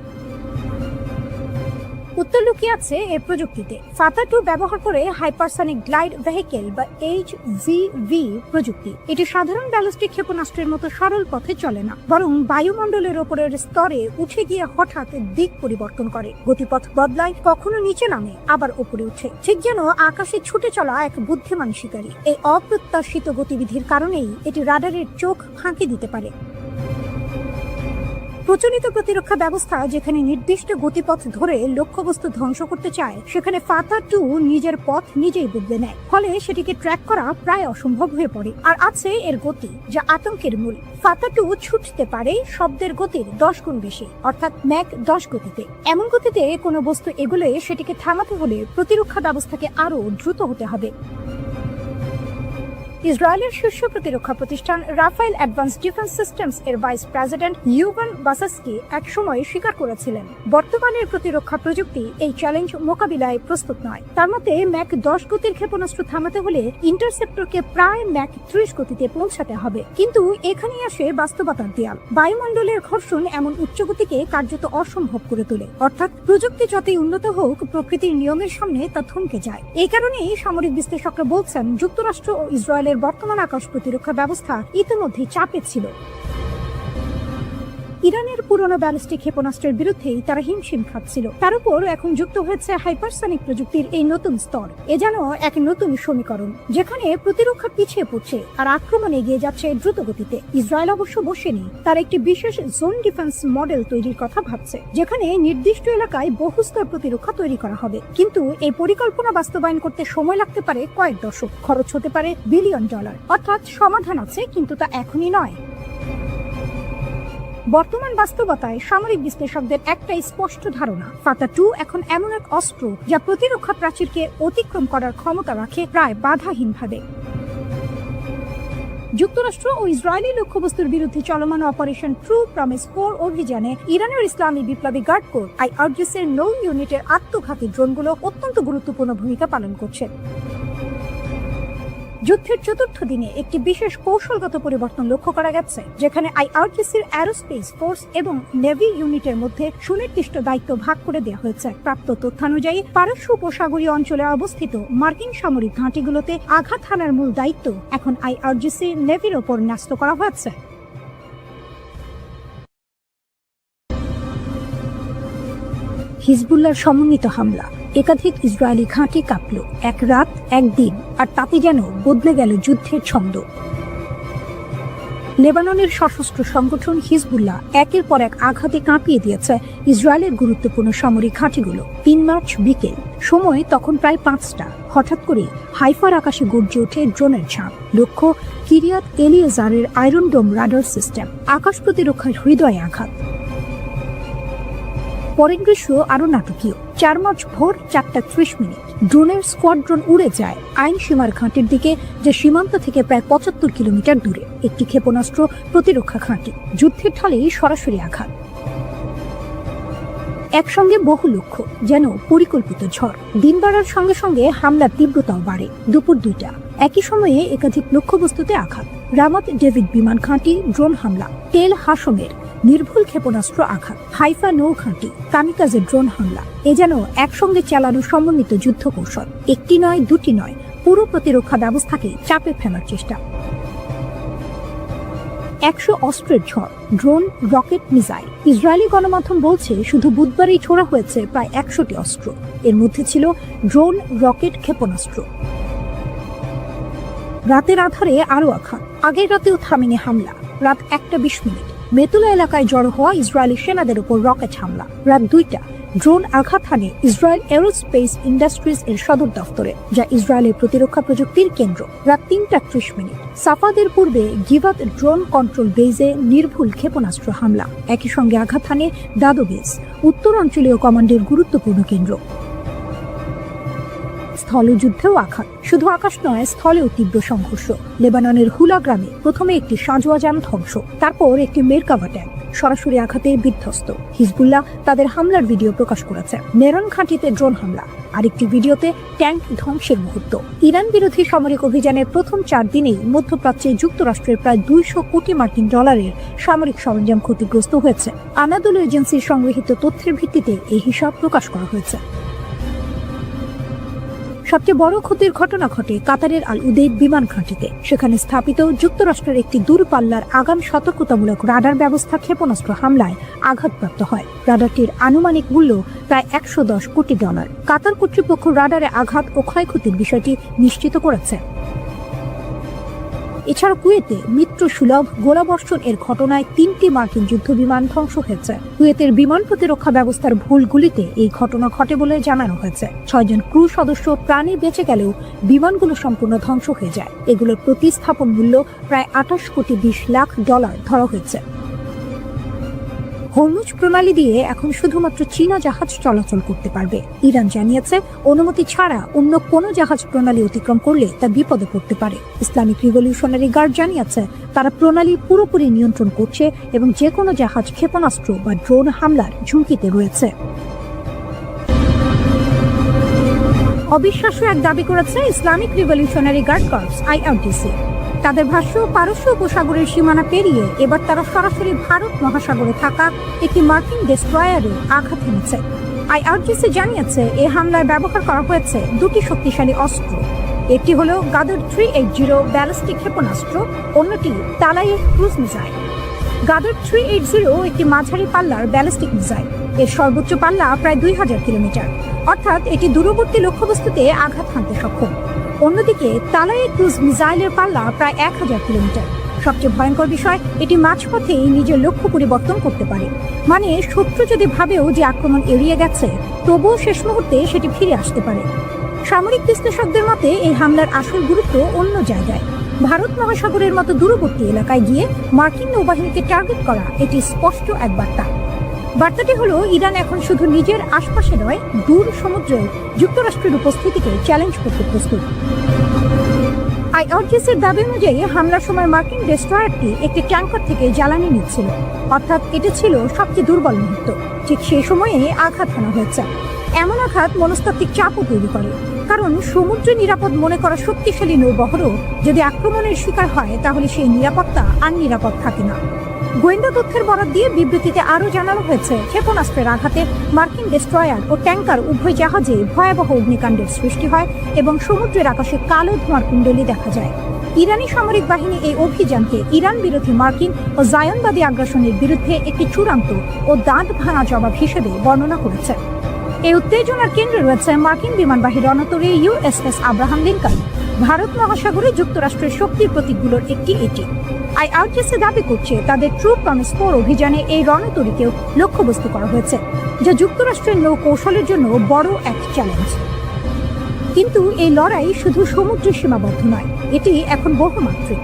উত্তর লুকিয়ে আছে এর প্রযুক্তিতে। ফাতা-2 ব্যবহার করে হাইপারসনিক গ্লাইড ভেহিকেল বা HGV প্রযুক্তি। এটি সাধারণ ব্যালিস্টিক ক্ষেপণাস্ত্রের মতো সরল পথে চলে না, বরং বায়ুমণ্ডলের ওপরের স্তরে উঠে গিয়ে হঠাৎ দিক পরিবর্তন করে, গতিপথ বদলায়, কখনো নিচে নামে আবার উপরে উঠে, ঠিক যেন আকাশে ছুটে চলা এক বুদ্ধিমান শিকারী। এই অপ্রত্যাশিত গতিবিধির কারণেই এটি রাডারের চোখ ফাঁকি দিতে পারে। প্রচলিত প্রতিরক্ষা ব্যবস্থা যেখানে নির্দিষ্ট গতিপথ ধরে লক্ষ্যবস্তু ধ্বংস করতে চায়, সেখানে ফাতা-2 নিজের পথ নিজেই বদলে নেয়। ফলে সেটিকে ট্র্যাক করা প্রায় অসম্ভব হয়ে পড়ে। আর আছে এর গতি, যা আতঙ্কের মূল। ফাতা-2 ছুটতে পারে শব্দের গতির 10 গুণ বেশি, অর্থাৎ ম্যাক 10 গতিতে। এমন গতিতে কোনো বস্তু এগোলে সেটিকে থামাতে হলে প্রতিরক্ষা ব্যবস্থাকে আরও দ্রুত হতে হবে। ইসরায়েলের শীর্ষ প্রতিরক্ষা প্রতিষ্ঠান রাফায়েল অ্যাডভান্স ডিফেন্স সিস্টেমস এর ভাইস প্রেসিডেন্ট ইউভান বাসাস্কি একসময় স্বীকার করেছিলেন, বর্তমানের প্রতিরক্ষা প্রযুক্তি এই চ্যালেঞ্জ মোকাবিলায় প্রস্তুত নয়। তার মতে ম্যাক 10 গতির ক্ষেপণাস্ত্র থামাতে হলে ইন্টারসেপ্টরকে প্রায় ম্যাক 30 গতিতে পৌঁছাতে হবে। কিন্তু এখানেই আসে বাস্তবতার দেয়াল। বায়ুমণ্ডলের ঘর্ষণ এমন উচ্চ গতিকে কার্যত অসম্ভব করে তোলে। অর্থাৎ প্রযুক্তি যতই উন্নত হোক, প্রকৃতির নিয়মের সামনে তা থমকে যায়। এই কারণেই সামরিক বিশ্লেষকরা বলছেন, যুক্তরাষ্ট্র ও ইসরায়েলের বর্তমান আকাশ প্রতিরক্ষা ব্যবস্থা ইতিমধ্যেই চাপে ছিল। ইরানের পুরনো ব্যালিস্টিক ক্ষেপণাস্ত্রের বিরুদ্ধেই তারা হিমশিম খাচ্ছিল। তার উপর এখন যুক্ত হয়েছে হাইপারসনিক প্রযুক্তির এই নতুন স্তর। এ যেন এক নতুন সমীকরণ, যেখানে প্রতিরক্ষা পিছিয়ে পড়ছে আর আক্রমণ এগিয়ে যাচ্ছে দ্রুত গতিতে। ইসরায়েল অবশ্য বসেনি, তার একটি বিশেষ জোন ডিফেন্স মডেল তৈরির কথা ভাবছে, যেখানে নির্দিষ্ট এলাকায় বহুস্তর প্রতিরক্ষা তৈরি করা হবে। কিন্তু এই পরিকল্পনা বাস্তবায়ন করতে সময় লাগতে পারে কয়েক দশক, খরচ হতে পারে $1 বিলিয়ন। অর্থাৎ সমাধান আছে, কিন্তু তা এখনই নয়। বর্তমান বাস্তবতায় সামরিক বিশ্লেষকদের একটাই স্পষ্ট ধারণা, ফাতা 2 এখন এমন এক অস্ত্র যা প্রতিরক্ষা প্রাচীরকে অতিক্রম করার ক্ষমতা রাখে প্রায় বাধাহীনভাবে। যুক্তরাষ্ট্র ও ইসরায়েলি লক্ষ্যবস্তুর বিরুদ্ধে চলমান অপারেশন ট্রু প্রমিস 4 অভিযানে ইরানের ইসলামী বিপ্লবী গার্ড কোর আইআরজিসির নৌ ইউনিটের আত্মঘাতী ড্রোনগুলো অত্যন্ত গুরুত্বপূর্ণ ভূমিকা পালন করছে। যুদ্ধের চতুর্থ দিনে একটি বিশেষ কৌশলগত পরিবর্তন লক্ষ্য করা গেছে, যেখানে আইআরজিসির অ্যারোস্পেস ফোর্স এবং নেভি ইউনিটের মধ্যে সুনির্দিষ্ট দায়িত্ব ভাগ করে দেওয়া হয়েছে। প্রাপ্ত তথ্যানুযায়ী পারস্য উপসাগরীয় অঞ্চলে অবস্থিত মার্কিন সামরিক ঘাঁটিগুলোতে আঘাত হানার মূল দায়িত্ব এখন আইআরজিসি নেভির ওপর ন্যস্ত করা হয়েছে। হিজবুল্লাহর সমন্বিত হামলা, একাধিক ইসরায়েলি ঘাঁটি কাঁপল, এক রাত এক দিন, আর তাতে যেন বদলে গেল যুদ্ধের ছন্দ। লেবাননের সশস্ত্র সংগঠন হিজবুল্লাহ একের পর এক আঘাতে কাঁপিয়ে দিয়েছে ইসরায়েলের গুরুত্বপূর্ণ সামরিক ঘাঁটিগুলো। 3 মার্চ বিকেল, সময় তখন প্রায় 5টা, হঠাৎ করে হাইফার আকাশে গর্জে ওঠে ড্রোনের ঝাঁপ। লক্ষ্য কিরিয়াত এলিয়েজারের আয়রন ডোম রাডার সিস্টেম। আকাশ প্রতিরক্ষার হৃদয়ে আঘাত। পরের দৃশ্য আরো নাটকীয়। 4 মার্চ ভোর 4:30 ড্রোনের স্কোয়াড্রন উড়ে যায় আইন সীমার ঘাঁটির দিকে, যা সীমান্ত থেকে প্রায় 75 কিলোমিটার দূরে। একটি ক্ষেপণাস্ত্র প্রতিরক্ষা ঘাঁটি। যুদ্ধের ঢালেই সরাসরি আঘাত। একসঙ্গে বহু লক্ষ্য, যেন পরিকল্পিত ঝড়। দিন বাড়ার সঙ্গে সঙ্গে হামলার তীব্রতাও বাড়ে। দুপুর 2টা, একই সময়ে একাধিক লক্ষ্যবস্তুতে আঘাত। রামাত ডেভিড বিমান ঘাঁটি ড্রোন হামলা। তেল হাসমের নির্ভুল ক্ষেপণাস্ত্র আঘাত। হাইফা নৌ ঘাঁটি কামিকাজে ড্রোন হামলা। এ যেন একসঙ্গে চালানো সমন্বিত যুদ্ধ কৌশল। একটি নয়, দুটি নয়, পুরো প্রতিরক্ষা ব্যবস্থাকে চাপে ফেলার চেষ্টা। 100 অস্ত্রের ঝড়, ড্রোন, রকেট, মিসাইল। ইসরায়েলি গণমাধ্যম বলছে শুধু বুধবারই ছোড়া হয়েছে প্রায় 100টি অস্ত্র। এর মধ্যে ছিল ড্রোন, রকেট, ক্ষেপণাস্ত্র। রাতের আধারে আরো আঘাত। আগের রাতেও থামেনি হামলা। রাত 1:20 মেতুলা এলাকায় জড়ো হওয়া ইসরায়েলি সেনাদের উপর রকেট হামলা। রাত 2টা, ড্রোন আঘাত হানে ইসরায়েল এরোস্পেস ইন্ডাস্ট্রিজ এর সদর দফতরে, যা ইসরায়েলের প্রতিরক্ষা প্রযুক্তির কেন্দ্র। রাত 3:30 সাফাদের পূর্বে গিভাত ড্রোন কন্ট্রোল বেজে নির্ভুল ক্ষেপণাস্ত্র হামলা। একই সঙ্গে আঘাত হানে দাদো বেস, উত্তর অঞ্চলীয় কমান্ডের গুরুত্বপূর্ণ কেন্দ্র। স্থলযুদ্ধেও আঘাত। শুধু আকাশ নয়, স্থলেও তীব্র সংঘর্ষ। লেবাননের হুলা গ্রামে প্রথমে একটি সাঁজোয়া যান ধ্বংস, তারপর একটি মেরকাভা ট্যাঙ্ক সরাসরি আঘাতে বিধ্বস্ত। হিজবুল্লাহ তাদের হামলার ভিডিও প্রকাশ করেছে। নেরন ঘাঁটিতে ড্রোন হামলা, আরেকটি ভিডিওতে ট্যাঙ্ক ধ্বংসের মুহূর্ত। ইরান বিরোধী সামরিক অভিযানের প্রথম 4 দিনেই মধ্যপ্রাচ্যে যুক্তরাষ্ট্রের প্রায় 200 কোটি মার্কিন ডলারের সামরিক সরঞ্জাম ক্ষতিগ্রস্ত হয়েছে। আনাদোলু এজেন্সির সংগৃহীত তথ্যের ভিত্তিতে এই হিসাব প্রকাশ করা হয়েছে। সবচেয়ে বড় ক্ষতির ঘটনা ঘটে কাতারের আল উদেইদ বিমান ঘাঁটিতে। সেখানে স্থাপিত যুক্তরাষ্ট্রের একটি দূরপাল্লার আগাম সতর্কতামূলক রাডার ব্যবস্থা ক্ষেপণাস্ত্র হামলায় আঘাতপ্রাপ্ত হয়। রাডারটির আনুমানিক মূল্য প্রায় $110 কোটি। কাতার কর্তৃপক্ষ রাডারে আঘাত ও ক্ষয়ক্ষতির বিষয়টি নিশ্চিত করেছে। এছাড়া কুয়েতে মিত্র সুলভ গোলাবর্ষণ এর ঘটনায় 3টি মার্কিন যুদ্ধবিমান ধ্বংস হয়েছে। কুয়েতের বিমান প্রতিরক্ষা ব্যবস্থার ভুল গুলিতে এই ঘটনা ঘটে বলে জানানো হয়েছে। 6 জন ক্রু সদস্য প্রাণে বেঁচে গেলেও বিমানগুলো সম্পূর্ণ ধ্বংস হয়ে যায়। এগুলোর প্রতিস্থাপন মূল্য প্রায় $28 কোটি 20 লাখ ধরা হয়েছে। হরমুজ প্রণালী দিয়ে এখন শুধুমাত্র চীনা জাহাজ চলাচল করতে পারবে। ইরান জানিয়েছে অনুমতি ছাড়া অন্য কোনো জাহাজ প্রণালী অতিক্রম করলে তা বিপদে পড়তে পারে। ইসলামিক রিভলিউশনারি গার্ড জানিয়েছে তারা প্রণালী পুরোপুরি নিয়ন্ত্রণ করছে এবং যে কোনো জাহাজ ক্ষেপণাস্ত্র বা ড্রোন হামলার ঝুঁকিতে রয়েছে। অবিশ্বাস্য এক দাবি করেছে Islamic revolutionary guard corps IRGC. তাদের ভাষ্য, পারস্য উপসাগরের সীমানা পেরিয়ে এবার তারা সরাসরি ভারত মহাসাগরে থাকা একটি মার্কিন ডেস্ট্রয়ারে আঘাত হেনেছে। আইআরজিসি জানিয়েছে এই হামলায় ব্যবহার করা হয়েছে 2টি শক্তিশালী অস্ত্র। একটি হলো গাদার 380 ব্যালিস্টিক ক্ষেপণাস্ত্র, অন্যটি তালাইয়ের ক্রুজ মিসাইল। গাদার 380 একটি মাঝারি পাল্লার ব্যালিস্টিক মিসাইল। এর সর্বোচ্চ পাল্লা প্রায় 2000 কিলোমিটার, অর্থাৎ এটি দূরবর্তী লক্ষ্যবস্তুতে আঘাত হানতে সক্ষম। অন্যদিকে তালাইয়ের ক্রুজ মিসাইলের পাল্লা প্রায় 1000 কিলোমিটার। সবচেয়ে ভয়ঙ্কর বিষয়, এটি মাঝপথেই নিজের লক্ষ্য পরিবর্তন করতে পারে। মানে শত্রু যদি ভাবেও যে আক্রমণ এড়িয়ে গেছে, তবুও শেষ মুহূর্তে সেটি ফিরে আসতে পারে। সামরিক বিশ্লেষকদের মতে এই হামলার আসল গুরুত্ব অন্য জায়গায়। ভারত মহাসাগরের মতো দূরবর্তী এলাকায় গিয়ে মার্কিন নৌবাহিনীকে টার্গেট করা এটি স্পষ্ট এক বার্তা। বার্তাটি হলো ইরান এখন শুধু নিজের আশপাশে নয়, দূর সমুদ্রে যুক্তরাষ্ট্রের উপস্থিতিকে চ্যালেঞ্জ করতে প্রস্তুত। আইআরজিসির দাবি অনুযায়ী হামলার সময় মার্কিন ডেস্ট্রয়ারটি একটি ট্যাঙ্কার থেকে জ্বালানি নিচ্ছিল, অর্থাৎ এটি ছিল সবচেয়ে দুর্বল মুহূর্ত। ঠিক সেই সময়ে আঘাত হানা হয়েছে। এমন আঘাত মনস্তাত্ত্বিক চাপও তৈরি করে, কারণ সমুদ্রে নিরাপদ মনে করা শক্তিশালী নৌবহরও যদি আক্রমণের শিকার হয় তাহলে সেই নিরাপত্তা আর নিরাপদ থাকে না। গোয়েন্দা তথ্যের বরাত দিয়ে বিবৃতিতে আরও জানানো হয়েছে, ক্ষেপণাস্ত্রের আঘাতে মার্কিন ডেস্ট্রয়ার ও ট্যাঙ্কার উভয় জাহাজে ভয়াবহ অগ্নিকাণ্ডের সৃষ্টি হয় এবং সমুদ্রের আকাশে কালো ধোঁয়ার কুণ্ডলী দেখা যায়। ইরানি সামরিক বাহিনী এই অভিযানকে ইরান বিরোধী মার্কিন ও জায়নবাদী আগ্রাসনের বিরুদ্ধে একটি চূড়ান্ত ও দাঁত ভাঙা জবাব হিসেবে বর্ণনা করেছে। এই উত্তেজনার কেন্দ্রে রয়েছে মার্কিন বিমানবাহী রণতরী ইউএসএস আব্রাহাম লিঙ্কন। ভারত মহাসাগরে যুক্তরাষ্ট্রের শক্তির প্রতীকগুলোর একটি এটি। আইআরজিসি দাবি করছে তাদের ট্রু প্রমিস 4 অভিযানে এই রণতরীকেও লক্ষ্যবস্তু করা হয়েছে, যা যুক্তরাষ্ট্রের নৌ কৌশলের জন্য বড় এক চ্যালেঞ্জ। কিন্তু এই লড়াই শুধু সমুদ্রে সীমাবদ্ধ নয়, এটি এখন বহুমাত্রিক।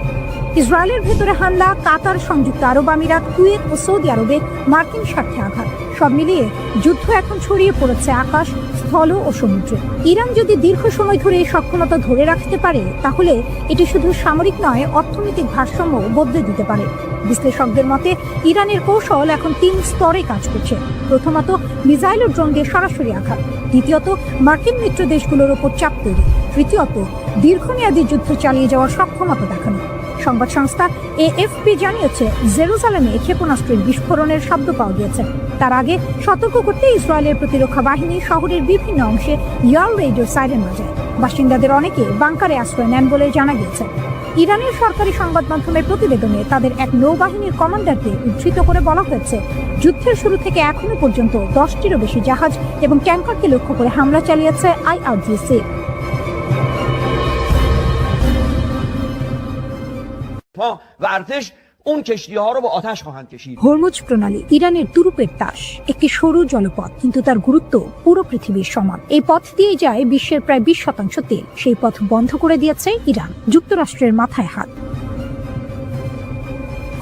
ইসরায়েলের ভেতরে হামলা, কাতার, সংযুক্ত আরব আমিরাত, কুয়েত ও সৌদি আরবে মার্কিন স্বার্থে আঘাত, সব মিলিয়ে যুদ্ধ এখন ছড়িয়ে পড়েছে আকাশ, স্থল ও সমুদ্রে। ইরান যদি দীর্ঘ সময় ধরে এই সক্ষমতা ধরে রাখতে পারে তাহলে এটি শুধু সামরিক নয়, অর্থনৈতিক ভারসাম্য বদলে দিতে পারে। বিশ্লেষকদের মতে ইরানের কৌশল এখন 3 স্তরে কাজ করছে। প্রথমত, মিসাইল ও ড্রোন দিয়ে সরাসরি আঘাত। দ্বিতীয়ত, মার্কিন মিত্র দেশগুলোর ওপর চাপ তৈরি। তৃতীয়ত, দীর্ঘমেয়াদী যুদ্ধ চালিয়ে যাওয়ার সক্ষমতা দেখানো। সংবাদ সংস্থা এএফপি জানিয়েছে, জেরুজালেমে ক্ষেপণাস্ত্রের বিস্ফোরণের শব্দ পাওয়া গিয়েছে। তার আগে সতর্ক করতে ইসরায়েলের প্রতিরক্ষা বাহিনী শহরের বিভিন্ন অংশে ইয়ার রেডিও সাইরেন বাজায়। বাসিন্দাদের অনেকে বাংকারে আশ্রয় নেন বলে জানা গিয়েছে। ইরানের সরকারি সংবাদ মাধ্যমের প্রতিবেদনে তাদের এক নৌবাহিনীর কমান্ডারকে উদ্ধৃত করে বলা হয়েছে, যুদ্ধের শুরু থেকে এখনো পর্যন্ত 10টিরও বেশি জাহাজ এবং ট্যাঙ্কারকে লক্ষ্য করে হামলা চালিয়েছে আইআরজিসি। ورزش اون کشتی ها رو با آتش خواهند کشید. হরমুজ প্রণালী ইরানের তুরুপের তাস, একটি সরু জলপথ, কিন্তু তার গুরুত্ব পুরো পৃথিবীর সমান। এই পথ দিয়ে যায় বিশ্বের প্রায় 20% তেল। সেই পথ বন্ধ করে দিয়েছে ইরান, যুক্তরাষ্ট্রের মাথায় হাত।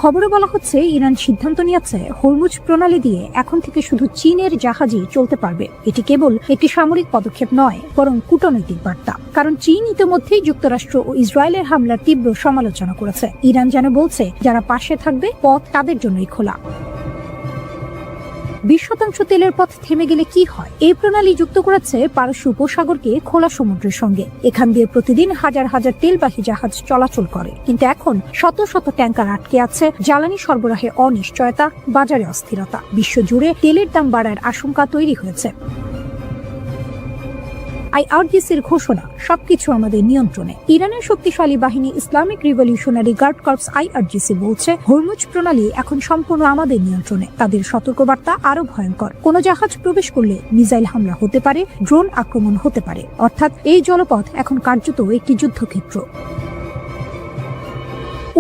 খবরে বলা হচ্ছে, ইরান সিদ্ধান্ত নিয়েছে হরমুজ প্রণালী দিয়ে এখন থেকে শুধু চীনের জাহাজই চলতে পারবে। এটি কেবল একটি সামরিক পদক্ষেপ নয়, বরং কূটনৈতিক বার্তা। কারণ চীন ইতিমধ্যেই যুক্তরাষ্ট্র ও ইসরায়েলের হামলার তীব্র সমালোচনা করেছে। ইরান যেন বলছে, যারা পাশে থাকবে পথ তাদের জন্যই খোলা। 20% তেলের পথ থেমে গেলে কি হয়? এই প্রণালী যুক্ত করেছে পারস্য উপসাগরকে খোলা সমুদ্রের সঙ্গে। এখান দিয়ে প্রতিদিন হাজার হাজার তেলবাহী জাহাজ চলাচল করে। কিন্তু এখন শত শত ট্যাঙ্কার আটকে আছে। জ্বালানি সরবরাহে অনিশ্চয়তা, বাজারে অস্থিরতা, বিশ্বজুড়ে তেলের দাম বাড়ার আশঙ্কা তৈরি হয়েছে। আইআরজিসির ঘোষণা, সবকিছু আমাদের নিয়ন্ত্রণে। ইরানের শক্তিশালী বাহিনী Islamic revolutionary guard corps IRGC বলছে, হরমুজ প্রণালী এখন সম্পূর্ণ আমাদের নিয়ন্ত্রণে। তাদের সতর্কবার্তা আরো ভয়ঙ্কর। কোন জাহাজ প্রবেশ করলে মিসাইল হামলা হতে পারে, ড্রোন আক্রমণ হতে পারে। অর্থাৎ এই জলপথ এখন কার্যত একটি যুদ্ধক্ষেত্র।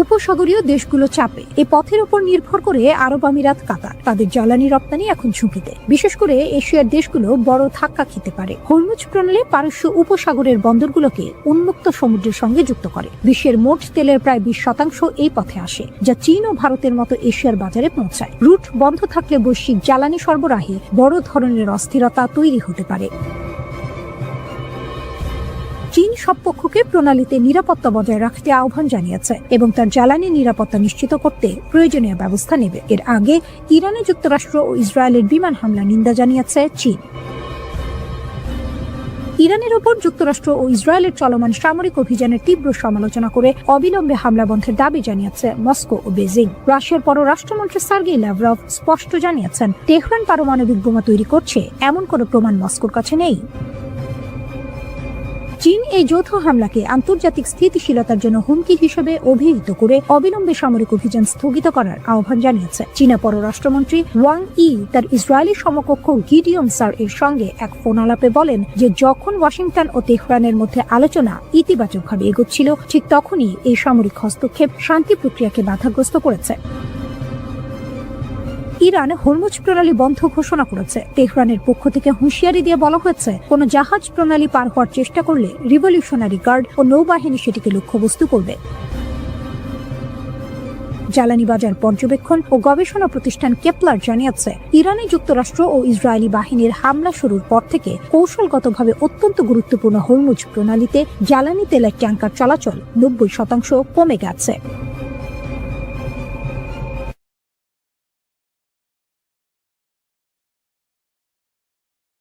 উপসাগরীয় দেশগুলো চাপে। এই পথের উপর নির্ভর করে আরব আমিরাত, কাতার। তাদের জ্বালানি রপ্তানি এখন ঝুঁকিতে। বিশেষ করে এশিয়ার দেশগুলো বড় ধাক্কা খেতে পারে। হরমুজ প্রণালী পারস্য উপসাগরের বন্দরগুলোকে উন্মুক্ত সমুদ্রের সঙ্গে যুক্ত করে। বিশ্বের মোট তেলের প্রায় 20% এই পথে আসে, যা চীন ও ভারতের মতো এশিয়ার বাজারে পৌঁছায়। রুট বন্ধ থাকলে বৈশ্বিক জ্বালানি সরবরাহে বড় ধরনের অস্থিরতা তৈরি হতে পারে। চীন সব পক্ষকে প্রণালীতে নিরাপত্তা বজায় রাখতে আহ্বান জানিয়েছে এবং তার জ্বালানি নিরাপত্তা নিশ্চিত করতে প্রয়োজনীয় ব্যবস্থা নেবে। এর আগে ইরানে যুক্তরাষ্ট্র ও ইসরায়েলের বিমান হামলা নিন্দা জানিয়েছে চীন। ইরানের ওপর যুক্তরাষ্ট্র ও ইসরায়েলের চলমান সামরিক অভিযানের তীব্র সমালোচনা করে অবিলম্বে হামলা বন্ধের দাবি জানিয়েছে মস্কো ও বেজিং। রাশিয়ার পররাষ্ট্রমন্ত্রী সার্গেই ল্যাভরভ স্পষ্ট জানিয়েছেন, তেহরান পারমাণবিক বোমা তৈরি করছে এমন কোনো প্রমাণ মস্কোর কাছে নেই। চীন এই যৌথ হামলাকে আন্তর্জাতিক স্থিতিশীলতার জন্য হুমকি হিসেবে অভিহিত করে অবিলম্বে সামরিক অভিযান স্থগিত করার আহ্বান জানিয়েছে। চীনা পররাষ্ট্রমন্ত্রী ওয়াং ই তার ইসরায়েলি সমকক্ষ গিডিয়ন সার এর সঙ্গে এক ফোন আলাপে বলেন যে যখন ওয়াশিংটন ও তেহরানের মধ্যে আলোচনা ইতিবাচকভাবে এগোচ্ছিল, ঠিক তখনই এই সামরিক হস্তক্ষেপ শান্তি প্রক্রিয়াকে বাধাগ্রস্ত করেছে। ইরান হরমুজ প্রণালী বন্ধ ঘোষণা করেছে। তেহরানের পক্ষ থেকে হুঁশিয়ারি দিয়ে বলা হয়েছে, কোন জাহাজ প্রণালী পার হওয়ার চেষ্টা করলে রিভলিউশনারি গার্ড ও নৌবাহিনী সেটিকে লক্ষ্যবস্তু করবে। জ্বালানি বাজার পর্যবেক্ষণ ও গবেষণা প্রতিষ্ঠান কেপলার জানিয়েছে, ইরানে যুক্তরাষ্ট্র ও ইসরায়েলি বাহিনীর হামলা শুরুর পর থেকে কৌশলগতভাবে অত্যন্ত গুরুত্বপূর্ণ হরমুজ প্রণালীতে জ্বালানি তেলের ট্যাঙ্কার চলাচল 90% কমে গেছে।